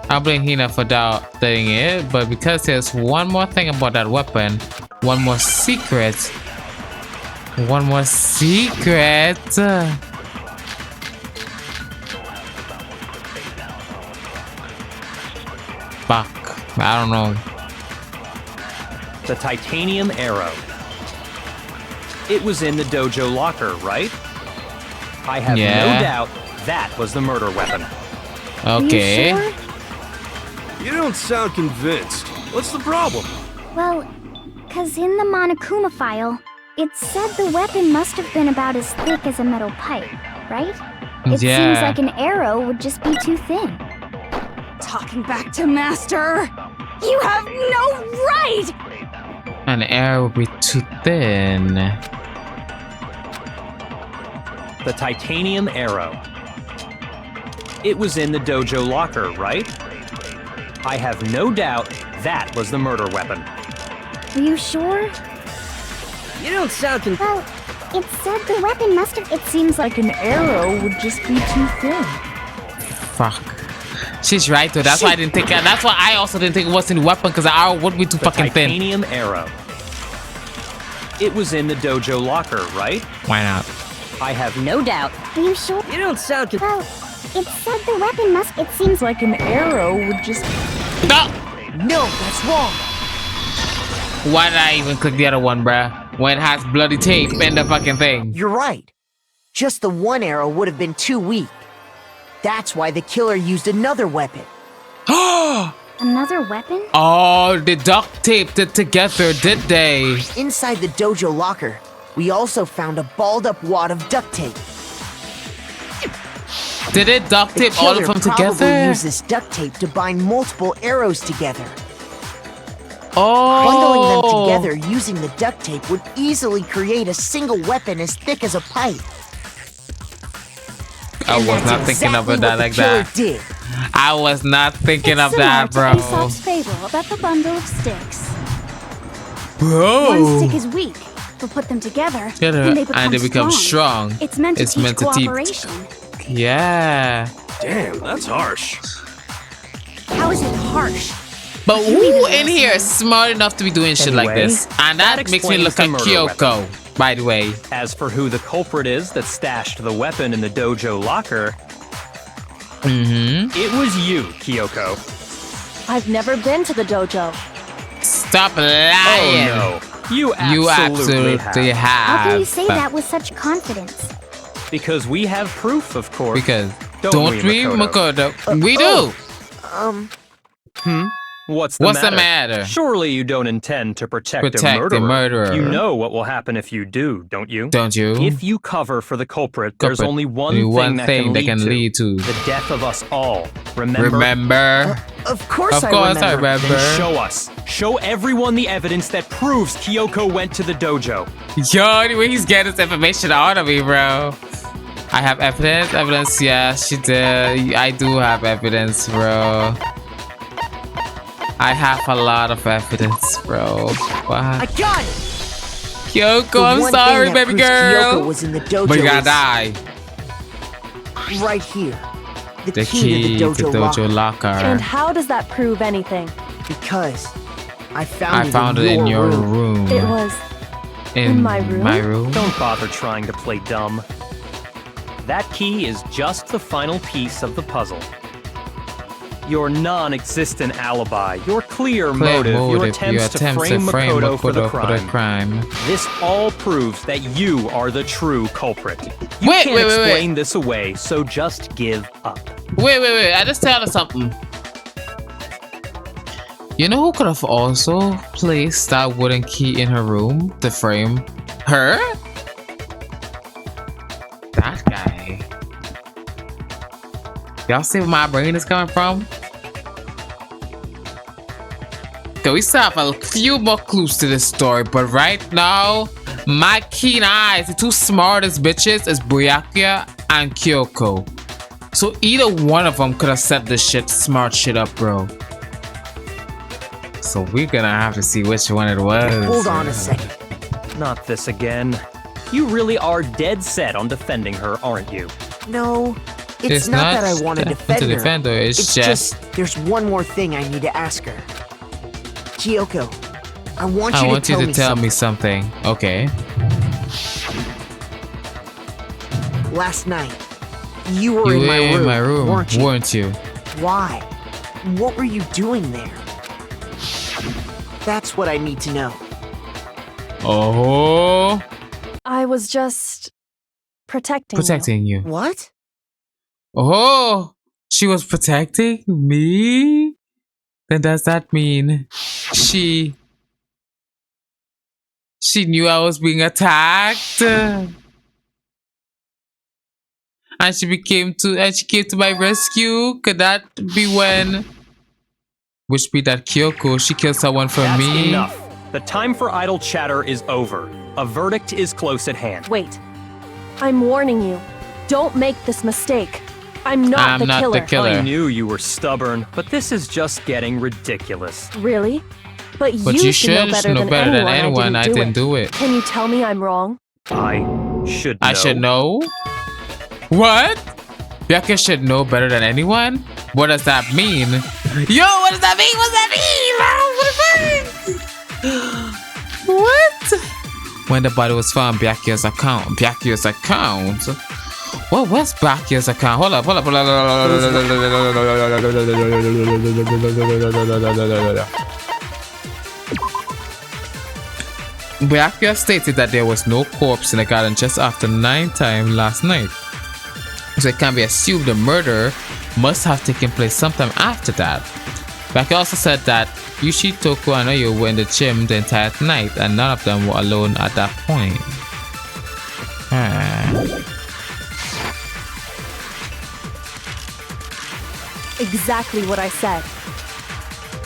I'll blame Hina for doubting it, but because there's one more thing about that weapon, one more secret. Fuck. I don't know. The titanium arrow. It was in the dojo locker, right? I have no doubt that was the murder weapon. Okay. Are you sure? You don't sound convinced. What's the problem? Well, cause in the Monokuma file, it said the weapon must have been about as thick as a metal pipe, right? It seems like an arrow would just be too thin. Talking back to Master! You have no right! An arrow would be too thin. The titanium arrow. It was in the dojo locker, right? I have no doubt that was the murder weapon. Are you sure? You don't sound Well, it said the weapon must have... It seems like an arrow would just be too thin. Fuck. She's right though. That's why I didn't think. That's why I also didn't think it was in weapon, because the arrow would be too fucking thin. Titanium arrow. It was in the dojo locker, right? Why not? I have no doubt. Are you sure? You don't sound Well, it said the weapon must... It seems like an arrow would just... No! No, that's wrong. Why did I even click the other one, bruh? When it has bloody tape in the fucking thing. You're right. Just the one arrow would have been too weak. That's why the killer used another weapon. Another weapon? Oh, they duct taped it together, did they? Inside the dojo locker, we also found a balled up wad of duct tape. Did it duct tape all of them together? Probably used this duct tape to bind multiple arrows together. Oh. Bundling them together using the duct tape would easily create a single weapon as thick as a pipe. I was not thinking of it like that. Did. I was not thinking of that, bro. It's similar to Aesop's fable about the bundle of sticks. Bro. One stick is weak, but put them together, and they become strong. It's meant to teach cooperation. Yeah. Damn, that's harsh. How is it harsh? But who in here is smart enough to be doing shit like this? And that makes me look like Kyoko, by the way. As for who the culprit is that stashed the weapon in the dojo locker, it was you, Kyoko. I've never been to the dojo. Stop lying. Oh no. You absolutely have. How can you say that with such confidence? Because we have proof, of course. Because don't we, Makoto? We do. What's the matter? Surely you don't intend to protect a murderer. You know what will happen if you do, don't you? Don't you? If you cover for the culprit, there's only one thing that can lead to the death of us all. Remember? Of course I remember. Then show us. Show everyone the evidence that proves Kyoko went to the dojo. Yo, he's getting this information out of me, bro. I have evidence. Yeah, she did. I do have evidence, bro. I have a lot of evidence, bro. What? I got it. Kyoko, I'm sorry, baby girl. Kyoko was in the dojo. But you gotta die. Right here. The key to the dojo locker. And how does that prove anything? Because I found it in your room. It was in my room? Don't bother trying to play dumb. That key is just the final piece of the puzzle. Your non-existent alibi, your clear motive, your attempts to frame Makoto for the crime. This all proves that you are the true culprit. You can't explain this away, so just give up. Wait. I just tell her something. You know who could have also placed that wooden key in her room to frame her? That guy. Y'all see where my brain is coming from? Okay, we still have a few more clues to this story, but right now, my keen eyes, the two smartest bitches is Byakuya and Kyoko. So either one of them could have set this smart shit up, bro. So we're gonna have to see which one it was. Hold on a second. Not this again. You really are dead set on defending her, aren't you? No. It's not that I want to defend her. It's just there's one more thing I need to ask her. Kyoko, I want you to tell me something. Okay. Last night, you were in my room, weren't you? Why? What were you doing there? That's what I need to know. Oh. I was just protecting you. What? Oh, she was protecting me? Then does that mean she knew I was being attacked? And she came to my rescue? Could that be when? Which be that Kyoko, she killed someone for me? That's enough. The time for idle chatter is over. A verdict is close at hand. Wait. I'm warning you. Don't make this mistake. I'm not the killer. I knew you were stubborn, but this is just getting ridiculous. Really? But you should know better than anyone. I didn't do it. Can you tell me I'm wrong? I should know. I should know? What? Byakuya should know better than anyone? What does that mean? Yo, what does that mean? What? When the body was found, Byakuya's account. What was Byakuya's account? Hold up. Byakuya stated that there was no corpse in the garden just after 9 time last night. So it can be assumed the murder must have taken place sometime after that. Byakuya also said that Yushi, Toko, and Oyo were in the gym the entire night and none of them were alone at that point. Exactly what I said.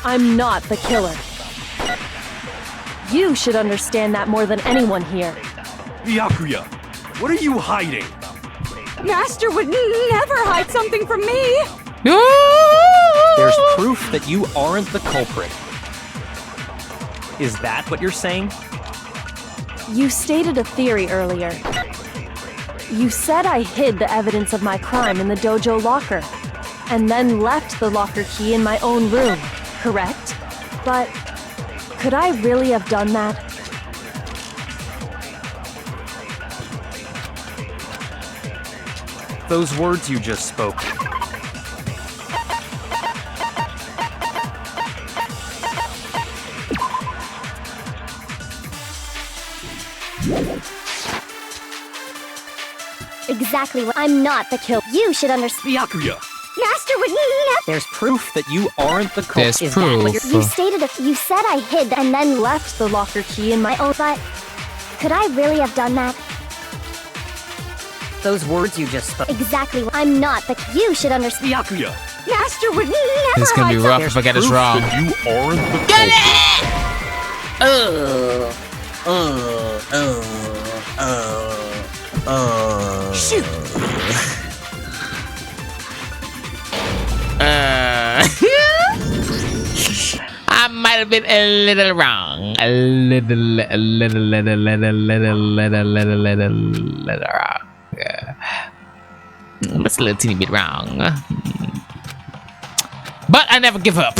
I'm not the killer. You should understand that more than anyone here. Byakuya, what are you hiding? Master would never hide something from me! There's proof that you aren't the culprit. Is that what you're saying? You stated a theory earlier. You said I hid the evidence of my crime in the dojo locker, and then left the locker key in my own room, correct? But could I really have done that? Those words you just spoke. Exactly what I'm not the killer. You should understand. Byakuya! Master would never. There's proof that you aren't the culprit. There's proof. You stated you said I hid and then left the locker key in my own. But could I really have done that? Those words you just spoke. Exactly. I'm not the. You should understand. Byakuya! Master would never. This is gonna be rough if I get this wrong. That you aren't the Get Shoot! I might have been a little wrong. A little wrong. Yeah. Just a little teeny bit wrong. But I never give up.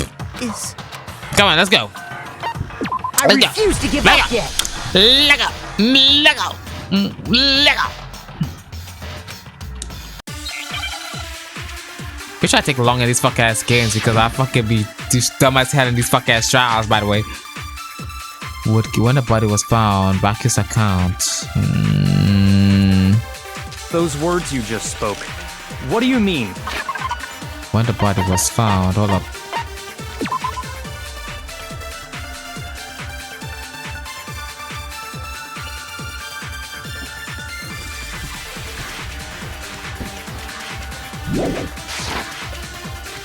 Come on, let's go. I refuse to give up yet. Let go. Let go. Let go. We try to take long in these fuck ass games because I fucking be dumb as hell in these fuck ass trials, by the way. When the body was found, back his account. Those words you just spoke. What do you mean? When the body was found, hold up.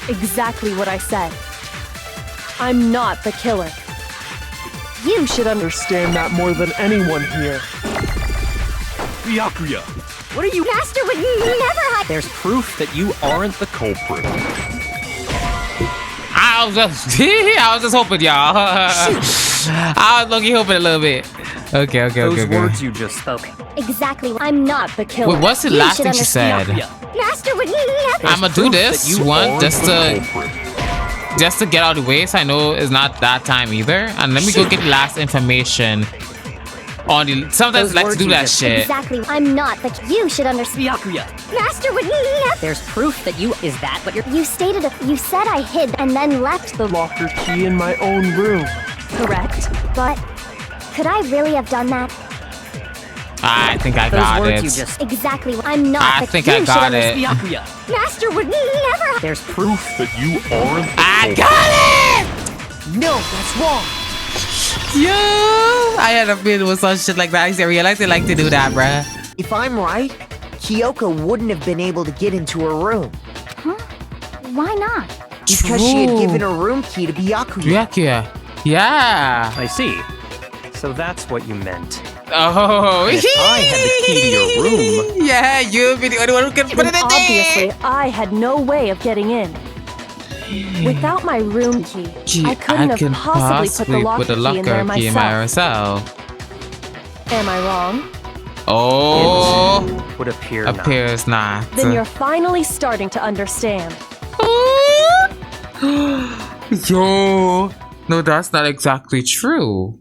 Exactly what I said. I'm not the killer. You should understand that more than anyone here. Byakuya! What are you? Master would never hide. There's proof that you aren't the culprit. I was just hoping, y'all. I was lucky hoping a little bit. Okay. Those words you just spoke. Exactly. I'm not the killer. Wait, what's the last thing she said? Master would never. I'm gonna do this one just to get out of the way, so I know it's not that time either. And let me go get the last information on the. Sometimes I like to do that shit. Exactly. I'm not the. You should understand. Byakuya! Master would never. There's proof that you. Is that what you're. You stated you said I hid and then left the locker key in my own room. Correct. But could I really have done that? I think I got it. Exactly. I'm not. I think I got it. Byakuya! Master would never. There's proof that you aren't the I got it! No, that's wrong. Yeah, I had a feeling with some shit like that. I realized they like to do that, bruh. If I'm right, Kyoko wouldn't have been able to get into her room. Huh? Why not? Because she had given her room key to Byakuya. Yeah. I see. So that's what you meant. Oh, if I had the key to your room. Yeah, you'd be the only one who can put it in there. Obviously, I had no way of getting in. Without my room key, I couldn't have possibly put the locker key in there myself. Am I wrong? Oh, it would appears not. Then you're finally starting to understand. Yo, no, that's not exactly true.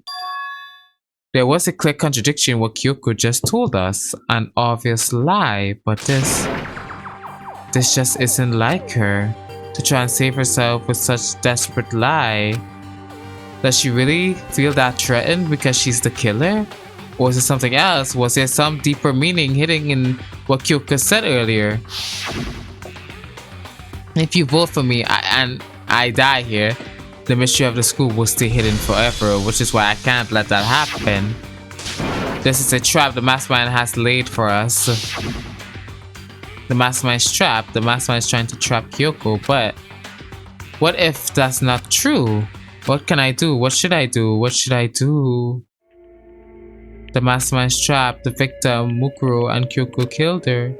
There was a clear contradiction in what Kyoko just told us, an obvious lie, but this just isn't like her. To try and save herself with such desperate lie. Does she really feel that threatened because she's the killer? Or is it something else? Was there some deeper meaning hidden in what Kyoko said earlier? If you vote for me and I die here, the mystery of the school will stay hidden forever, which is why I can't let that happen. This is a trap the mastermind has laid for us. The mastermind's trapped. The mastermind is trying to trap Kyoko, but what if that's not true? What can I do? What should I do? What should I do? The mastermind's trapped. The victim, Mukuro, and Kyoko killed her.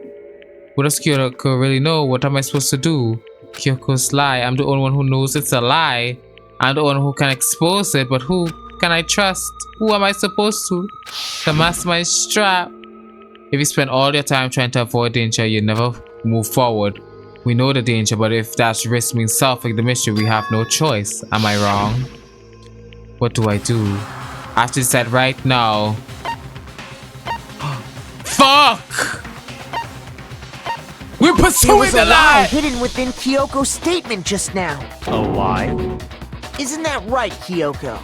What does Kyoko really know? What am I supposed to do? Kyoko's lie. I'm the only one who knows it's a lie. I'm the one who can expose it, but who can I trust? Who am I supposed to? The mastermind's trapped. If you spend all your time trying to avoid danger, you never move forward. We know the danger, but if that risk means solving the mystery, we have no choice. Am I wrong? What do I do? I have to decide right now. Fuck! We're pursuing the lie! Hidden within Kyoko's statement just now. A lie? Isn't that right, Kyoko?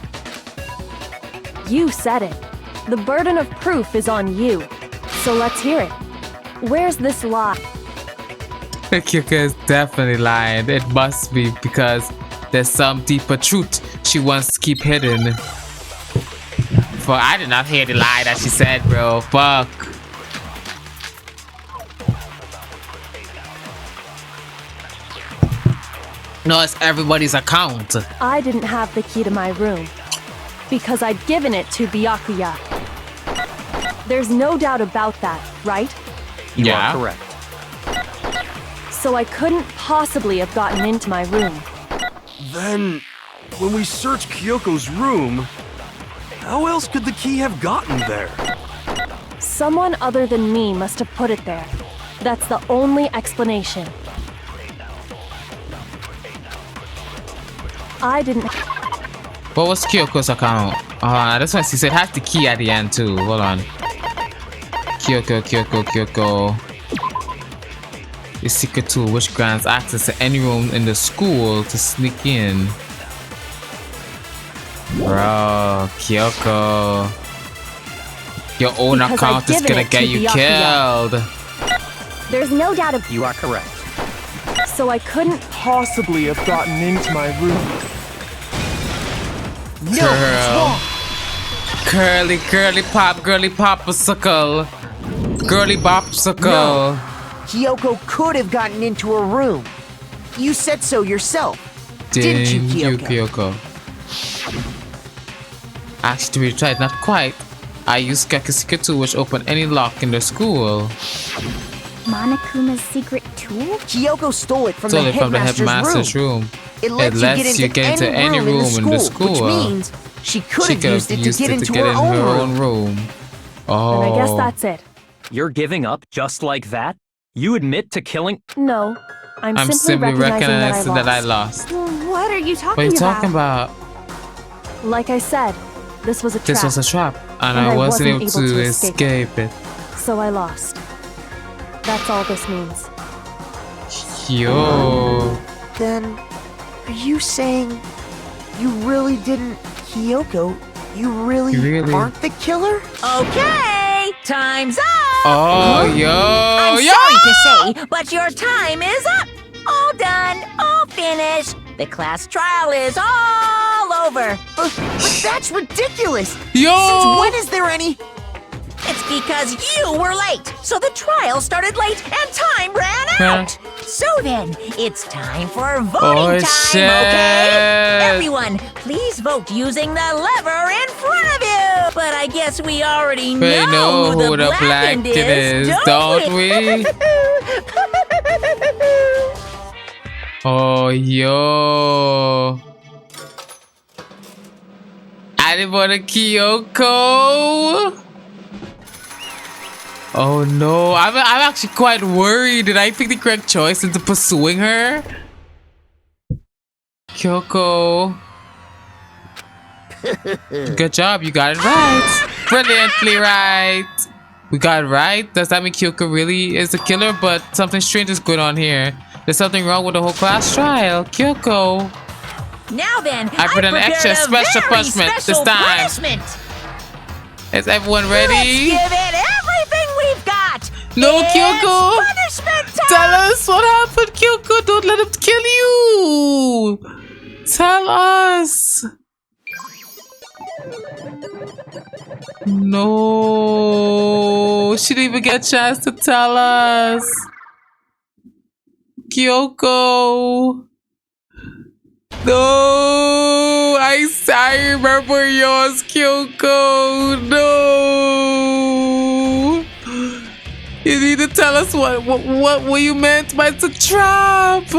You said it. The burden of proof is on you. So let's hear it. Where's this lie? Kyoko is definitely lying. It must be because there's some deeper truth she wants to keep hidden. For I did not hear the lie that she said, bro. Fuck. No, it's everybody's account. I didn't have the key to my room because I'd given it to Byakuya. There's no doubt about that, right? You are correct. So I couldn't possibly have gotten into my room. Then, when we searched Kyoko's room, how else could the key have gotten there? Someone other than me must have put it there. That's the only explanation. I didn't... What was Kyoko's account? That's why she said has the key at the end too. Hold on. Kyoko. The secret tool which grants access to any room in the school to sneak in. Bro, Kyoko. Your own Because account is gonna get you killed. There's no doubt of... You are correct. So I couldn't possibly have gotten into my room. No, it's wrong. Girly popsicle. Girly popsicle. No. Kyoko could have gotten into her room. You said so yourself. Didn't you, Kyoko? Actually, to be tried, not quite. I used Geki's secret tool which opened any lock in the school. Monokuma's secret tool? Kyoko stole it from the headmaster's room. It lets you get into any room in the school. Which means she could have used it to get into her own room. Oh. And I guess that's it. You're giving up just like that? You admit to killing? No. I'm simply recognizing that I lost. What are you talking about? What are you talking about? Like I said, this was a trap. This was a trap, and I wasn't able to escape it. So I lost. That's all this means. Yo. Then, are you saying you really didn't, Kyoko? You really aren't the killer? Okay, time's up! Oh, yo, I'm sorry to say, but your time is up. All done, all finished. The class trial is all over. But that's ridiculous. Yo! Since when is there any... It's because you were late, so the trial started late and time ran out. So then, it's time for voting time, okay? Everyone, please vote using the lever in front of you. But I guess we already know who the blackened is, don't we? Oh, yo. I didn't want a Kyoko. Oh no, I'm actually quite worried. Did I pick the correct choice into pursuing her? Kyoko. Good job, you got it right. Brilliantly right. We got it right. Does that mean Kyoko really is the killer? But something strange is going on here. There's something wrong with the whole class trial. Kyoko. Now then, I put an extra special punishment this time. Is everyone ready? Let's give it everything we've got. No, it's Kyoko. Punishment time. Tell us what happened, Kyoko. Don't let him kill you. Tell us. No, she didn't even get a chance to tell us. Kyoko. No, I remember yours, Kyoko. No, you need to tell us what were you meant by the trap.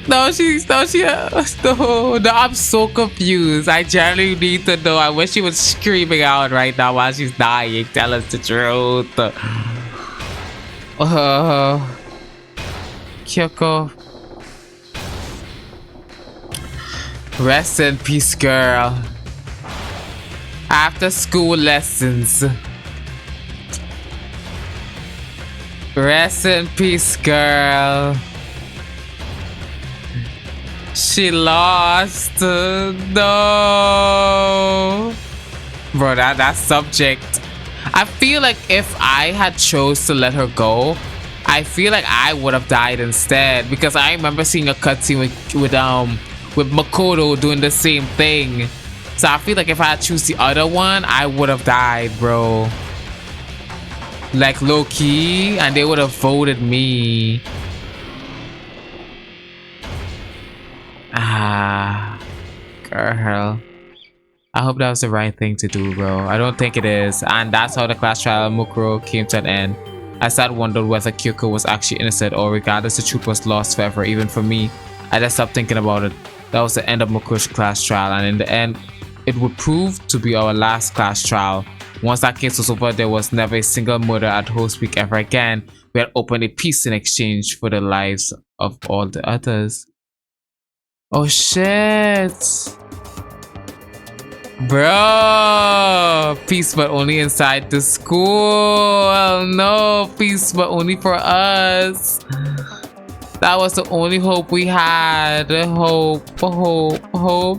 No, I'm so confused. I generally need to know. I wish she was screaming out right now while she's dying. Tell us the truth. Kyoko. Rest in peace, girl. After school lessons. Rest in peace, girl. She lost. No. Bro, that subject. I feel like if I had chose to let her go, I feel like I would have died instead, because I remember seeing a cutscene with Makoto doing the same thing. So I feel like if I had choose the other one, I would have died, bro. Like low key, and they would have voted me. Girl. I hope that was the right thing to do, bro. I don't think it is. And that's how the class trial Mukuro came to an end. I started wondering whether Kyoko was actually innocent, or regardless, the truth was lost forever. Even for me, I just stopped thinking about it. That was the end of Mukuro's class trial, and in the end, it would prove to be our last class trial. Once that case was over, there was never a single murder at Host Week ever again. We had opened a peace in exchange for the lives of all the others. Oh shit! Bro, peace but only inside the school. No, peace but only for us. That was the only hope we had. Hope.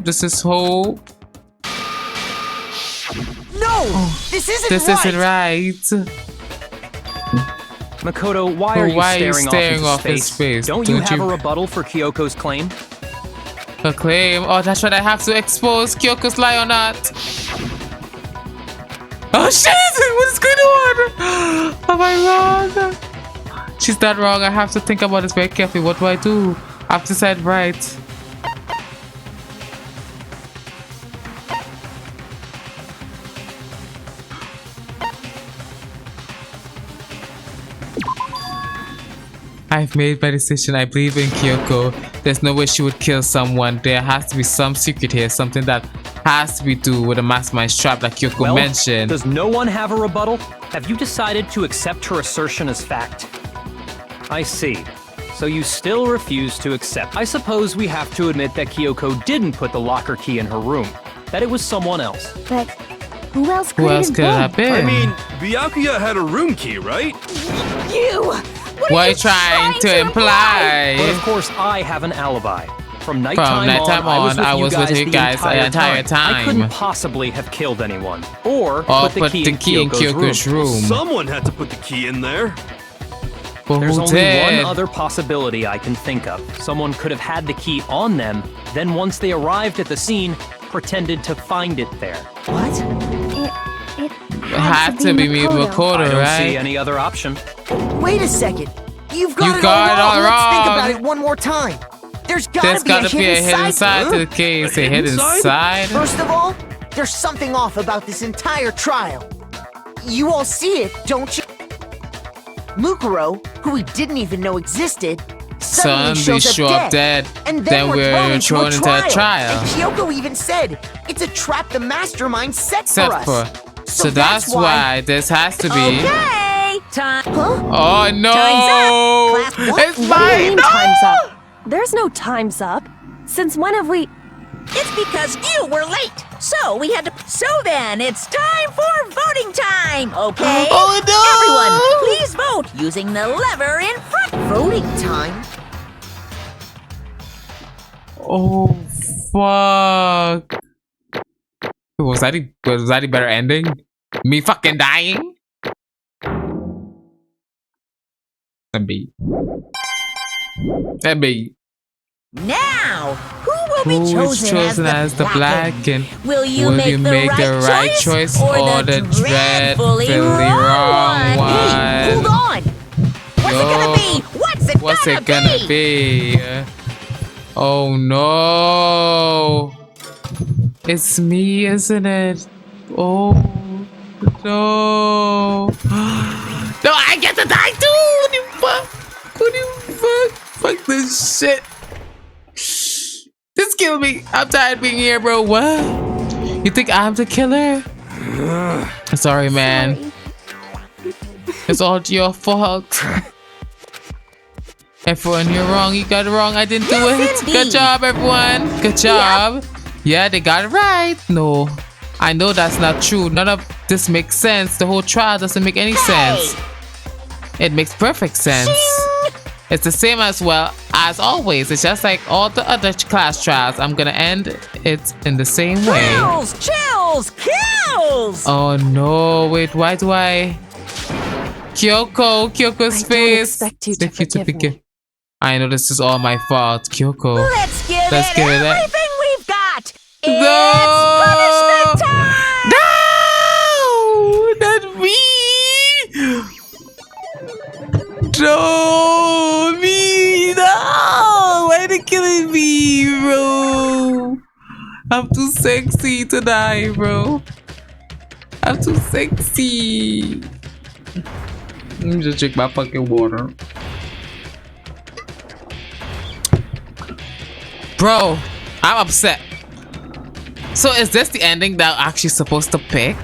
This is hope. No, this isn't right. Makoto, why are you staring off into space? Don't you have a rebuttal for Kyoko's claim? Her claim? Oh, that's right. I have to expose Kyoko's lie or not. Oh shit! What's going on? Am I wrong? She's not wrong. I have to think about this very carefully. What do I do? I have to decide right. I've made my decision. I believe in Kyoko. There's no way she would kill someone. There has to be some secret here. Something that has to be do with the mastermind trap that Kyoko mentioned. Does no one have a rebuttal? Have you decided to accept her assertion as fact? I see. So you still refuse to accept. I suppose we have to admit that Kyoko didn't put the locker key in her room. That it was someone else. But who else could it have been? I mean, Byakuya had a room key, right? You! What are you trying to imply? But of course, I have an alibi. From nighttime on, I was with you guys the entire time. I couldn't possibly have killed anyone. Or put the key in Kyoko's room. Someone had to put the key in there. But there's who only did? one other possibility I can think of. Someone could have had the key on them, then once they arrived at the scene, pretended to find it there. What? It had to be Makoto, right? I don't see any other option. Wait a second. You've got it all wrong. Let's think about it one more time. There's gotta be a hidden side to the case. A hidden side? First of all, there's something off about this entire trial. You all see it, don't you? Mukuro, who we didn't even know existed, suddenly shows up dead. And then we're thrown into a trial. And Kyoko even said, it's a trap the mastermind set for us. So that's why this has to be... Okay! Time. Huh? Oh no! Time's up. It's What do you mine! mean time's up? There's no time's up. Since when have we... It's because you were late. So we had to... So then, it's time for voting time, okay? Oh no! Everyone, please vote using the lever in front. Voting time? Oh, fuck. Was that a better ending? Me fucking dying? That'd Now, who will be chosen as the black? And will you make the right choice or the dreadfully wrong one? Hey, hold on! What's it gonna be? What's it gonna be? Oh no! It's me, isn't it? Oh no! No, I get to die too! What the fuck? What the fuck? Fuck this shit! Just kill me! I'm tired of being here, bro. What? You think I'm the killer? Sorry, man. It's all your fault. Everyone, you're wrong. You got it wrong. I didn't do it. Good job, everyone. Good job. Yeah, they got it right. No, I know that's not true. None of this makes sense. The whole trial doesn't make any sense. It makes perfect sense. It's the same as well as always. It's just like all the other class trials. I'm gonna end it in the same way. Chills! Kill! balls! Oh no, wait, why do I... Kyoko's face! Expect you to forgive me. I know this is all my fault, Kyoko. Let's give it everything we've got! No! It's punishment time! No! Not me! No! Me! No! Why are they killing me, bro? I'm too sexy to die, bro. I'm too sexy. Let me just drink my fucking water. Bro, I'm upset. So is this the ending that I'm actually supposed to pick?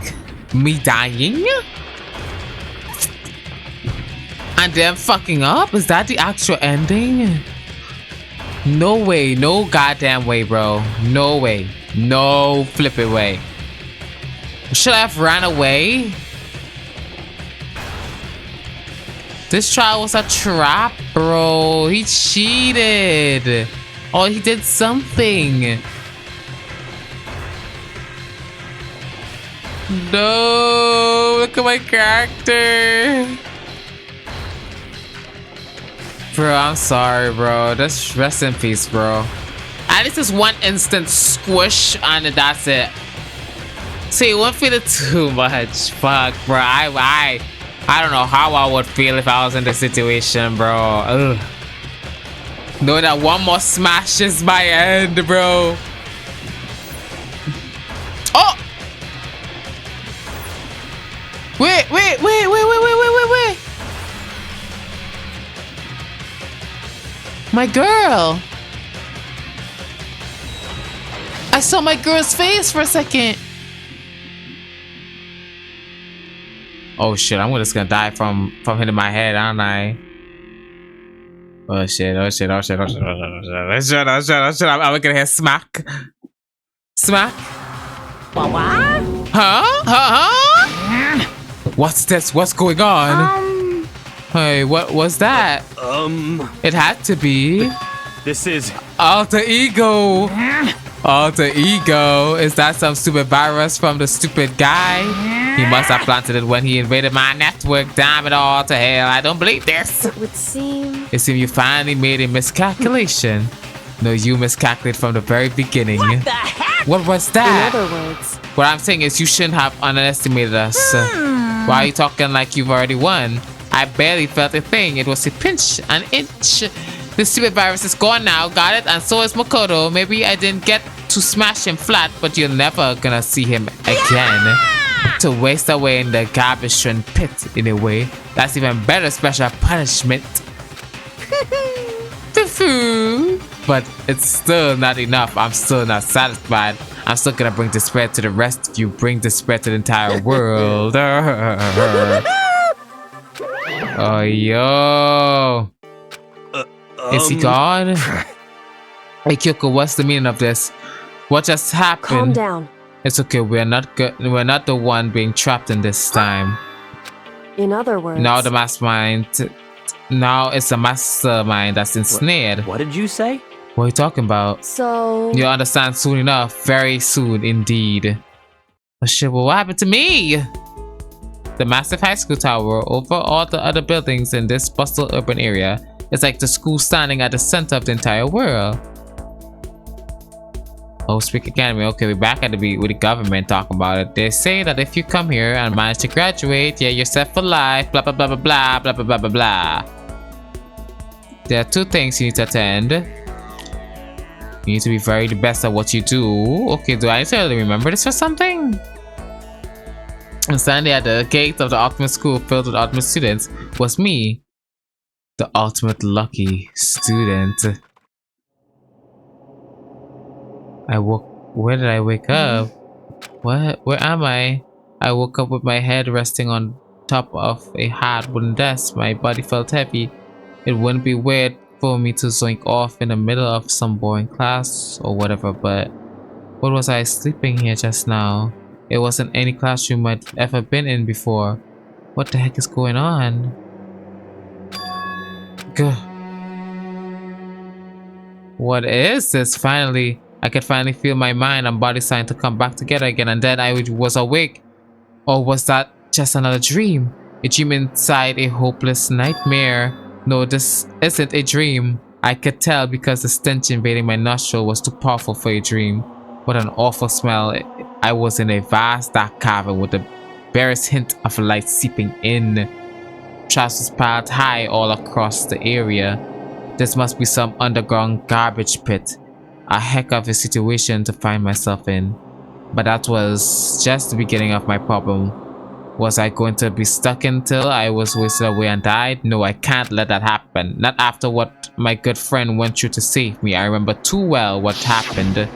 Me dying? And then fucking up? Is that the actual ending? No way, no goddamn way, bro. No way. No flipping way. Should I have ran away? This trial was a trap, bro. He cheated. Oh, he did something. No, look at my character. Bro, I'm sorry, bro. Just rest in peace, bro. At least it's one instant squish and that's it. See, it won't feel it too much. Fuck, bro. I don't know how I would feel if I was in this situation, bro. Ugh. Know that one more smash is my end, bro. Oh! Wait. My girl. I saw my girl's face for a second. Oh shit, I'm just gonna die from hitting my head, aren't I? Oh shit. I'm gonna hear smack. Smack. Huh? What's this? What's going on? Hey, what was that? It had to be. This is Alter Ego. Alter Ego. Is that some stupid virus from the stupid guy? He must have planted it when he invaded my network. Damn it all to hell. I don't believe this. It would seem... It seems you finally made a miscalculation. No, you miscalculated from the very beginning. What the heck? What was that? In other words... What I'm saying is you shouldn't have underestimated us. Why are you talking like you've already won? I barely felt a thing. It was a pinch, an inch. The stupid virus is gone now. Got it? And so is Makoto. Maybe I didn't get to smash him flat, but you're never gonna see him again. To waste away in the garbage and pit in a way. That's even better special punishment. But it's still not enough. I'm still not satisfied. I'm still gonna bring despair to the rest of you. Bring despair to the entire world. Oh, yo. Is he gone? Hey, Kyoko, what's the meaning of this? What just happened? Calm down. It's okay. We're not the one being trapped in this time. In other words... Now the mastermind... Now it's a mastermind that's ensnared. What did you say? What are you talking about? So... You'll understand soon enough. Very soon indeed. Oh shit, well, what happened to me? The massive high school tower over all the other buildings in this bustling urban area is like the school standing at the center of the entire world. Oh, Speak Academy. Okay, we're back at with the government talking about it. They say that if you come here and manage to graduate, yeah, you're set for life. Blah blah blah blah blah blah blah blah blah blah. There are two things you need to attend. You need to be the best at what you do. Okay, do I need to remember this or something? And standing at the gate of the ultimate school filled with ultimate students was me, the ultimate lucky student. I woke. Where did I wake up? What? Where am I? I woke up with my head resting on top of a hard wooden desk. My body felt heavy. It wouldn't be weird for me to zoink off in the middle of some boring class or whatever, but what was I sleeping here just now? It wasn't any classroom I'd ever been in before. What the heck is going on? Gah. What is this? Finally, I could finally feel my mind and body starting to come back together again, and then I was awake. Or was that just another dream? A dream inside a hopeless nightmare? No, this isn't a dream. I could tell because the stench invading my nostril was too powerful for a dream. What an awful smell. I was in a vast dark cavern with the barest hint of light seeping in. Trash was piled high all across the area. This must be some underground garbage pit. A heck of a situation to find myself in. But that was just the beginning of my problem. Was I going to be stuck until I was wasted away and died? No, I can't let that happen. Not after what my good friend went through to save me. I remember too well what happened.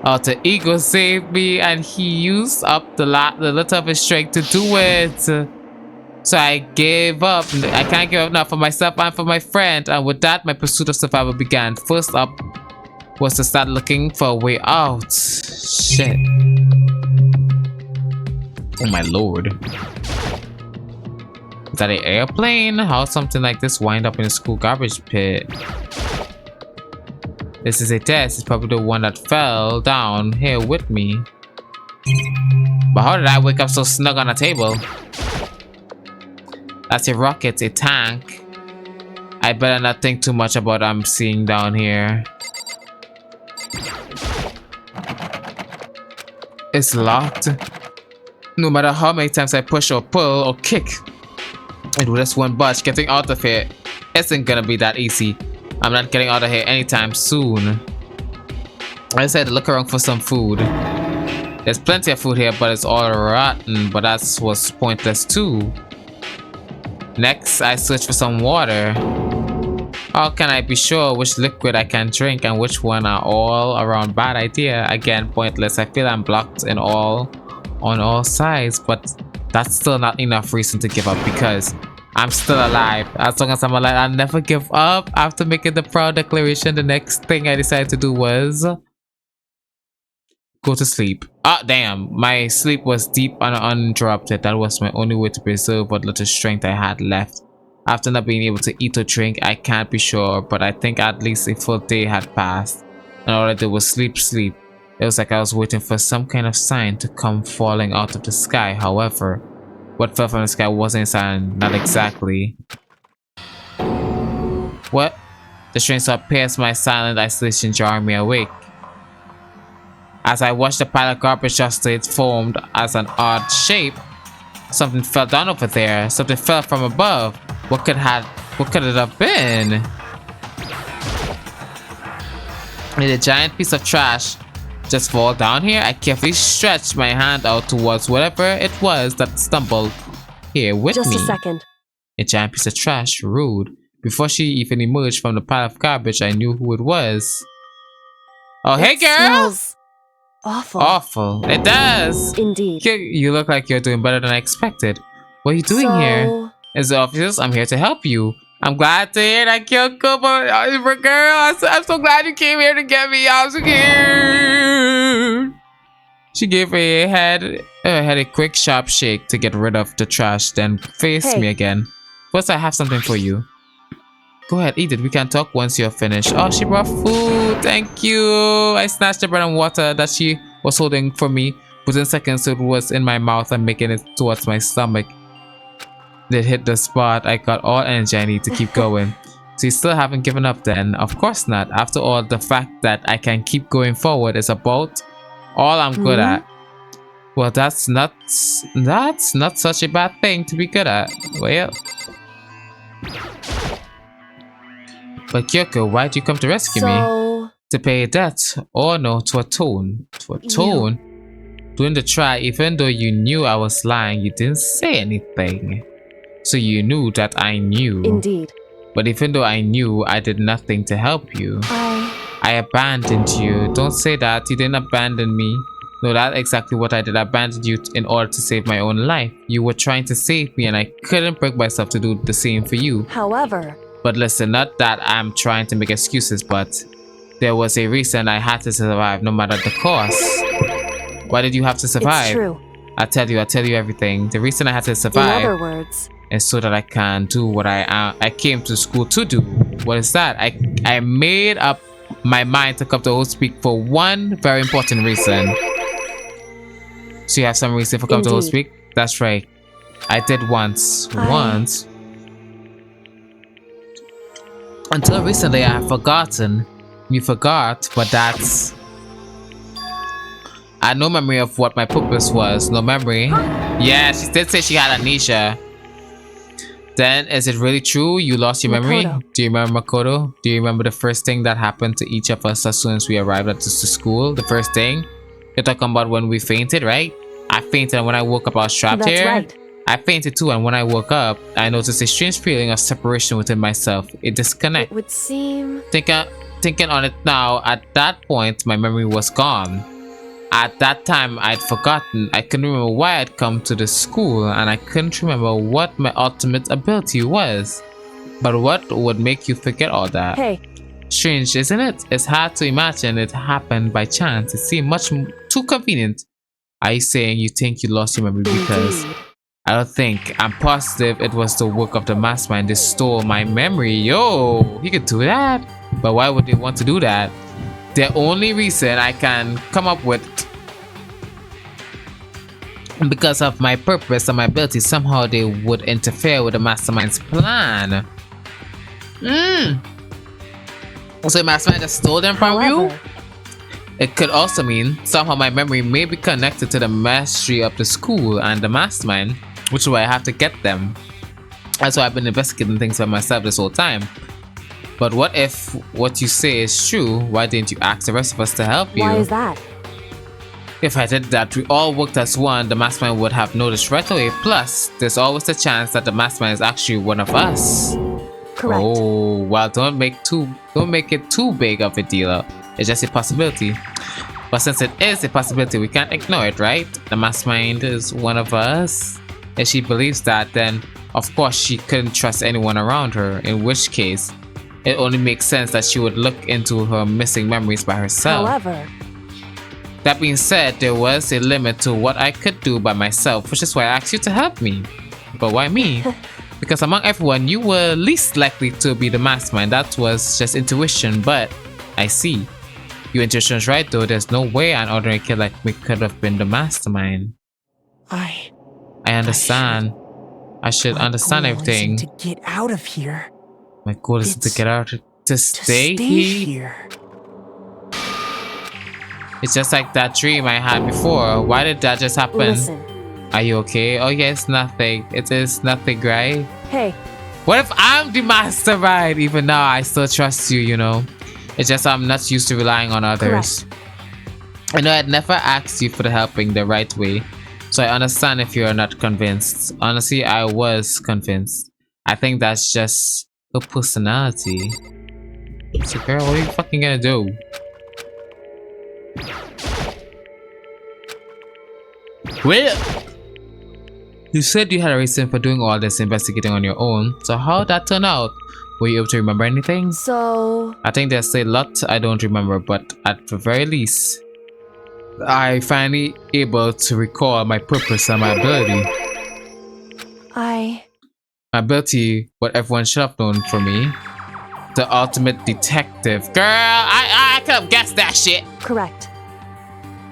Alter Ego saved me and he used up the little of his strength to do it. So I gave up. I can't give up now for myself and for my friend. And with that, my pursuit of survival began. First up was to start looking for a way out. Shit. Oh my lord. Is that an airplane? How something like this wind up in a school garbage pit? This is a test. It's probably the one that fell down here with me. But how did I wake up so snug on a table? That's a rocket, a tank. I better not think too much about what I'm seeing down here. It's locked. No matter how many times I push or pull or kick, and with just one budge, getting out of here isn't gonna be that easy. I'm not getting out of here anytime soon. I decided to look around for some food. There's plenty of food here, but it's all rotten, but that was pointless too. Next, I search for some water. How can I be sure which liquid I can drink and which one are all around bad idea? Again, pointless. I feel I'm blocked on all sides, but that's still not enough reason to give up because I'm still alive. As long as I'm alive, I'll never give up. After making the proud declaration, the next thing I decided to do was go to sleep. Ah, damn. My sleep was deep and uninterrupted. That was my only way to preserve what little strength I had left. After not being able to eat or drink, I can't be sure, but I think at least a full day had passed. And all I did was sleep. It was like I was waiting for some kind of sign to come falling out of the sky. However, what fell from the sky wasn't a sign, not exactly. What? The strange thought pierced my silent isolation, jarring me awake. As I watched the pile of garbage dust, it formed as an odd shape. Something fell down over there. Something fell from above. What could it have been? Did a giant piece of trash just fall down here? I carefully stretched my hand out towards whatever it was that stumbled here with me. Just a second. A giant piece of trash, rude. Before she even emerged from the pile of garbage, I knew who it was. Oh, hey girl! Smells awful. Awful. It does. Indeed. You look like you're doing better than I expected. What are you doing here? As the officers, I'm here to help you. I'm glad to hear that, Kyoko, but girl, I'm so glad you came here to get me. I'm scared. She gave her head a quick, sharp shake to get rid of the trash, then faced me again. First, I have something for you. Go ahead, eat it. We can talk once you're finished. Oh, she brought food. Thank you. I snatched the bread and water that she was holding for me. Within seconds, it was in my mouth and making it towards my stomach. It hit the spot. I got all energy I need to keep going. So you still haven't given up then? Of course not. After all, the fact that I can keep going forward is about all I'm good at. Well, that's not such a bad thing to be good at. Well. But Kyoko, why'd you come to rescue me? To pay a debt? Oh no, to atone. To atone? During the trial, even though you knew I was lying, you didn't say anything. So you knew that I knew. Indeed. But even though I knew, I did nothing to help you. I abandoned you. Don't say that. You didn't abandon me. No, that's exactly what I did. I abandoned you in order to save my own life. You were trying to save me and I couldn't bring myself to do the same for you. However... But listen, not that I'm trying to make excuses, but there was a reason I had to survive no matter the cost. Why did you have to survive? It's true. I'll tell you everything. The reason I had to survive... In other words... is so that I can do what I came to school to do. What is that? I made up my mind to come to Hope Peak for one very important reason. So you have some reason for coming to Hope Peak? That's right. I did once. Once. Until recently, I have forgotten. You forgot, but that's... I had no memory of what my purpose was. No memory. Yeah, she did say she had amnesia. Then, is it really true you lost your memory? Do you remember, Makoto? Do you remember the first thing that happened to each of us as soon as we arrived at the school? The first thing? You're talking about when we fainted, right? I fainted, and when I woke up, I was trapped here. Right. I fainted too, and when I woke up, I noticed a strange feeling of separation within myself. A disconnect. It would seem... Thinking on it now, at that point, my memory was gone. At that time, I'd forgotten. I couldn't remember why I'd come to the school, and I couldn't remember what my ultimate ability was. But what would make you forget all that? Hey. Strange, isn't it? It's hard to imagine it happened by chance. It seemed much too convenient. Are you saying you think you lost your memory because... I don't think. I'm positive it was the work of the mastermind. They stole my memory. Yo, he could do that. But why would they want to do that? The only reason I can come up with, because of my purpose and my ability, somehow they would interfere with the mastermind's plan. So the mastermind just stole them from you? It could also mean somehow my memory may be connected to the mastery of the school and the mastermind, which is why I have to get them. That's why I've been investigating things by myself this whole time. But what if what you say is true? Why didn't you ask the rest of us to help you? Why is that? If I did that, we all worked as one, the mastermind would have noticed right away. Plus, there's always a chance that the mastermind is actually one of us. Correct. Oh, well, don't make it too big of a deal. It's just a possibility. But since it is a possibility, we can't ignore it, right? The mastermind is one of us. If she believes that, then of course she couldn't trust anyone around her, in which case it only makes sense that she would look into her missing memories by herself. However, that being said, there was a limit to what I could do by myself, which is why I asked you to help me. But why me? Because among everyone, you were least likely to be the mastermind. That was just intuition, but I see. Your intuition is right though. There's no way an ordinary kid like me could have been the mastermind. I understand. I should understand everything. To get out of here. My goal is to get out, to stay here. It's just like that dream I had before. Why did that just happen? Listen. Are you okay? Oh yes, nothing. It is nothing, right? Hey. What if I'm the mastermind? Even now, I still trust you, you know. It's just I'm not used to relying on others. Correct. I know I'd never asked you for the helping the right way. So I understand if you're not convinced. Honestly, I was convinced. I think that's just her personality. So girl, what are you fucking gonna do? Well, you said you had a reason for doing all this investigating on your own. So how'd that turn out? Were you able to remember anything? So... I think there's a lot I don't remember, but at the very least, I finally able to recall my purpose and my ability. My ability, what everyone should have known for me. The ultimate detective. Girl, I could have guessed that shit. Correct.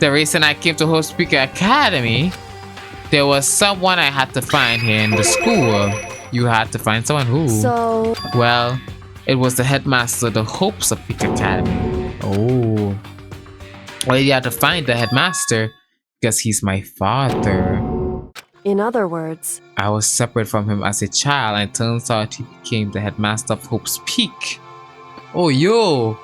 The reason I came to Hope Speaker Academy, there was someone I had to find here in the school. You had to find someone who? So... Well, it was the headmaster of the Hope Speaker Academy. Oh. Well, you had to find the headmaster because he's my father. In other words, I was separate from him as a child, and it turns out he became the headmaster of Hope's Peak. Oh, yo!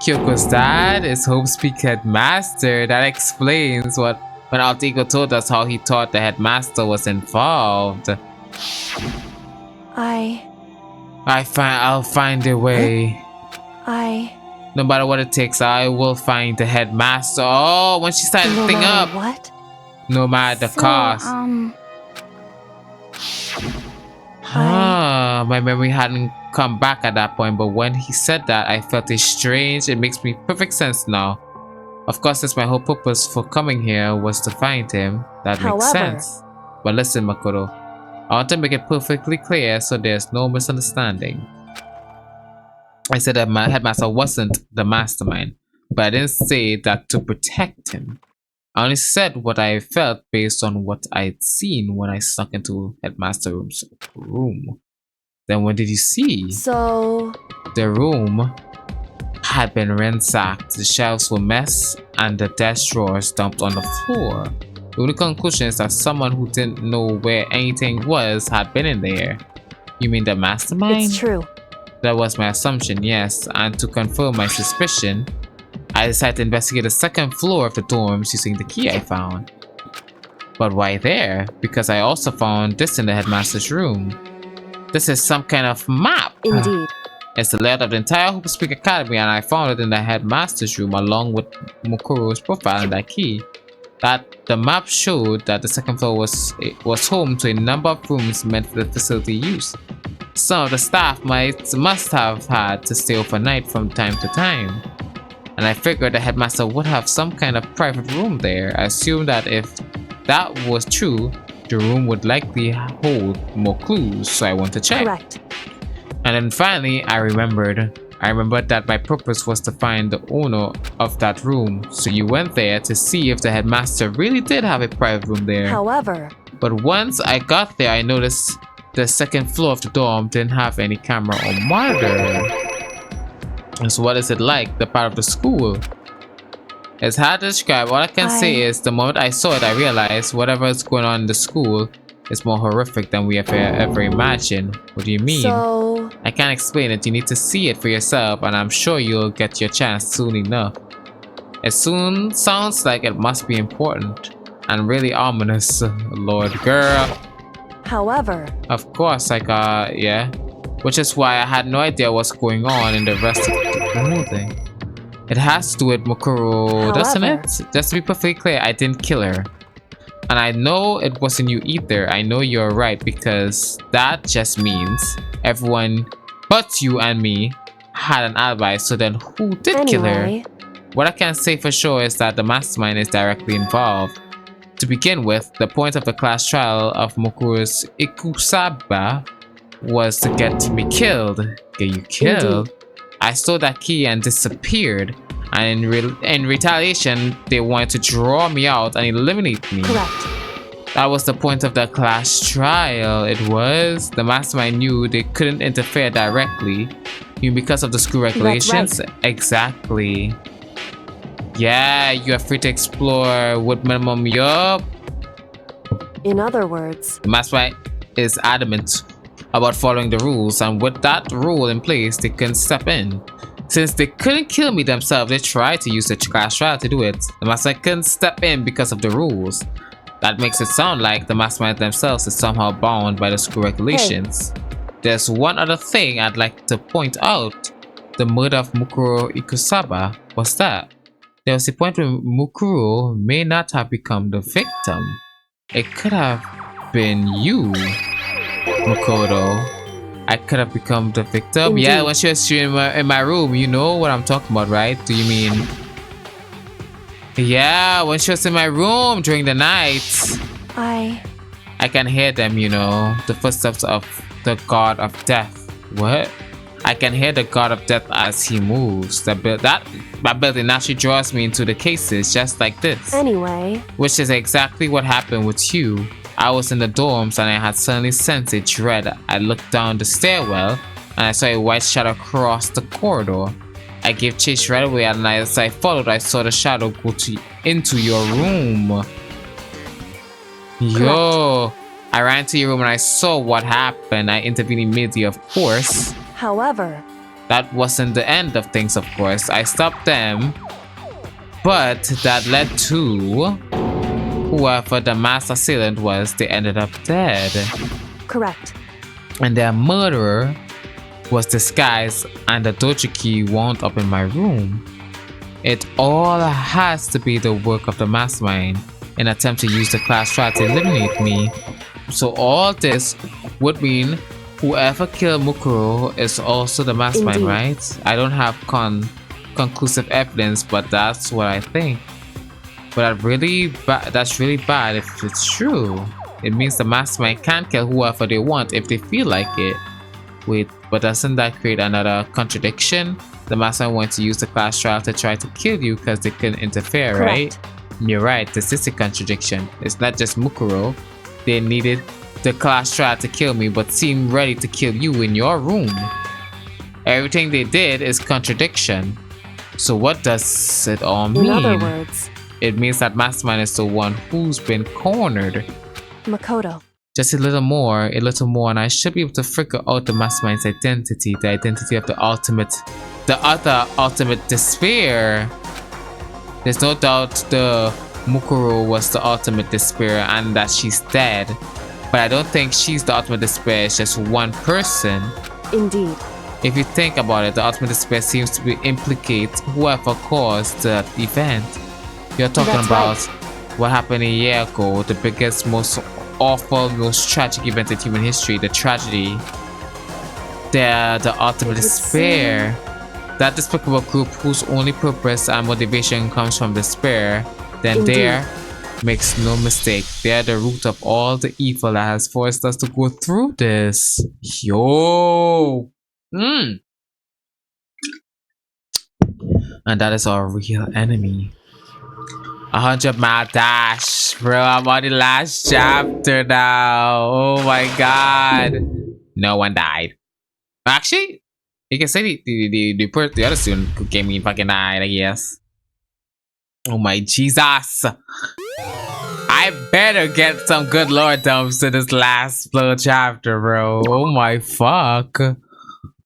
Kyoko's dad is Hope's Peak headmaster. That explains what when Alter Ego told us how he thought the headmaster was involved. I'll find a way. No matter what it takes, I will find the headmaster. Oh, when she started the thing up. What? No matter the cost. My memory hadn't come back at that point, but when he said that, I felt it strange. It makes me perfect sense now. Of course, that's my whole purpose for coming here was to find him. That makes sense. But listen, Makoto, I want to make it perfectly clear so there's no misunderstanding. I said that my headmaster wasn't the mastermind, but I didn't say that to protect him. I only said what I felt based on what I'd seen when I snuck into Headmaster's room. Then what did you see? So... The room had been ransacked, the shelves were messed, and the desk drawers dumped on the floor. The only conclusion is that someone who didn't know where anything was had been in there. You mean the mastermind? It's true. That was my assumption, yes, and to confirm my suspicion, I decided to investigate the second floor of the dorms using the key I found. But why there? Because I also found this in the headmaster's room. This is some kind of map. Indeed. It's the layout of the entire Hooper Speak Academy, and I found it in the headmaster's room along with Mukuro's profile and that key. That the map showed that the second floor was home to a number of rooms meant for the facility use. Some of the staff must have had to stay overnight from time to time. And I figured the headmaster would have some kind of private room there. I assumed that if that was true, the room would likely hold more clues, so I went to check. Correct. And then finally, I remembered that my purpose was to find the owner of that room. So you went there to see if the headmaster really did have a private room there. However... But once I got there, I noticed the second floor of the dorm didn't have any camera or monitor. And so what is it like, the part of the school? It's hard to describe. All I can say is the moment I saw it, I realized whatever is going on in the school is more horrific than we have ever imagined. What do you mean? So... I can't explain it. You need to see it for yourself, and I'm sure you'll get your chance soon enough. It soon sounds like it must be important and really ominous, Lord girl. However... Of course, yeah. Which is why I had no idea what's going on in the rest of the building. It has to do with Mukuro, doesn't it? Just to be perfectly clear, I didn't kill her. And I know it wasn't you either. I know you're right, because that just means everyone but you and me had an alibi. So then who did kill her? What I can say for sure is that the mastermind is directly involved. To begin with, the point of the class trial of Mukuro's Ikusaba was to get me killed. Get you killed? Indeed. I stole that key and disappeared. And in retaliation, they wanted to draw me out and eliminate me. Correct. That was the point of the class trial. It was. The mastermind knew they couldn't interfere directly. Because of the school regulations. That's right. Exactly. Yeah, you are free to explore with minimum yup. In other words, the mastermind is adamant about following the rules, and with that rule in place, they couldn't step in. Since they couldn't kill me themselves, they tried to use the class trial to do it. The mastermind couldn't step in because of the rules. That makes it sound like the mastermind themselves is somehow bound by the school regulations. Hey. There's one other thing I'd like to point out. The murder of Mukuro Ikusaba. What's that? There was a point where Mukuro may not have become the victim. It could have been you, Makoto. I could have become the victim. Indeed. Yeah, when she was in my room, you know what I'm talking about, right? Do you mean? Yeah, when she was in my room during the night. I can hear them, you know, the footsteps of the god of death. What? I can hear the god of death as he moves. That building naturally draws me into the cases just like this. Anyway. Which is exactly what happened with you. I was in the dorms and I had suddenly sensed a dread. I looked down the stairwell and I saw a white shadow cross the corridor. I gave chase right away, and as I followed, I saw the shadow go into your room. Yo, I ran to your room and I saw what happened. I intervened immediately, of course. However, that wasn't the end of things, of course. I stopped them, but that led to whoever the mass assailant was. They ended up dead. Correct. And their murderer was disguised, and the dojo key wound up in my room. It all has to be the work of the mastermind in an attempt to use the class trial to eliminate me. So all this would mean whoever killed Mukuro is also the mastermind. Indeed. Right? I don't have conclusive evidence, but that's what I think. But that's really bad if it's true. It means the mastermind can kill whoever they want if they feel like it. Wait, but doesn't that create another contradiction? The mastermind wants to use the class trial to try to kill you because they couldn't interfere, Correct. right? You're right, this is a contradiction. It's not just Mukuro. They needed the class trial to kill me, but seemed ready to kill you in your room. Everything they did is contradiction. So what does it all mean? In other words, it means that Mastermind is the one who's been cornered. Makoto. Just a little more, and I should be able to figure out the Mastermind's identity, the identity of the other ultimate despair. There's no doubt the Mukuro was the ultimate despair and that she's dead. But I don't think she's the ultimate despair, it's just one person. Indeed. If you think about it, the ultimate despair seems to be implicate whoever caused the event. You're talking That's about right. what happened a year ago, the biggest, most awful, most tragic event in human history, the tragedy. They're the ultimate despair. That despicable group whose only purpose and motivation comes from despair, then Indeed. there, makes no mistake, they're the root of all the evil that has forced us to go through this. Yo! And that is our real enemy. 100-mile dash. Bro, I'm on the last chapter now. Oh my god. No one died. Actually, you can say the other student who gave me fucking died, I guess. Oh my Jesus. I better get some good lore dumps to this last little chapter, bro. Oh my fuck.